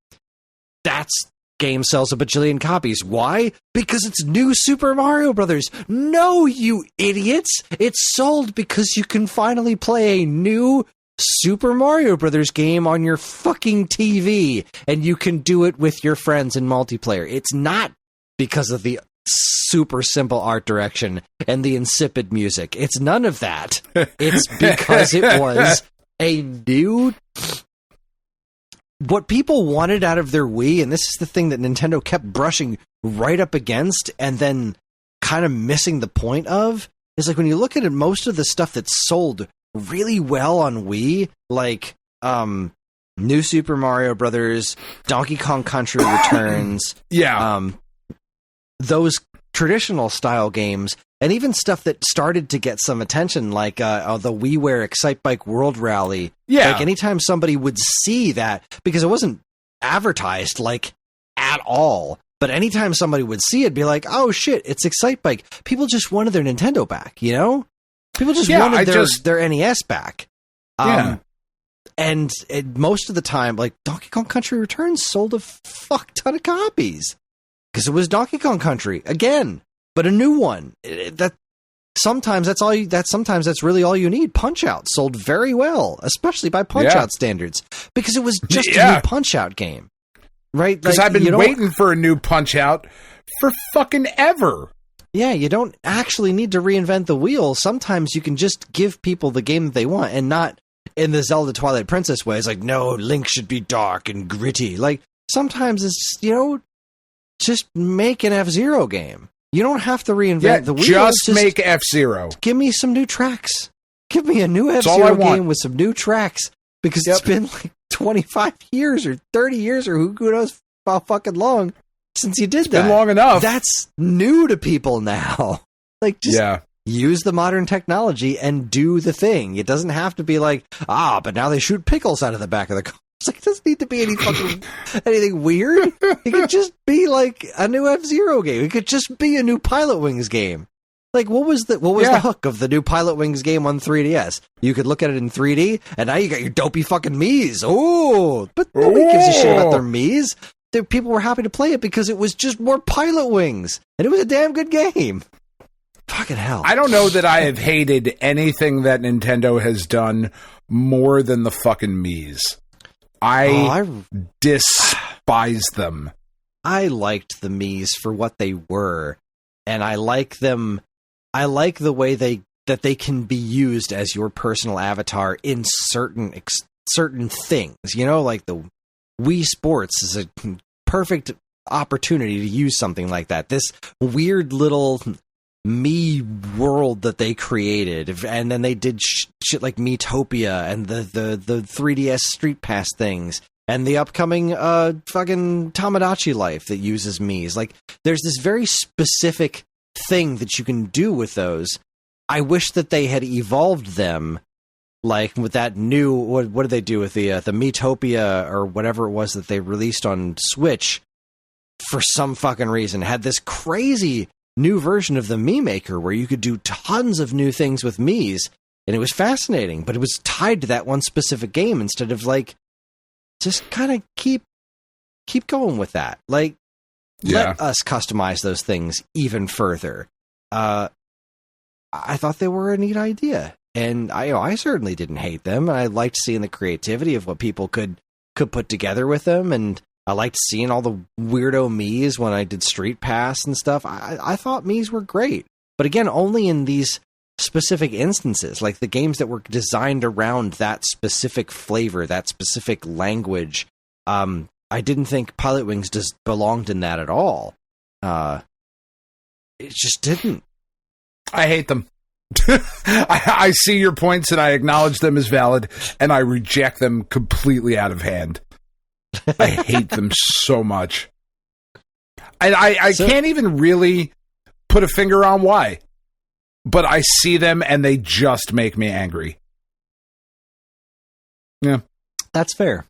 That's game sells a bajillion copies. Why? Because it's new Super Mario Brothers. No, you idiots! It's sold because you can finally play a new Super Mario Brothers game on your fucking TV, and you can do it with your friends in multiplayer. It's not because of the super simple art direction and the insipid music. It's none of that. It's because it was a new... What people wanted out of their Wii, and this is the thing that Nintendo kept brushing right up against and then kind of missing the point of, is like when you look at it, most of the stuff that's sold really well on Wii, like New Super Mario Brothers, Donkey Kong Country Returns, those traditional style games, and even stuff that started to get some attention, like the WiiWare Excitebike World Rally. Yeah. Like, anytime somebody would see that, because it wasn't advertised, like, at all, but anytime somebody would see it, be like, oh shit, it's Excitebike. People just wanted their Nintendo back, you know? People just wanted their NES back. And most of the time, like, Donkey Kong Country Returns sold a fuck ton of copies. Because it was Donkey Kong Country, again. But a new one. Sometimes that's really all you need. Punch-Out sold very well, especially by Punch-Out standards, because it was just a new Punch-Out game, right? Because I've been waiting for a new Punch-Out for fucking ever. Yeah, you don't actually need to reinvent the wheel. Sometimes you can just give people the game that they want, and not in the Zelda Twilight Princess way. It's like, no, Link should be dark and gritty. Like, sometimes it's, just make an F-Zero game. You don't have to reinvent the wheel. Just make F-Zero. Give me some new tracks. Give me a new F-Zero game with some new tracks. Because it's been like 25 years or 30 years or who knows how fucking long since you did that. It's been long enough. That's new to people now. Like, just use the modern technology and do the thing. It doesn't have to be like, but now they shoot pickles out of the back of the car. It's like, it doesn't need to be anything weird. It could just be like a new F-Zero game. It could just be a new Pilot Wings game. Like, what was the hook of the new Pilot Wings game on 3DS? You could look at it in 3D, and now you got your dopey fucking Miis. Oh, but nobody gives a shit about their Miis. People were happy to play it because it was just more Pilot Wings, and it was a damn good game. Fucking hell. I don't know that I have hated anything that Nintendo has done more than the fucking Miis. I despise them. I liked the Miis for what they were, and I like them. I like the way that they can be used as your personal avatar in certain things. Like the Wii Sports is a perfect opportunity to use something like that. This weird little Mii world that they created, and then they did shit like Miitopia and the 3DS Street Pass things, and the upcoming fucking Tamagotchi Life that uses Miis. Like, there's this very specific thing that you can do with those. I wish that they had evolved them, like with that new what did they do with the Miitopia or whatever it was that they released on Switch for some fucking reason, had this crazy new version of the Mii Maker where you could do tons of new things with Miis, And it was fascinating, but it was tied to that one specific game instead of like, just kind of keep going with that. Like, let us customize those things even further. I thought they were a neat idea, and I certainly didn't hate them. And I liked seeing the creativity of what people could put together with them, and I liked seeing all the weirdo Miis when I did Street Pass and stuff. I thought Miis were great, but again, only in these specific instances, like the games that were designed around that specific flavor, that specific language. I didn't think Pilot Wings just belonged in that at all. It just didn't. I hate them. I see your points and I acknowledge them as valid, and I reject them completely out of hand. I hate them so much. And I can't even really put a finger on why. But I see them and they just make me angry. Yeah. That's fair.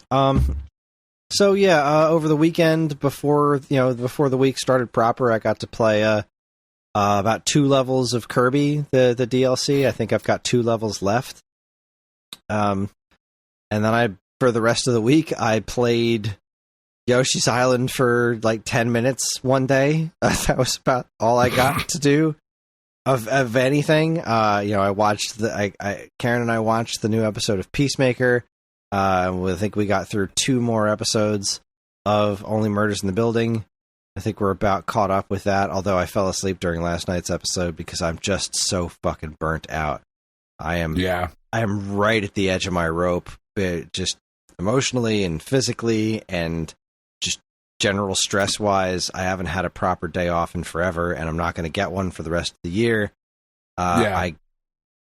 So yeah, over the weekend before the week started proper, I got to play about 2 levels of Kirby, the DLC. I think I've got 2 levels left. And then for the rest of the week, I played Yoshi's Island for like 10 minutes one day. That was about all I got to do of anything. I watched Karen and I watched the new episode of Peacemaker. I think we got through 2 more episodes of Only Murders in the Building. I think we're about caught up with that, although I fell asleep during last night's episode because I'm just so fucking burnt out. I am right at the edge of my rope, just emotionally and physically and just general stress-wise. I haven't had a proper day off in forever, and I'm not going to get one for the rest of the year. I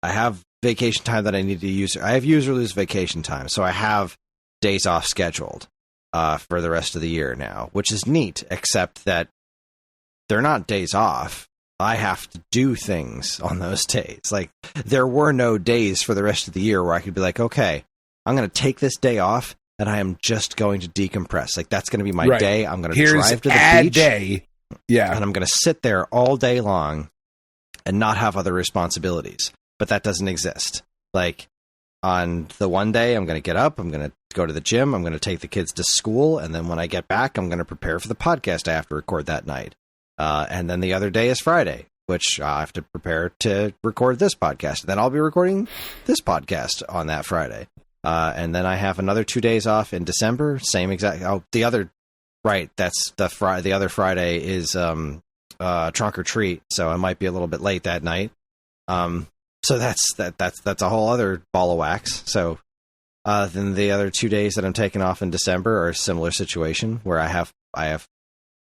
have vacation time that I need to use. I have use or lose vacation time, so I have days off scheduled for the rest of the year now, which is neat, except that they're not days off. I have to do things on those days. Like, there were no days for the rest of the year where I could be like, okay, I'm going to take this day off, and I am just going to decompress. Like, that's going to be my day. I'm going to drive to the beach. Day. Yeah. And I'm going to sit there all day long and not have other responsibilities. But that doesn't exist. Like, on the one day, I'm going to get up, I'm going to go to the gym, I'm going to take the kids to school, and then when I get back, I'm going to prepare for the podcast I have to record that night. And then the other day is Friday, which I have to prepare to record this podcast. Then I'll be recording this podcast on that Friday. And then I have another 2 days off in December. Same exact. Oh, that's the other Friday is trunk or treat, so I might be a little bit late that night. So that's a whole other ball of wax. So then the other 2 days that I'm taking off in December are a similar situation where I have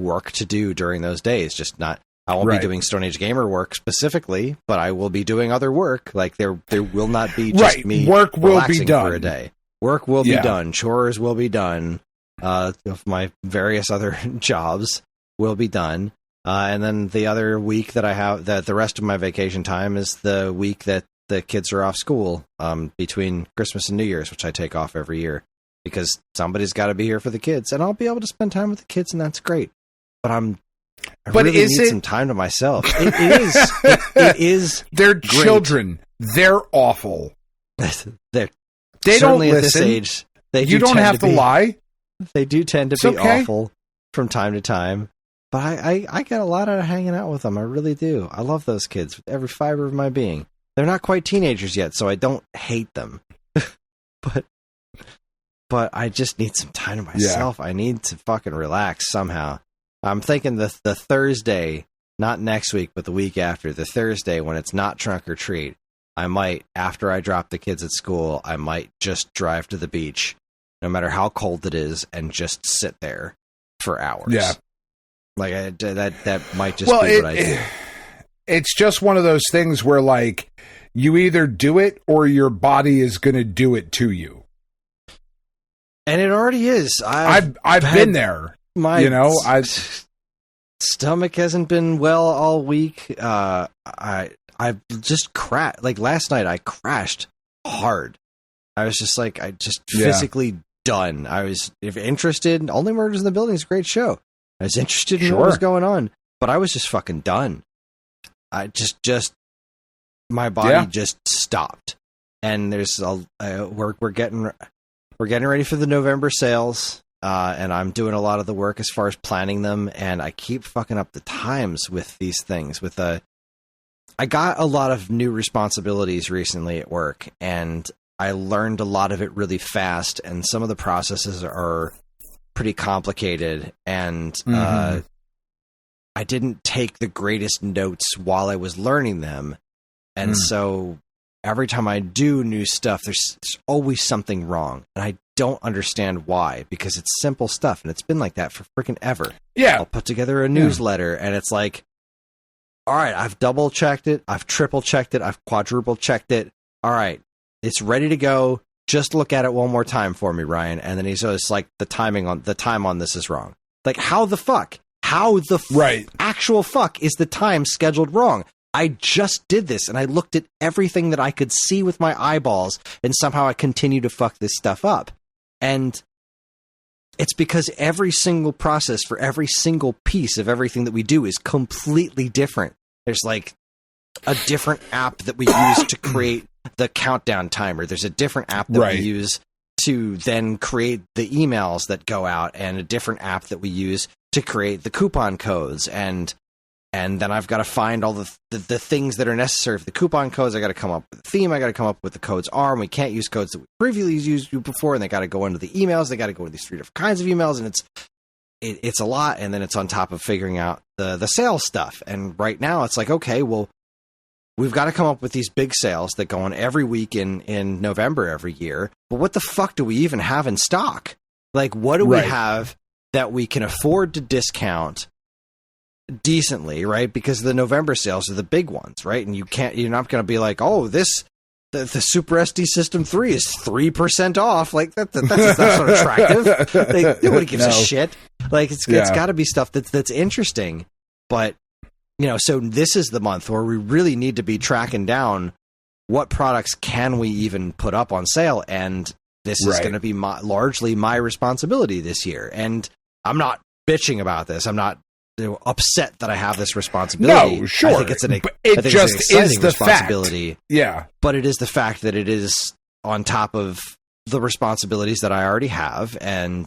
work to do during those days. Just not, I won't be doing Stone Age Gamer work specifically, but I will be doing other work. Like there will not be just me work will be done for a day. Work will be done. Chores will be done. My various other jobs will be done. And then the other week that I have, that the rest of my vacation time is the week that the kids are off school, between Christmas and New Year's, which I take off every year because somebody's got to be here for the kids, and I'll be able to spend time with the kids, and that's great. But I really need some time to myself. It is. They're great. Children. They're awful. They don't listen. At this age, you don't have to lie. They do tend to be awful from time to time. But I get a lot out of hanging out with them. I really do. I love those kids with every fiber of my being. They're not quite teenagers yet, so I don't hate them. but I just need some time to myself. Yeah. I need to fucking relax somehow. I'm thinking the Thursday, not next week, but the week after, the Thursday when it's not trunk or treat, I might, after I drop the kids at school, I might just drive to the beach, no matter how cold it is, and just sit there for hours. Yeah. Like that might just be what I do. It's just one of those things where, like, you either do it or your body is going to do it to you. And it already is. I've been there. My stomach hasn't been well all week. I've just crashed. Like last night, I crashed hard. I was just like, physically done. I was interested. Only Murders in the Building is a great show. I was interested in what was going on, but I was just fucking done. I just my body just stopped. And there's we're getting ready for the November sales, and I'm doing a lot of the work as far as planning them, and I keep fucking up the times with these things. I got a lot of new responsibilities recently at work, and I learned a lot of it really fast, and some of the processes are pretty complicated, and I didn't take the greatest notes while I was learning them, and so every time I do new stuff, there's always something wrong, and I don't understand why, because it's simple stuff, and it's been like that for freaking ever. Yeah. I'll put together a newsletter, and it's like, all right, I've double checked it, I've triple checked it, I've quadruple checked it. All right, it's ready to go. Just look at it one more time for me, Ryan. And then he's just like, the time on this is wrong. Like, how the fuck? How the actual fuck is the time scheduled wrong? I just did this, and I looked at everything that I could see with my eyeballs, and somehow I continue to fuck this stuff up. And it's because every single process for every single piece of everything that we do is completely different. There's like a different app that we use to create the countdown timer. There's a different app that we use to then create the emails that go out, and a different app that we use to create the coupon codes. And then I've got to find all the things that are necessary for the coupon codes. I got to come up with a theme. I got to come up with the codes are, and we can't use codes that we previously used before, and they got to go into the emails. They got to go into these 3 different kinds of emails, and it's a lot. And then it's on top of figuring out the sales stuff. And right now it's like, okay, well, we've got to come up with these big sales that go on every week in November every year. But what the fuck do we even have in stock? Like, what do we have that we can afford to discount decently, right? Because the November sales are the big ones, right? And you're not going to be like, oh, the Super SD System 3 is 3% off. Like that's not attractive. Nobody gives a shit. Like it's got to be stuff that's interesting. But so this is the month where we really need to be tracking down what products can we even put up on sale, and this is going to be largely my responsibility this year. And I'm not bitching about this. I'm not upset that I have this responsibility. No, sure. I think it's an exciting responsibility. Fact. Yeah. But it is the fact that it is on top of the responsibilities that I already have, and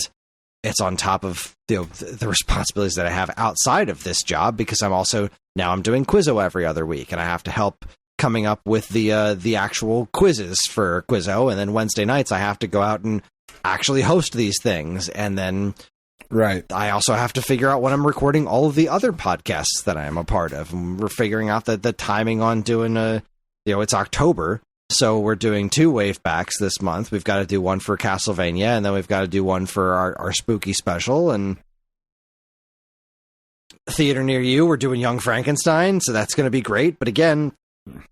it's on top of the responsibilities that I have outside of this job, because I'm doing Quizzo every other week, and I have to help coming up with the actual quizzes for Quizzo, and then Wednesday nights I have to go out and actually host these things, and then I also have to figure out when I'm recording all of the other podcasts that I am a part of. And we're figuring out the timing on doing it's October, so we're doing 2 wave backs this month. We've got to do one for Castlevania, and then we've got to do one for our spooky special. And theater near you, we're doing Young Frankenstein, so that's going to be great. But again,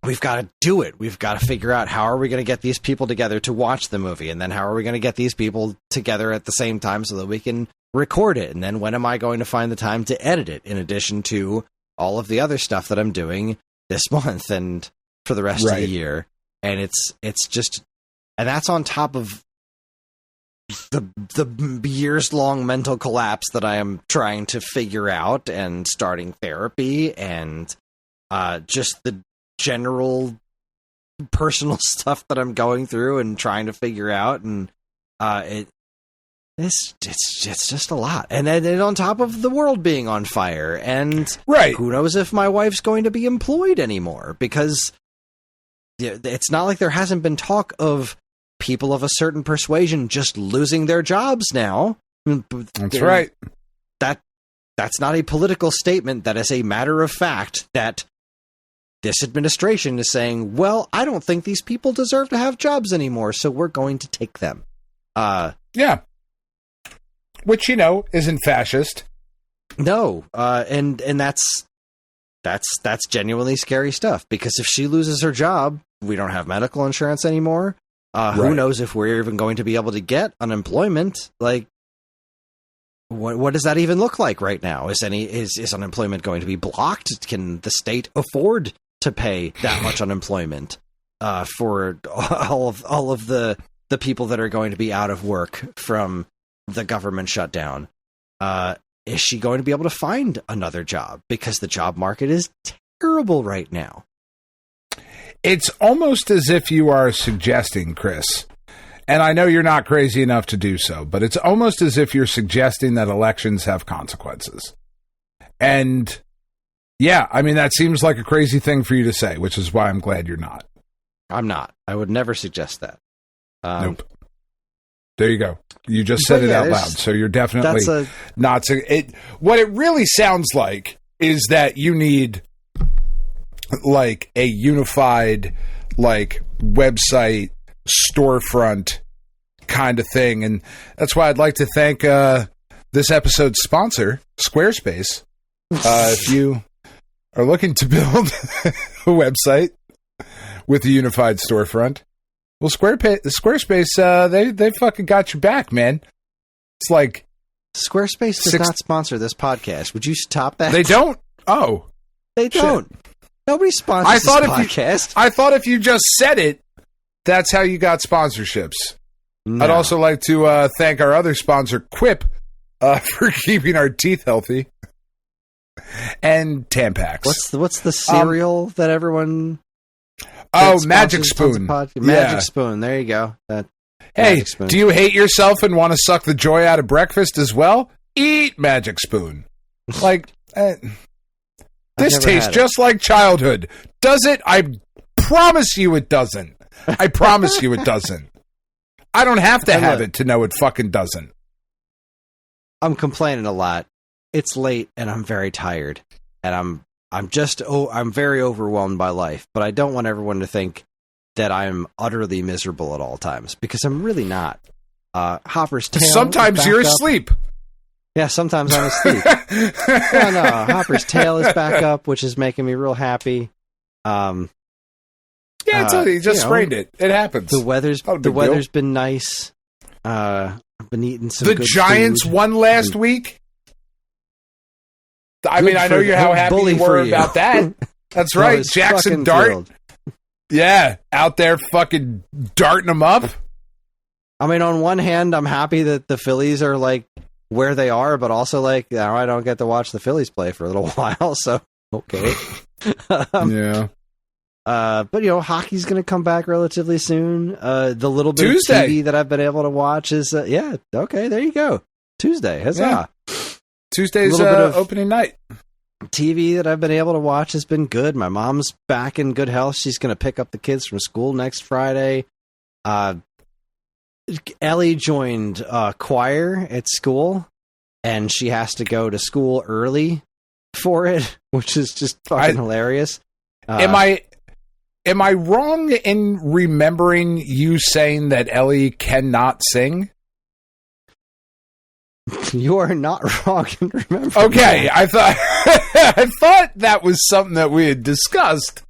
we've got to do it. We've got to figure out how are we going to get these people together to watch the movie, and then how are we going to get these people together at the same time so that we can record it, and then when am I going to find the time to edit it, in addition to all of the other stuff that I'm doing this month and for the rest of the year. And it's just, and that's on top of the years-long mental collapse that I am trying to figure out, and starting therapy, and just the general personal stuff that I'm going through and trying to figure out, and it's just a lot. And then on top of the world being on fire, and who knows if my wife's going to be employed anymore, because it's not like there hasn't been talk of people of a certain persuasion just losing their jobs now. That's right. That's not a political statement. That is a matter of fact that this administration is saying, well, I don't think these people deserve to have jobs anymore, so we're going to take them. Yeah. Which, isn't fascist. No. And that's genuinely scary stuff, because if she loses her job, we don't have medical insurance anymore. Who knows if we're even going to be able to get unemployment? Like, what does that even look like right now? Is unemployment going to be blocked? Can the state afford to pay that much unemployment for all of the people that are going to be out of work from the government shutdown? Is she going to be able to find another job? Because the job market is terrible right now. It's almost as if you are suggesting, Kris, and I know you're not crazy enough to do so, but it's almost as if you're suggesting that elections have consequences. And yeah, I mean, that seems like a crazy thing for you to say, which is why I'm glad you're not. I'm not. I would never suggest that. Nope. There you go. You just said it out loud, so you're definitely not. What it really sounds like is that you need like a unified, like, website storefront kind of thing, and that's why I'd like to thank this episode's sponsor, Squarespace. If you are looking to build a website with a unified storefront, well, Squarespace, they fucking got your back, man. It's like Squarespace does not sponsor this podcast. Would you stop that? They don't? Oh. They don't. Shit. Nobody sponsors this podcast. I thought if you just said it, that's how you got sponsorships. No. I'd also like to thank our other sponsor, Quip, for keeping our teeth healthy. And Tampax. What's the cereal that everyone... Oh, Magic Spoon. Magic Spoon. There you go. Hey, do you hate yourself and want to suck the joy out of breakfast as well? Eat Magic Spoon. Like, this tastes just like childhood. Does it? I promise you it doesn't. I promise you it doesn't. I don't have to have it to know it fucking doesn't. I'm complaining a lot. It's late and I'm very tired. And I'm very overwhelmed by life, but I don't want everyone to think that I'm utterly miserable at all times, because I'm really not. Hopper's tail. Sometimes you're asleep. Yeah, sometimes I'm asleep. No, Hopper's tail is back up, which is making me real happy. Yeah, I tell you, he just sprained it. It happens. The weather's been nice. I've been eating some. The good Giants food. won last week. I mean, I know how happy you were about that. That's right. Jackson Dart. Thrilled. Yeah, out there fucking darting them up. I mean, on one hand, I'm happy that the Phillies are like where they are, but also like, now I don't get to watch the Phillies play for a little while, so okay. Yeah. But hockey's going to come back relatively soon. The little bit Tuesday. of TV that I've been able to watch is okay. There you go. Tuesday. Huzzah. Yeah. Tuesday's opening night. TV that I've been able to watch has been good. My mom's back in good health. She's going to pick up the kids from school next Friday. Ellie joined choir at school, and she has to go to school early for it, which is just fucking hilarious. Am I wrong in remembering you saying that Ellie cannot sing? You are not wrong in remembering. Okay, I thought that was something that we had discussed.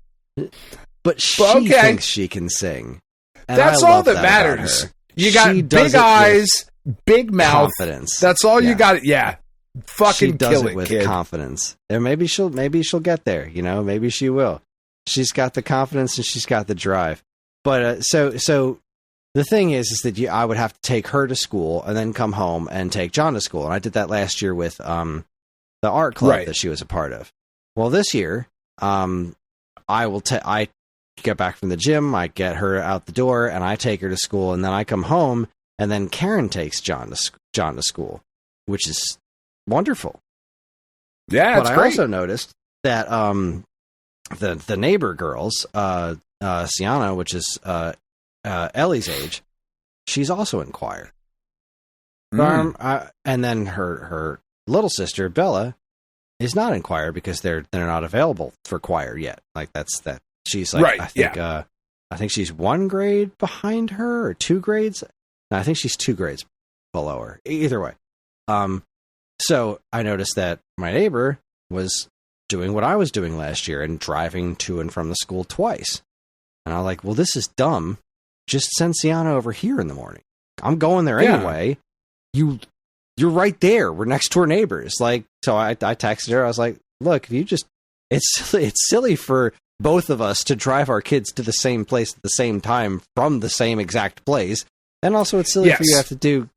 But she thinks she can sing. And that's all that matters. You got big eyes, big mouth. Confidence. That's all you got. Yeah. Fucking kill it, with kid. Confidence. And maybe she'll get there, maybe she will. She's got the confidence and she's got the drive. But so the thing is that I would have to take her to school and then come home and take John to school. And I did that last year with the art club that she was a part of. Well, this year, I get back from the gym, I get her out the door, and I take her to school, and then I come home, and then Karen takes John to school, which is wonderful. Yeah, it's great. I also noticed that the neighbor girls, Sienna, which is Ellie's age, she's also in choir. And then her little sister Bella is not in choir because they're not available for choir yet. Like that's that. She's like I think she's 1 grade behind her or 2 grades. No, I think she's 2 grades below her. Either way. So I noticed that my neighbor was doing what I was doing last year and driving to and from the school twice. And I was like, well, this is dumb. Just send Sienna over here in the morning. I'm going there anyway. You're right there. We're next door neighbors. Like, so I texted her. I was like, look, if you just, it's silly for both of us to drive our kids to the same place at the same time from the same exact place. And also it's silly for you to have to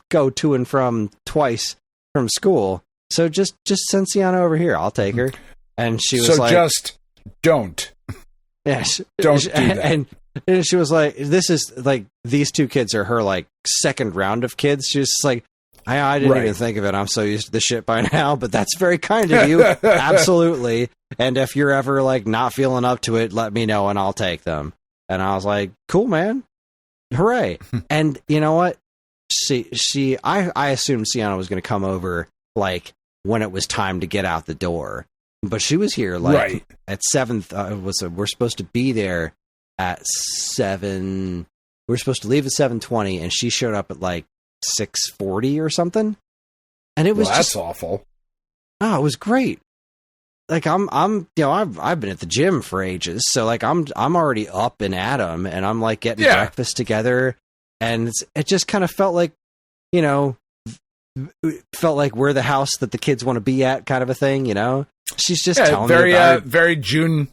go to and from twice from school. So just send Sienna over here. I'll take her. And she was like, just don't. Yeah, Don't do that. And she was like, "This is like these two kids are her like second round of kids." She was just like, "I didn't even think of it. I'm so used to the shit by now, but that's very kind of you, absolutely. And if you're ever like not feeling up to it, let me know and I'll take them." And I was like, "Cool, man, hooray!" And you know what? I assumed Sienna was going to come over like when it was time to get out the door, but she was here like at 7. We're supposed to be there at 7. We're supposed to leave at 7:20, and she showed up at like 6:40 or something. And it was that's awful. Oh, it was great. Like I'm I've been at the gym for ages, so like I'm already up and at 'em, and I'm like getting breakfast together, and it just kind of felt like, felt like we're the house that the kids want to be at, kind of a thing, She's just telling me about very June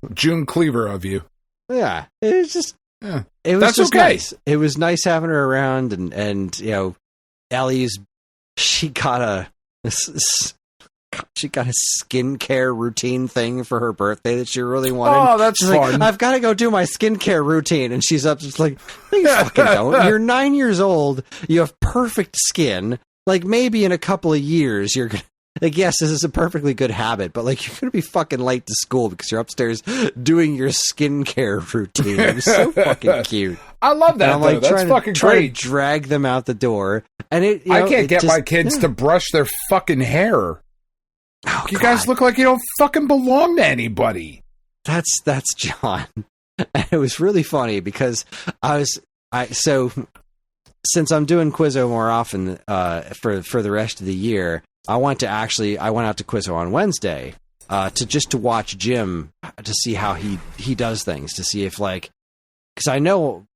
Cleaver of you. Yeah, it was just it was that's just okay. nice. It was nice having her around, and Ellie's she got a skincare routine thing for her birthday that she really wanted. Oh, that's she's fun. Like, I've got to go do my skincare routine, and she's up just like, no, you fucking don't. You're 9 years old. You have perfect skin. Like maybe in a couple of years you're gonna. Like, yes, this is a perfectly good habit, but like you're going to be fucking late to school because you're upstairs doing your skincare routine. It was so fucking cute. I love that. I'm like that's fucking trying great. to drag them out the door, and I can't get my kids to brush their fucking hair. Oh, you guys look like you don't fucking belong to anybody. That's John. And it was really funny because so since I'm doing Quizzo more often for the rest of the year. I went out to Quizzo on Wednesday to watch Jim to see how he does things, to see if like, because I know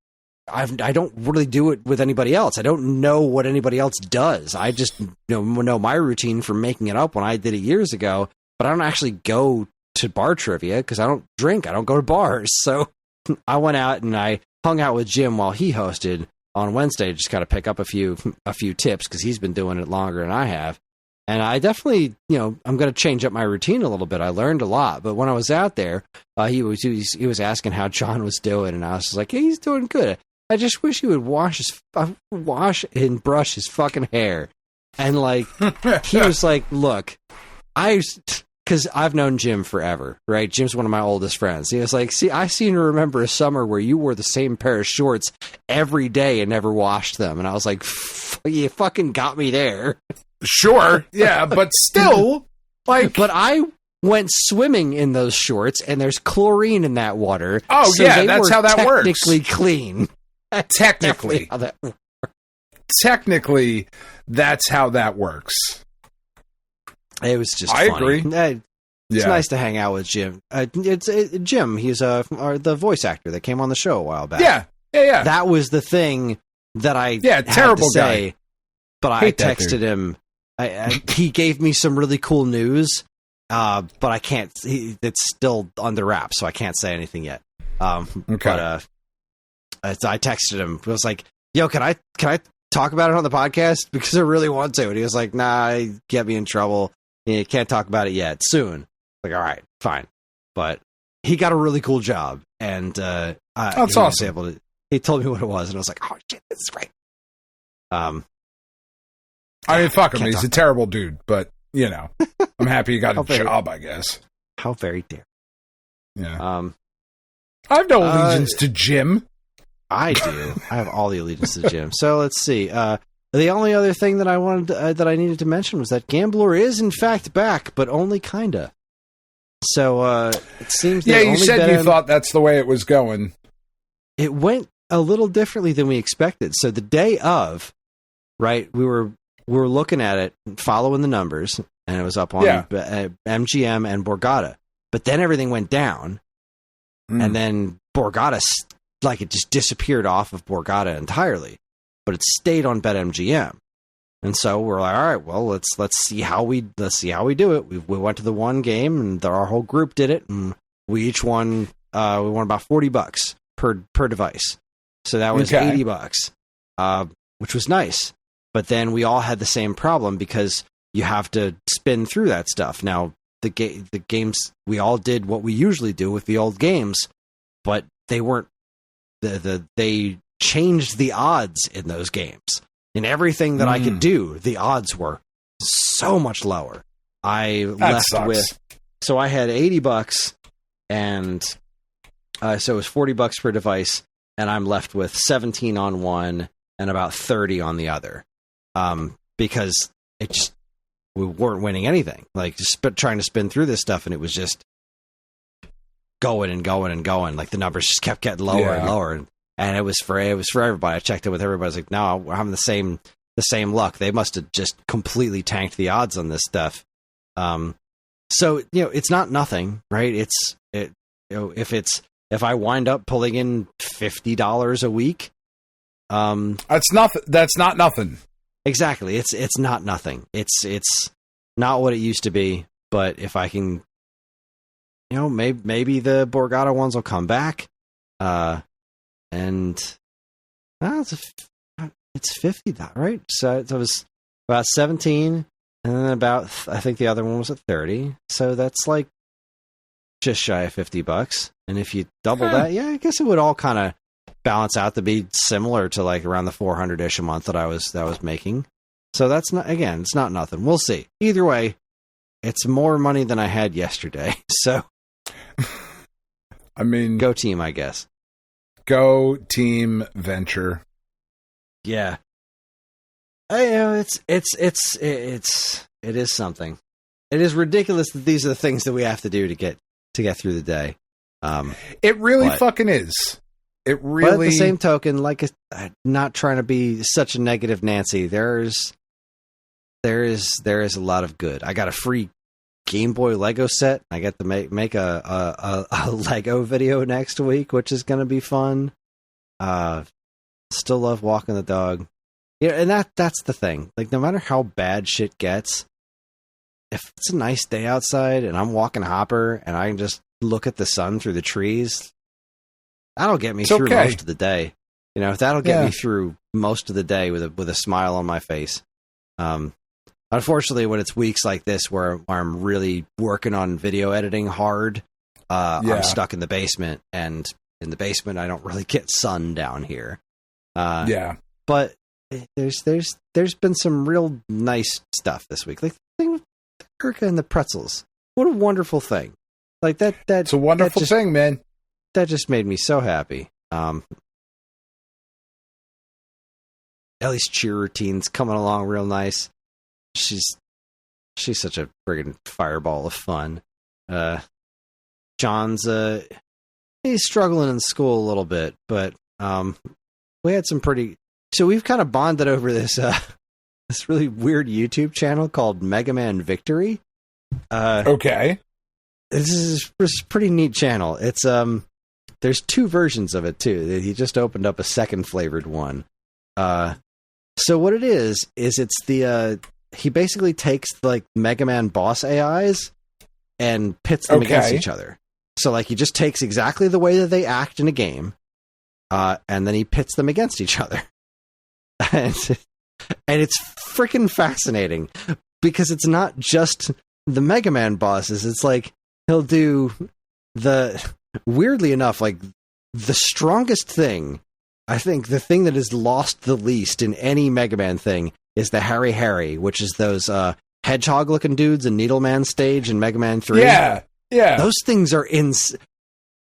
I don't really do it with anybody else. I don't know what anybody else does. I just know my routine from making it up when I did it years ago, but I don't actually go to bar trivia because I don't drink. I don't go to bars. So I went out and I hung out with Jim while he hosted on Wednesday, just kind of pick up a few tips because he's been doing it longer than I have. And I definitely, I'm going to change up my routine a little bit. I learned a lot. But when I was out there, he was asking how John was doing. And I was just like, hey, he's doing good. I just wish he would wash and brush his fucking hair. And like, he was like, look, because I've known Jim forever, right? Jim's one of my oldest friends. He was like, see, I seem to remember a summer where you wore the same pair of shorts every day and never washed them. And I was like, you fucking got me there. Sure, yeah, but still, like... But I went swimming in those shorts, and there's chlorine in that water. Oh, so yeah, that's how that works. Technically clean. Technically. Technically, that's how that works. It was just I funny. agree. It's nice to hang out with Jim. Jim, he's the voice actor that came on the show a while back. Yeah. That was the thing that I terrible had to say, guy. But I texted him. He gave me some really cool news, but I can't. It's still under wraps, so I can't say anything yet. Okay. But I texted him. I was like, "Yo, can I talk about it on the podcast? Because I really want to." And he was like, "Nah, get me in trouble. You can't talk about it yet. Soon." Like, all right, fine. But he got a really cool job, and that's he awesome. was able to. He told me what it was, and I was like, "Oh shit, this is great." I mean, fuck him. He's a terrible dude, but, I'm happy he got a job, I guess. How very dare. Yeah. I have no allegiance to Jim. I do. I have all the allegiance to Jim. So let's see. The only other thing that I wanted that I needed to mention was that Gambler is, in fact, back, but only kinda. So it seems that you said you thought that's the way it was going. It went a little differently than we expected. So the day of, right, we were looking at it, following the numbers, and it was up on MGM and Borgata. But then everything went down, and then Borgata, like, it just disappeared off of Borgata entirely. But it stayed on BetMGM, and so we're like, all right, well, let's see how we do it. We went to the one game, and our whole group did it, and we each won. We won about $40 per device, so that was $80, which was nice. But then we all had the same problem because you have to spin through that stuff. Now, the games, we all did what we usually do with the old games. but they weren't. They changed the odds in those games. In everything that I could do, the odds were so much lower. I had $80, and so it was $40 per device, and I'm left with 17 on one and about 30 on the other, because we weren't winning anything. Like, just trying to spin through this stuff, and it was just going and going and going. Like, the numbers just kept getting lower and lower, and it was for everybody. I checked it with everybody. I was like, no, we're having the same luck. They must have just completely tanked the odds on this stuff. So it's not nothing, right? If I wind up pulling in $50 a week, that's nothing. That's not nothing. Exactly. It's not nothing. It's not what it used to be. But if I can, maybe the Borgata ones will come back. And it's $50, right? So it was about 17, and then I think the other one was at 30. So that's like just shy of $50. And if you double that, I guess it would all kind of balance out to be similar to like around the 400-ish a month that I was making. So that's not, again, it's not nothing. We'll see. Either way, it's more money than I had yesterday. So, I mean, go team, I guess. Go team venture. Yeah. It is something. It is ridiculous that these are the things that we have to do to get through the day. It really fucking is. It really. But at the same token, like, not trying to be such a negative Nancy, there is a lot of good. I got a free Game Boy Lego set. I get to make a Lego video next week, which is going to be fun. Still love walking the dog. Yeah, and that's the thing. Like, no matter how bad shit gets, if it's a nice day outside and I'm walking Hopper and I can just look at the sun through the trees, that'll get me through most of the day. That'll get me through most of the day with a smile on my face. Unfortunately, when it's weeks like this where I'm really working on video editing hard, I'm stuck in the basement, and in the basement I don't really get sun down here. But there's been some real nice stuff this week. Like the thing with the Gurkha and the pretzels. What a wonderful thing. Like that it's a wonderful thing, man. That just made me so happy. Ellie's cheer routine's coming along real nice. She's such a friggin' fireball of fun. John's he's struggling in school a little bit, but we had some so we've kind of bonded over this really weird YouTube channel called Mega Man Victory. Okay. This is a pretty neat channel. It's there's two versions of it too. He just opened up a second flavored one. So what it is it's the he basically takes like Mega Man boss AIs and pits them against each other. So like he just takes exactly the way that they act in a game, and then he pits them against each other. And it's freaking fascinating because it's not just the Mega Man bosses. It's like he'll do weirdly enough, like the strongest thing, I think the thing that is lost the least in any Mega Man thing is the Harry, which is those hedgehog-looking dudes in Needleman stage in Mega Man 3. Yeah. Those things are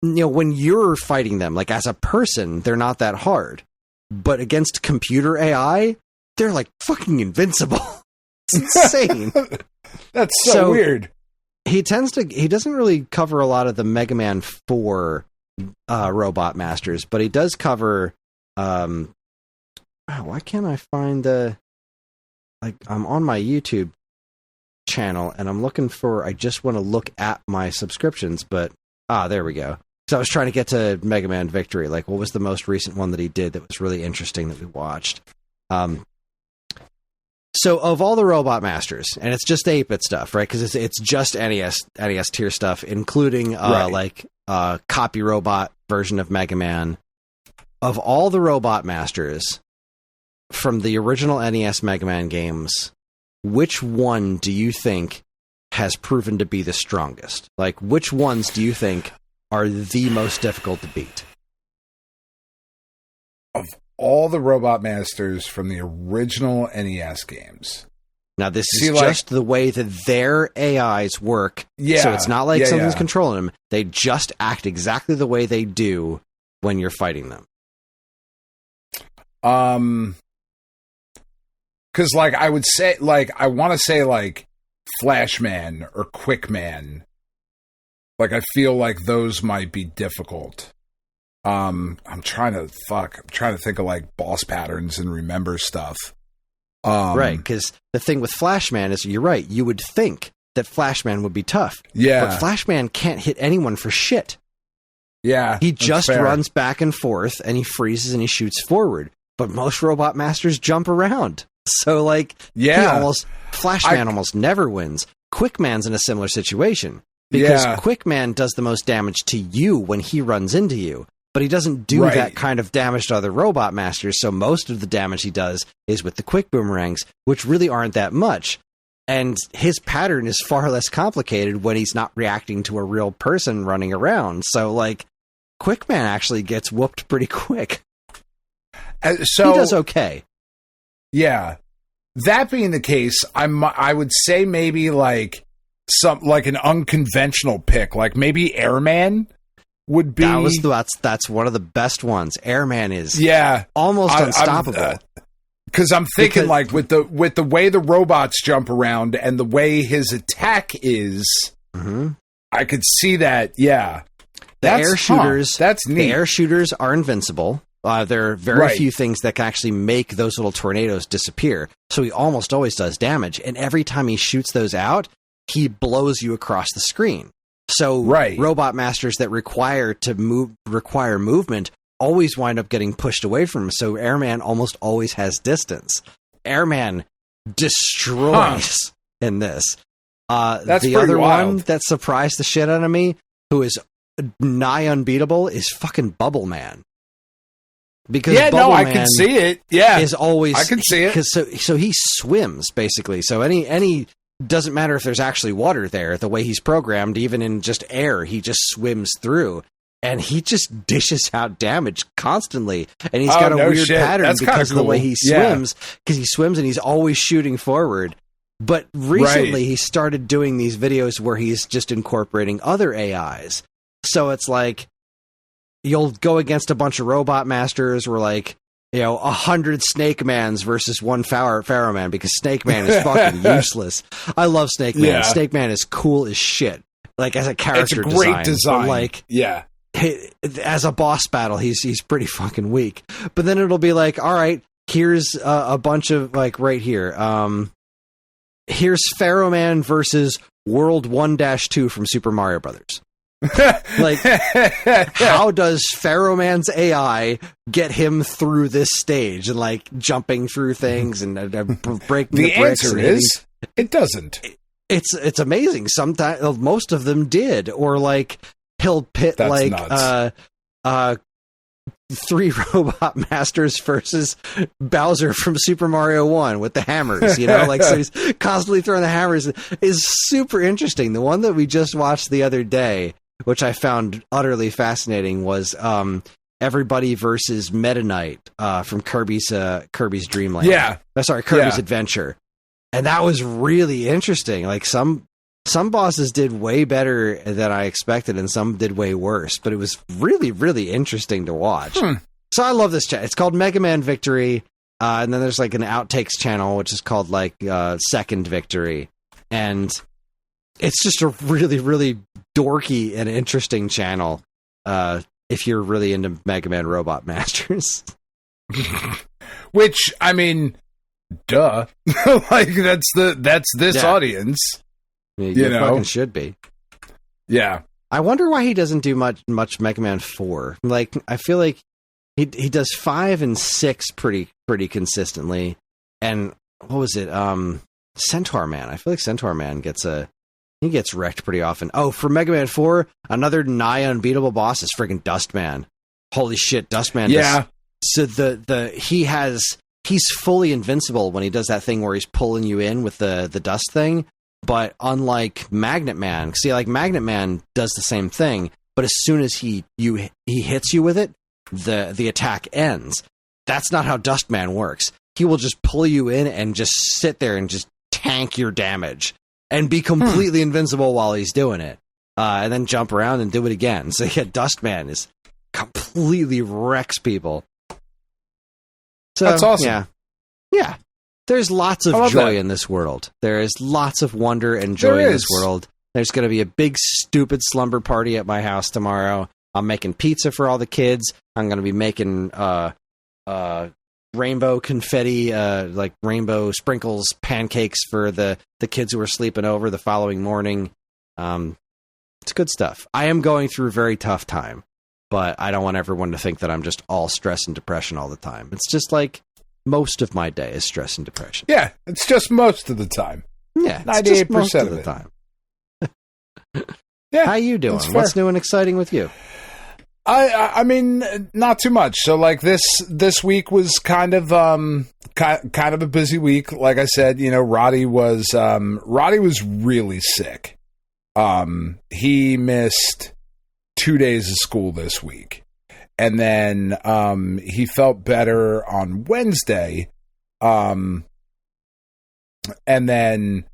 when you're fighting them, like as a person, they're not that hard. But against computer AI, they're like fucking invincible. It's insane. That's so weird. He doesn't really cover a lot of the Mega Man 4 Robot Masters, but he does cover why can't I find I'm on my YouTube channel and I'm looking for, I just want to look at my subscriptions, but there we go. So I was trying to get to Mega Man Victory. Like, what was the most recent one that he did that was really interesting that we watched? So of all the Robot Masters, and it's just 8-bit stuff, right? Because it's just NES tier stuff, including Copy Robot version of Mega Man. Of all the Robot Masters from the original NES Mega Man games, which one do you think has proven to be the strongest? Like, which ones do you think are the most difficult to beat? Of all the Robot Masters from the original NES games. Now, this is just the way that their AIs work. Yeah. So it's not like something's controlling them. They just act exactly the way they do when you're fighting them. Because, like, I would say, like, I want to say, like, Flashman or Quickman. Like, I feel like those might be difficult. I'm trying to think of, like, boss patterns and remember stuff. Right, because the thing with Flashman is, you're right, you would think that Flashman would be tough. Yeah. But Flashman can't hit anyone for shit. Yeah. He just runs back and forth, and he freezes and he shoots forward. But most Robot Masters jump around. So, like, Flashman almost never wins. Quickman's in a similar situation. Because Quickman does the most damage to you when he runs into you. But he doesn't do that kind of damage to other Robot Masters, so most of the damage he does is with the quick boomerangs, which really aren't that much. And his pattern is far less complicated when he's not reacting to a real person running around. So, like, Quickman actually gets whooped pretty quick. So he does okay. Yeah. That being the case, I would say maybe like an unconventional pick, like maybe Airman. Would be that's one of the best ones. Airman is almost unstoppable. Because I'm thinking like with the way the robots jump around and the way his attack is, I could see that. Yeah, air shooters. That's neat. The air shooters are invincible. There are very few things that can actually make those little tornadoes disappear. So he almost always does damage, and every time he shoots those out, he blows you across the screen. So Robot Masters that require movement always wind up getting pushed away from him. So Airman almost always has distance. Airman destroys in this. That's the other one that surprised the shit out of me, who is nigh unbeatable, is fucking Bubble Man. Because I can see it. Yeah, is always I can see it because so he swims basically. So any. Doesn't matter if there's actually water there. The way he's programmed, even in just air, he just swims through. And he just dishes out damage constantly. And he's got a weird pattern because of the way he swims. Because he swims and he's always shooting forward. But recently he started doing these videos where he's just incorporating other AIs. So it's like, you'll go against a bunch of Robot Masters where like, 100 Snake Mans versus one Pharaoh Man, because Snake Man is fucking useless. I love Snake Man. Yeah. Snake Man is cool as shit. Like, as a character it's a great design. But, like, as a boss battle, he's pretty fucking weak. But then it'll be like, all right, here's a bunch of, like, right here. Here's Pharaoh Man versus World 1-2 from Super Mario Brothers. Like, how does Pharaoh Man's AI get him through this stage and like jumping through things and breaking the bricks? The answer is it doesn't. It's amazing. Sometimes most of them did, or like he'll pit That's nuts. 3 Robot Masters versus Bowser from Super Mario 1 with the hammers, like, so he's constantly throwing the hammers. Is super interesting. The one that we just watched the other day, which I found utterly fascinating, was everybody versus Meta Knight from Kirby's Dream Land. Yeah. Kirby's Adventure. And that was really interesting. Like, some bosses did way better than I expected, and some did way worse. But it was really, really interesting to watch. So I love this chat. It's called Mega Man Victory. And then there's like an outtakes channel, which is called like Second Victory. And it's just a really, really dorky and interesting channel if you're really into Mega Man Robot Masters. Which, I mean, duh. Like, that's this audience. You fucking should be. Yeah. I wonder why he doesn't do much Mega Man 4. Like, I feel like he does 5 and 6 pretty consistently. And what was it? Centaur Man. I feel like Centaur Man gets wrecked pretty often. Oh, for Mega Man 4, another nigh unbeatable boss is friggin' Dustman. Holy shit, Dustman. Yeah. So he's fully invincible when he does that thing where he's pulling you in with the dust thing. But unlike Magnet Man, see, like, Magnet Man does the same thing, but as soon as he hits you with it, the attack ends. That's not how Dustman works. He will just pull you in and just sit there and just tank your damage and be completely invincible while he's doing it. And then jump around and do it again. So yeah, Dustman is completely wrecks people. So, that's awesome. Yeah. There's lots of joy in this world. There is lots of wonder and joy in this world. There's going to be a big, stupid slumber party at my house tomorrow. I'm making pizza for all the kids. I'm going to be making rainbow confetti, like rainbow sprinkles pancakes for the kids who are sleeping over the following morning. It's good stuff. I am going through a very tough time, but I don't want everyone to think that I'm just all stress and depression all the time. It's just like most of my day is stress and depression. Yeah, it's just most of the time. Yeah, 98% of the time. Yeah, how you doing? What's new and exciting with you? I mean, not too much. So like this week was kind of a busy week. Like I said, Roddy was really sick. He missed 2 days of school this week. And then he felt better on Wednesday. And then,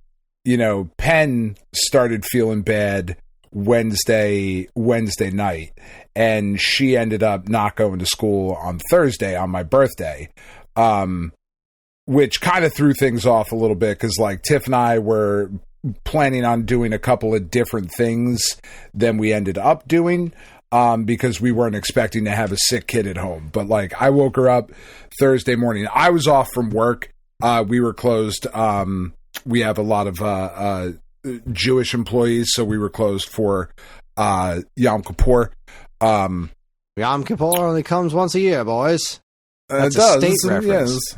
Penn started feeling bad Wednesday night. And she ended up not going to school on Thursday on my birthday. Which kind of threw things off a little bit because like Tiff and I were planning on doing a couple of different things than we ended up doing. Because we weren't expecting to have a sick kid at home. But like I woke her up Thursday morning. I was off from work. We were closed. We have a lot of Jewish employees, so we were closed for Yom Kippur. Yom Kippur only comes once a year, boys. That's it does. A state reference. Yes,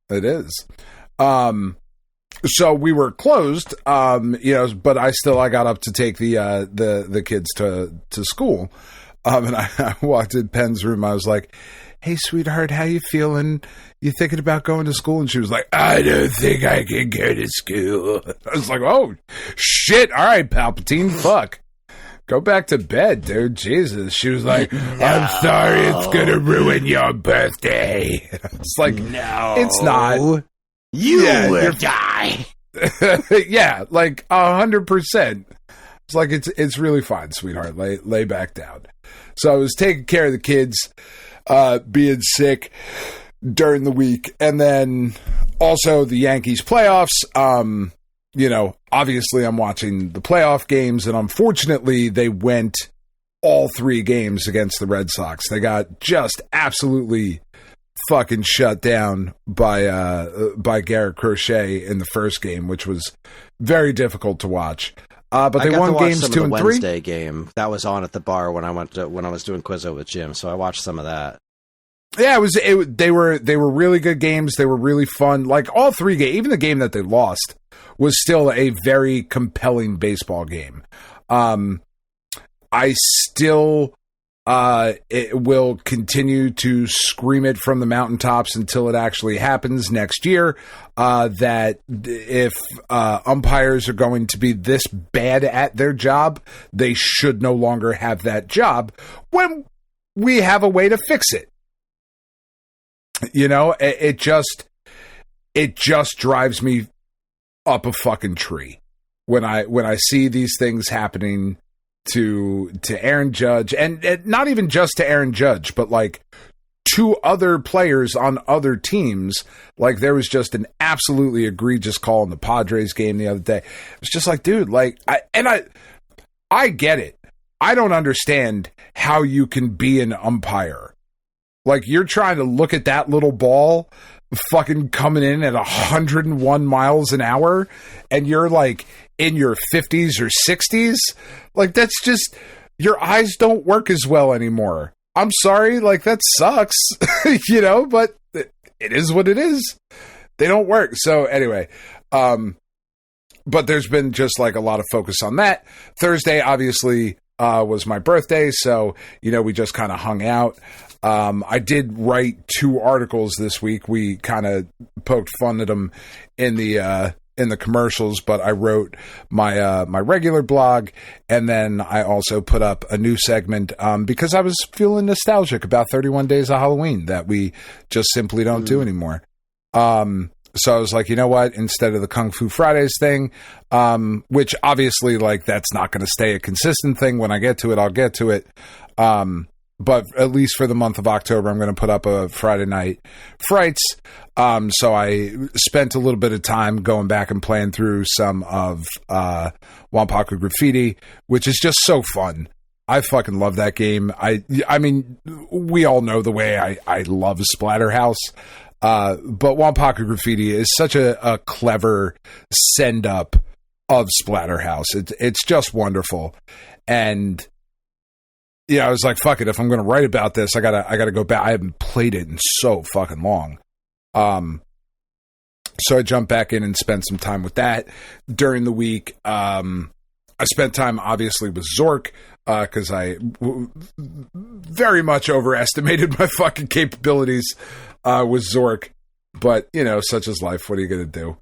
it is. So we were closed, but I got up to take the kids to school. And I walked in Penn's room. I was like, "Hey, sweetheart, how you feeling? You thinking about going to school?" And she was like, "I don't think I can go to school." I was like, "Oh, shit. All right, Palpatine, fuck. Go back to bed, dude. Jesus." She was like, "I'm sorry, it's going to ruin your birthday." It's like, no, it's not. You will die. Yeah, like 100%. It's like, it's really fine, sweetheart. Lay back down. So I was taking care of the kids, being sick during the week. And then also the Yankees playoffs. Obviously I'm watching the playoff games, and unfortunately they went all 3 games against the Red Sox. They got just absolutely fucking shut down by Garrett Crochet in the first game, which was very difficult to watch. But they won games 2 and 3. Wednesday game that was on at the bar when I was doing Quizzo with Jim, so I watched some of that. Yeah, they were really good games. They were really fun. Like all 3 games, even the game that they lost was still a very compelling baseball game. I still it will continue to scream it from the mountaintops until it actually happens next year, that if umpires are going to be this bad at their job, they should no longer have that job when we have a way to fix it. It just drives me up a fucking tree when I see these things happening to Aaron Judge, and not even just to Aaron Judge, but like to other players on other teams. Like there was just an absolutely egregious call in the Padres game the other day. It was just like, dude, like I get it. I don't understand how you can be an umpire. Like you're trying to look at that little ball fucking coming in at 101 miles an hour, and you're like in your 50s or 60s. Like that's just, your eyes don't work as well anymore. I'm sorry, like that sucks, but it is what it is. They don't work. So anyway, but there's been just like a lot of focus on that. Thursday obviously was my birthday, so we just kind of hung out. I did write 2 articles this week. We kind of poked fun at them in the in the commercials, but I wrote my my regular blog, and then I also put up a new segment because I was feeling nostalgic about 31 Days of Halloween that we just simply don't do anymore. So I was like, you know what? Instead of the Kung Fu Fridays thing, which obviously, like, that's not going to stay a consistent thing. When I get to it, I'll get to it. But at least for the month of October, I'm going to put up a Friday Night Frights. So I spent a little bit of time going back and playing through some of Wanpaku Graffiti, which is just so fun. I fucking love that game. I mean, we all know the way I love Splatterhouse. But Wanpaku Graffiti is such a clever send-up of Splatterhouse. It's just wonderful. And yeah, I was like, fuck it. If I'm going to write about this, I gotta go back. I haven't played it in so fucking long. So I jumped back in and spent some time with that during the week. I spent time obviously with Zork, cause I very much overestimated my fucking capabilities, with Zork, but you know, such is life. What are you going to do?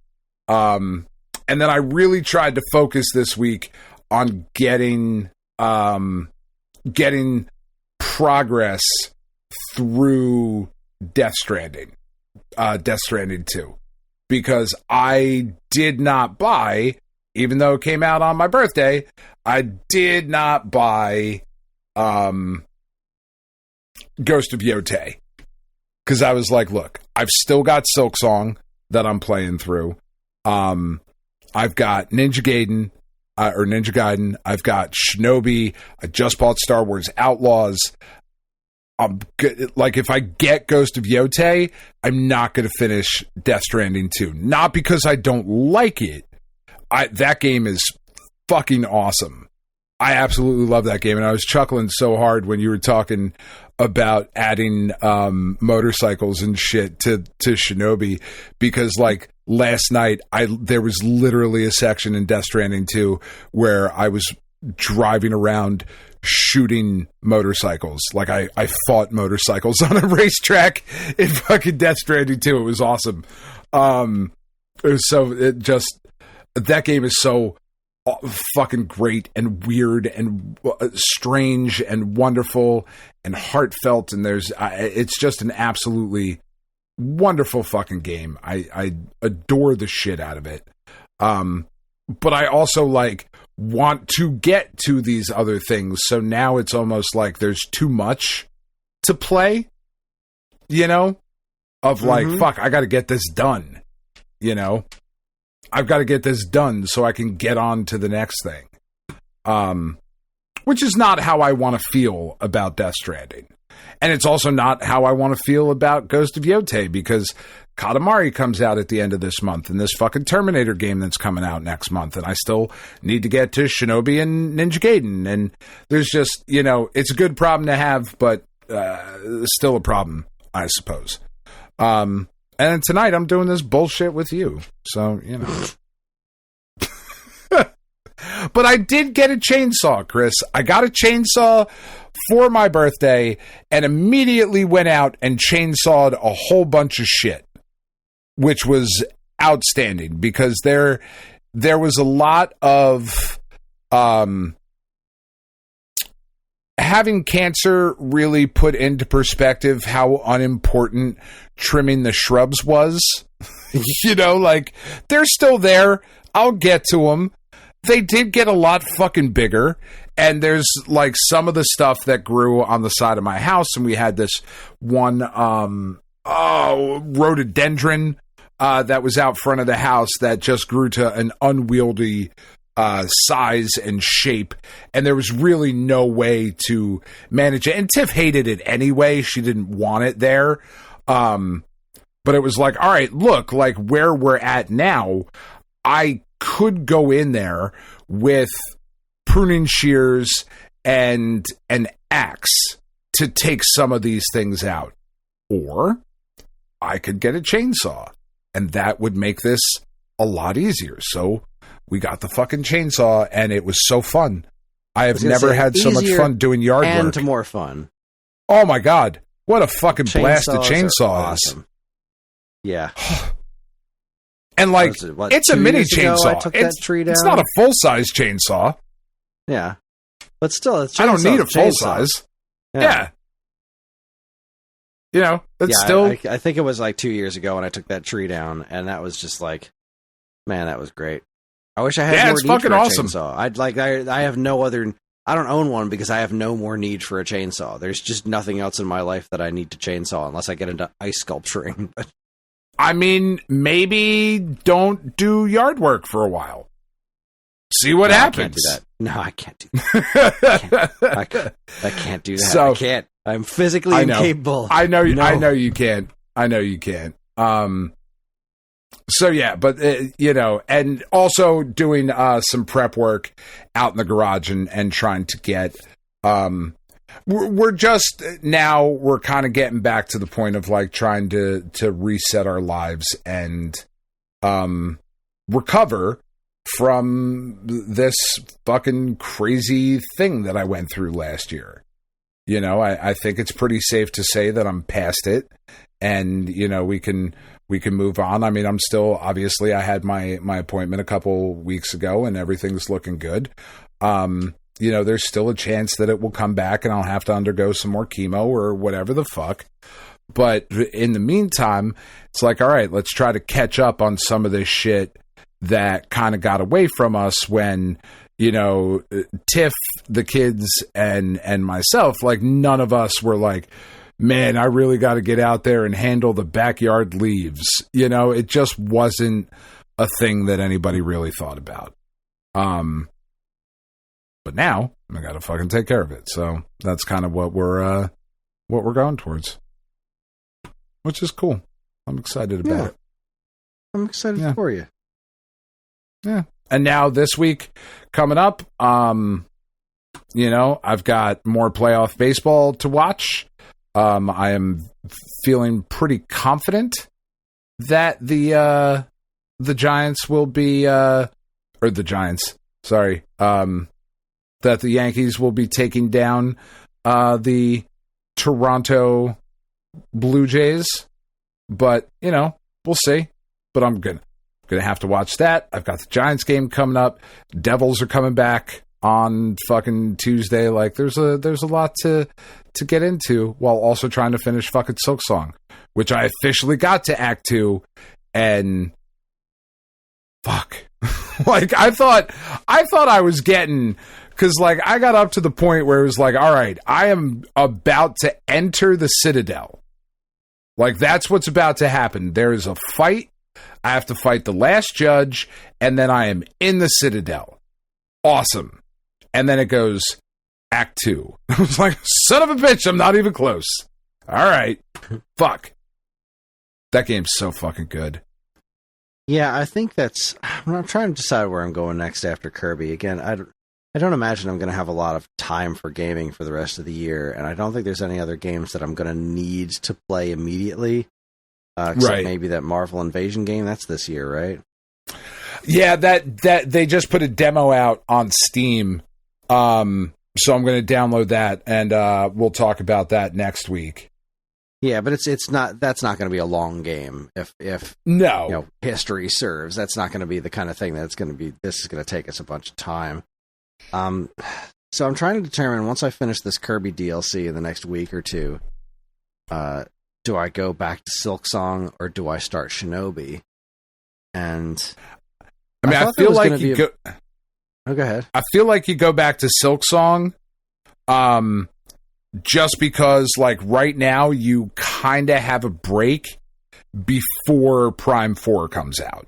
And then I really tried to focus this week on getting progress through Death Stranding 2, because I did not buy, even though it came out on my birthday, I did not buy Ghost of Yotei, because I was like, look, I've still got Silksong that I'm playing through. I've got Ninja Gaiden. I've got Shinobi. I just bought Star Wars Outlaws. Like, if I get Ghost of Yotei, I'm not going to finish Death Stranding 2. Not because I don't like it. That game is fucking awesome. I absolutely love that game, and I was chuckling so hard when you were talking about adding motorcycles and shit to Shinobi, because like last night there was literally a section in Death Stranding 2 where I was driving around shooting motorcycles. Like I fought motorcycles on a racetrack in fucking Death Stranding 2. It was awesome. That game is so fucking great and weird and strange and wonderful and heartfelt, and it's just an absolutely wonderful fucking game. I adore the shit out of it. But I also like want to get to these other things, so now it's almost like there's too much to play, you know, of like, fuck, I gotta get this done, you know, I've got to get this done so I can get on to the next thing. Which is not how I want to feel about Death Stranding. And it's also not how I want to feel about Ghost of Yotei, because Katamari comes out at the end of this month, and this fucking Terminator game that's coming out next month, and I still need to get to Shinobi and Ninja Gaiden, and there's just, you know, it's a good problem to have, but still a problem, I suppose. And then tonight I'm doing this bullshit with you, so, you know. But I did get a chainsaw, Kris. I got a chainsaw for my birthday and immediately went out and chainsawed a whole bunch of shit, which was outstanding, because there was a lot of having cancer really put into perspective how unimportant trimming the shrubs was. You know, like, they're still there. I'll get to them. They did get a lot fucking bigger, and there's like some of the stuff that grew on the side of my house, and we had this one rhododendron that was out front of the house that just grew to an unwieldy size and shape, and there was really no way to manage it. And Tiff hated it anyway. She didn't want it there. But it was like, all right, look, like where we're at now, I could go in there with pruning shears and an axe to take some of these things out. Or I could get a chainsaw, and that would make this a lot easier. So we got the fucking chainsaw, and it was so fun. I have never had so much fun doing yard work. And more fun. Oh my God. What a fucking blast the chainsaw is. Awesome. Yeah. And like, it's a mini chainsaw. I took that tree down. It's not a full-size chainsaw. Yeah. But still, I don't need a full-size. Yeah. You know, it's still... I think it was like 2 years ago when I took that tree down, and that was just like, man, that was great. I wish I had more need for a chainsaw. I have no other... I don't own one because I have no more need for a chainsaw. There's just nothing else in my life that I need to chainsaw unless I get into ice sculpturing. I mean, maybe don't do yard work for a while. See what happens. I can't do that. I can't do that. So, I can't. I'm physically incapable. I know you can't. So yeah, but you know, and also doing some prep work out in the garage and trying to get we're just now we're kind of getting back to the point of like trying to reset our lives and recover from this fucking crazy thing that I went through last year. You know, I think it's pretty safe to say that I'm past it, and you know, we can move on. I mean, I'm still, obviously I had my appointment a couple weeks ago and everything's looking good. You know, there's still a chance that it will come back and I'll have to undergo some more chemo or whatever the fuck. But in the meantime, it's like, all right, let's try to catch up on some of this shit that kind of got away from us when, you know, Tiff, the kids, and myself, like none of us were like, man, I really got to get out there and handle the backyard leaves. You know, it just wasn't a thing that anybody really thought about. But now I got to fucking take care of it. So that's kind of what we're going towards, which is cool. I'm excited about it. I'm excited for you. Yeah. And now this week coming up, you know, I've got more playoff baseball to watch. I am feeling pretty confident that the Giants will be, or the Giants, sorry, that the Yankees will be taking down the Toronto Blue Jays. But, you know, we'll see. But I'm going to have to watch that. I've got the Giants game coming up. Devils are coming back on fucking Tuesday. Like, there's a lot to get into while also trying to finish fucking Silksong, which I officially got to Act 2, and fuck. Like, I thought I was getting, because like I got up to the point where it was like, all right, I am about to enter the Citadel. Like, that's what's about to happen. There is a fight. I have to fight the last judge, and then I am in the Citadel. Awesome. And then it goes Act 2. I was like, son of a bitch, I'm not even close. All right. Fuck. That game's so fucking good. Yeah, I think I'm trying to decide where I'm going next after Kirby. Again, I don't imagine I'm going to have a lot of time for gaming for the rest of the year, and I don't think there's any other games that I'm going to need to play immediately. Except maybe that Marvel Invasion game. That's this year, right? Yeah, that they just put a demo out on Steam. So I'm going to download that, and we'll talk about that next week. Yeah, but it's not. That's not going to be a long game. If no, you know, history serves, that's not going to be the kind of thing that's going to be. This is going to take us a bunch of time. So I'm trying to determine, once I finish this Kirby DLC in the next week or two, do I go back to Silksong or do I start Shinobi? And I mean, I feel like you go. Oh, go ahead. I feel like you go back to Silksong, just because, like, right now you kind of have a break before Prime 4 comes out.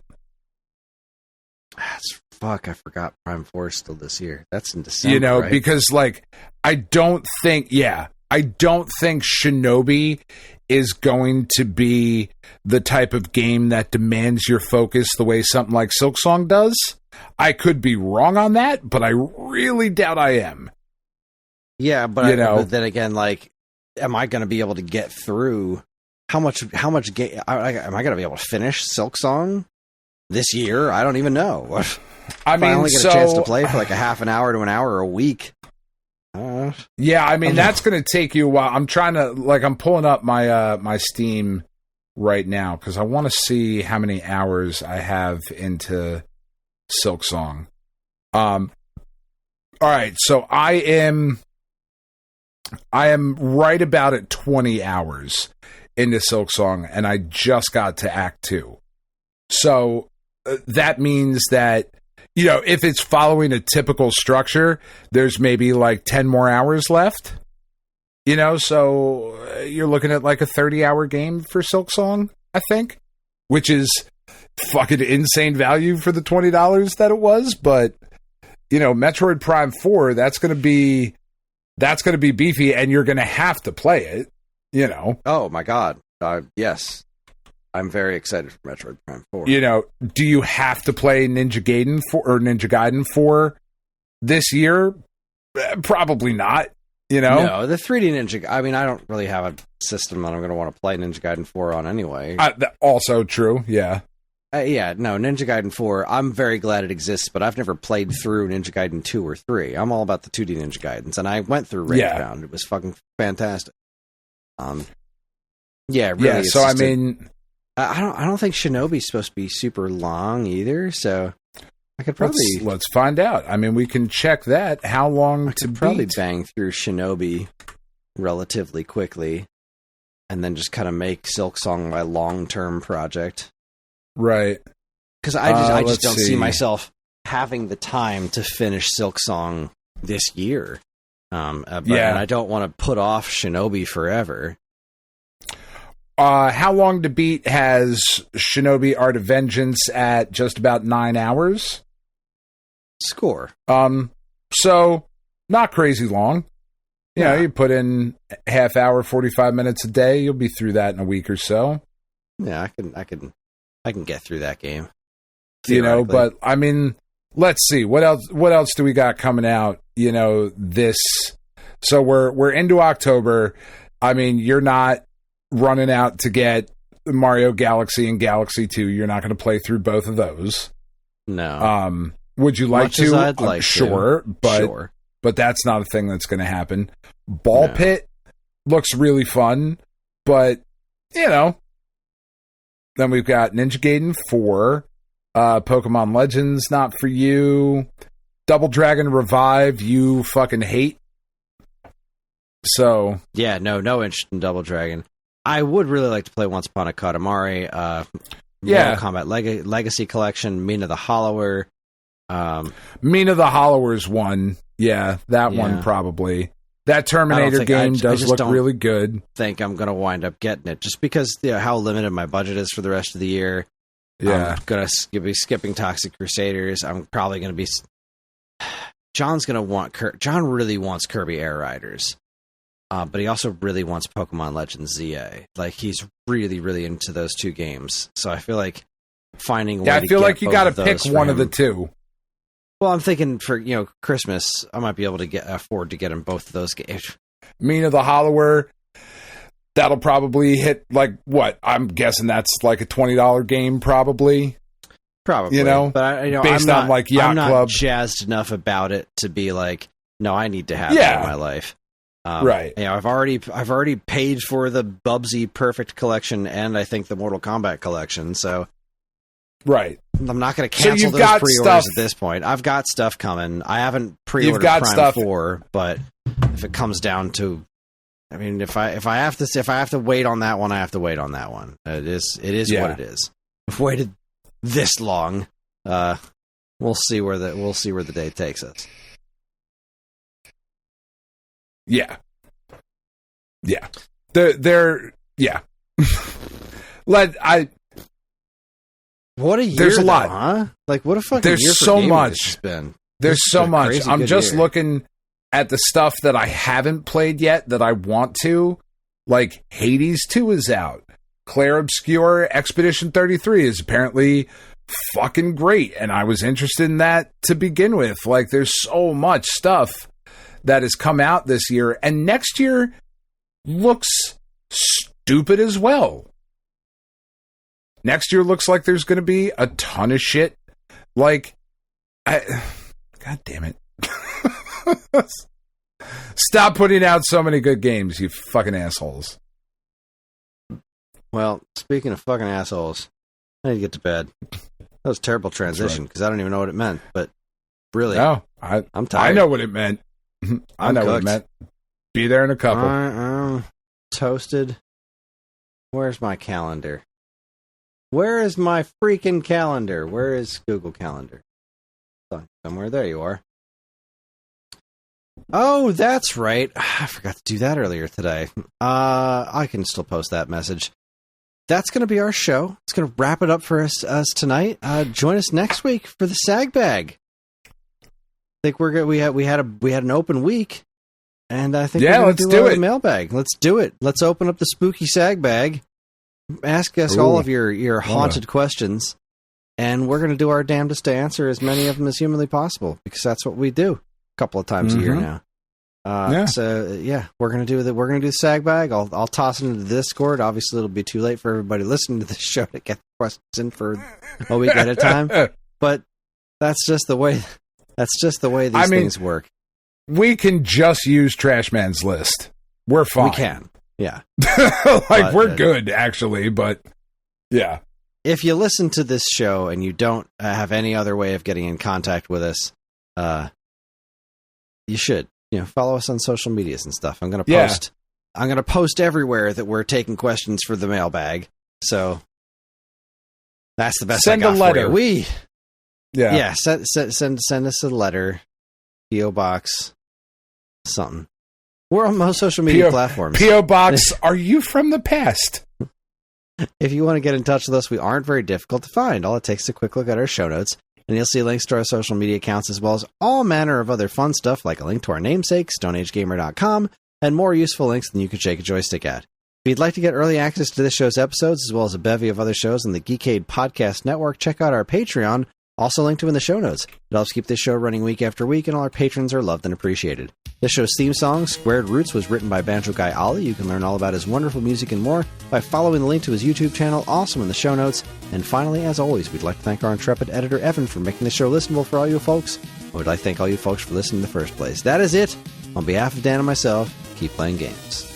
Fuck, I forgot Prime 4 is still this year. That's in December, you know, right? because, like, I don't think Shinobi is going to be the type of game that demands your focus the way something like Silksong does. I could be wrong on that, but I really doubt I am. Yeah, but but then again, like, am I going to be able to get through? How much game am I going to be able to finish Silksong this year? I don't even know. I mean, I only get a chance to play for like a half an hour to an hour a week. Yeah, I mean, that's going to take you a while. I'm trying to, like, I'm pulling up my my Steam right now because I want to see how many hours I have into Silk Song. All right, so I am right about at 20 hours into Silk Song, and I just got to Act 2. So that means that, if it's following a typical structure, there's maybe like 10 more hours left. So you're looking at like a 30-hour game for Silk Song, I think, which is fucking insane value for the $20 that it was. But, Metroid Prime 4, that's going to be beefy, and you're going to have to play it, Oh, my God. Yes. I'm very excited for Metroid Prime 4. Do you have to play Ninja Gaiden 4 this year? Probably not. No, the 3D Ninja. I mean, I don't really have a system that I'm going to want to play Ninja Gaiden 4 on anyway. Also true, yeah. Ninja Gaiden 4, I'm very glad it exists, but I've never played through Ninja Gaiden 2 or 3. I'm all about the 2D Ninja Gaidens, and I went through Ragebound. It was fucking fantastic. Really. So, I mean... I don't think Shinobi's supposed to be super long either, so I could probably... Let's find out. I mean, we can check that. How long to beat? Probably bang through Shinobi relatively quickly, and then just kind of make Silk Song my long-term project. Right. Because I just don't see myself having the time to finish Silk Song this year. And I don't want to put off Shinobi forever. How long to beat has Shinobi Art of Vengeance at just about 9 hours? Score. So not crazy long. You put in half hour, 45 minutes a day, you'll be through that in a week or so. Yeah, I can get through that game. But I mean, let's see. What else do we got coming out, this so we're into October. I mean, you're not running out to get Mario Galaxy and Galaxy 2. You're not going to play through both of those. No. Would you like to? I'd like sure, to. But that's not a thing that's going to happen. Ball Pit looks really fun, but then we've got Ninja Gaiden 4, Pokemon Legends, not for you. Double Dragon Revive, you fucking hate. So yeah, no interest in Double Dragon. I would really like to play Once Upon a Katamari, Mortal Kombat Legacy Collection, Mina the Hollower. Mina the Hollower's one. Yeah, that one probably. That Terminator game does look really good. I think I'm going to wind up getting it just because how limited my budget is for the rest of the year. Yeah. I'm going to be skipping Toxic Crusaders. I'm probably going to be... John really wants Kirby Air Riders. But he also really wants Pokemon Legends ZA. Like, he's really, really into those two games. So I feel like finding a way I feel like you got to pick one of the two. Well, I'm thinking for, Christmas, I might be able to afford to get him both of those games. Mina the Hollower, that'll probably hit, like, what? I'm guessing that's like a $20 game, probably. Probably. But based on, like, Yacht Club. I'm not jazzed enough about it to be like, no, I need to have that in my life. Right. I've already paid for the Bubsy Perfect collection and I think the Mortal Kombat collection, so right. I'm not going to cancel those pre-orders at this point. I've got stuff coming. I haven't pre-ordered Prime 4, but if it comes down to, I mean, if I have to wait on that one, I have to wait on that one. It is what it is. I've waited this long. We'll see where the day takes us. Yeah. Yeah. They're yeah. What a year. There's a lot, huh? Like, what a fucking there's year for so gaming much. This has been. There's so much. I'm just looking at the stuff that I haven't played yet that I want to. Like, Hades 2 is out. Claire Obscure Expedition 33 is apparently fucking great, and I was interested in that to begin with. Like, there's so much stuff that has come out this year, and next year looks stupid as well. Next year looks like there's going to be a ton of shit. Like, God damn it. Stop putting out so many good games, you fucking assholes. Well, speaking of fucking assholes, I need to get to bed. That was a terrible transition because I don't even know what it meant. But really, No, I'm tired. I know what it meant. I know what it meant. Be there in a couple. I'm toasted. Where's my calendar? Where is my freaking calendar? Where is Google Calendar? Somewhere. There you are. Oh, that's right. I forgot to do that earlier today. I can still post that message. That's going to be our show. It's going to wrap it up for us tonight. Join us next week for the SAG bag. I think we're good. We had an open week, and I think we're let's do do a it. mailbag. Let's do it. Let's open up the spooky SAG bag. Ask us all of your haunted questions, and we're going to do our damnedest to answer as many of them as humanly possible because that's what we do a couple of times a year now. So we're going to do We're going to do the SAG bag. I'll toss it into the Discord. Obviously, it'll be too late for everybody listening to the show to get the questions in for a week at a time. But that's just the way. That's just the way these things work. We can just use Trash Man's list. We're fine. We can. Yeah. We're good, actually, but yeah. If you listen to this show and you don't have any other way of getting in contact with us, you should. Follow us on social medias and stuff. I'm going to post. I'm going to post everywhere that we're taking questions for the mailbag. So that's the best. Send I got a letter. For you. Send us a letter. PO box. Something. We're on most social media platforms. P.O. Box, are you from the past? If you want to get in touch with us, we aren't very difficult to find. All it takes is a quick look at our show notes, and you'll see links to our social media accounts as well as all manner of other fun stuff like a link to our namesake, StoneAgeGamer.com, and more useful links than you could shake a joystick at. If you'd like to get early access to this show's episodes as well as a bevy of other shows on the Geekade Podcast Network, check out our Patreon, also linked to in the show notes. It helps keep this show running week after week, and all our patrons are loved and appreciated. This show's theme song, Squared Roots, was written by Banjo Guy Ollie. You can learn all about his wonderful music and more by following the link to his YouTube channel, also in the show notes. And finally, as always, we'd like to thank our intrepid editor, Evan, for making the show listenable for all you folks. And we'd like to thank all you folks for listening in the first place. That is it. On behalf of Dan and myself, keep playing games.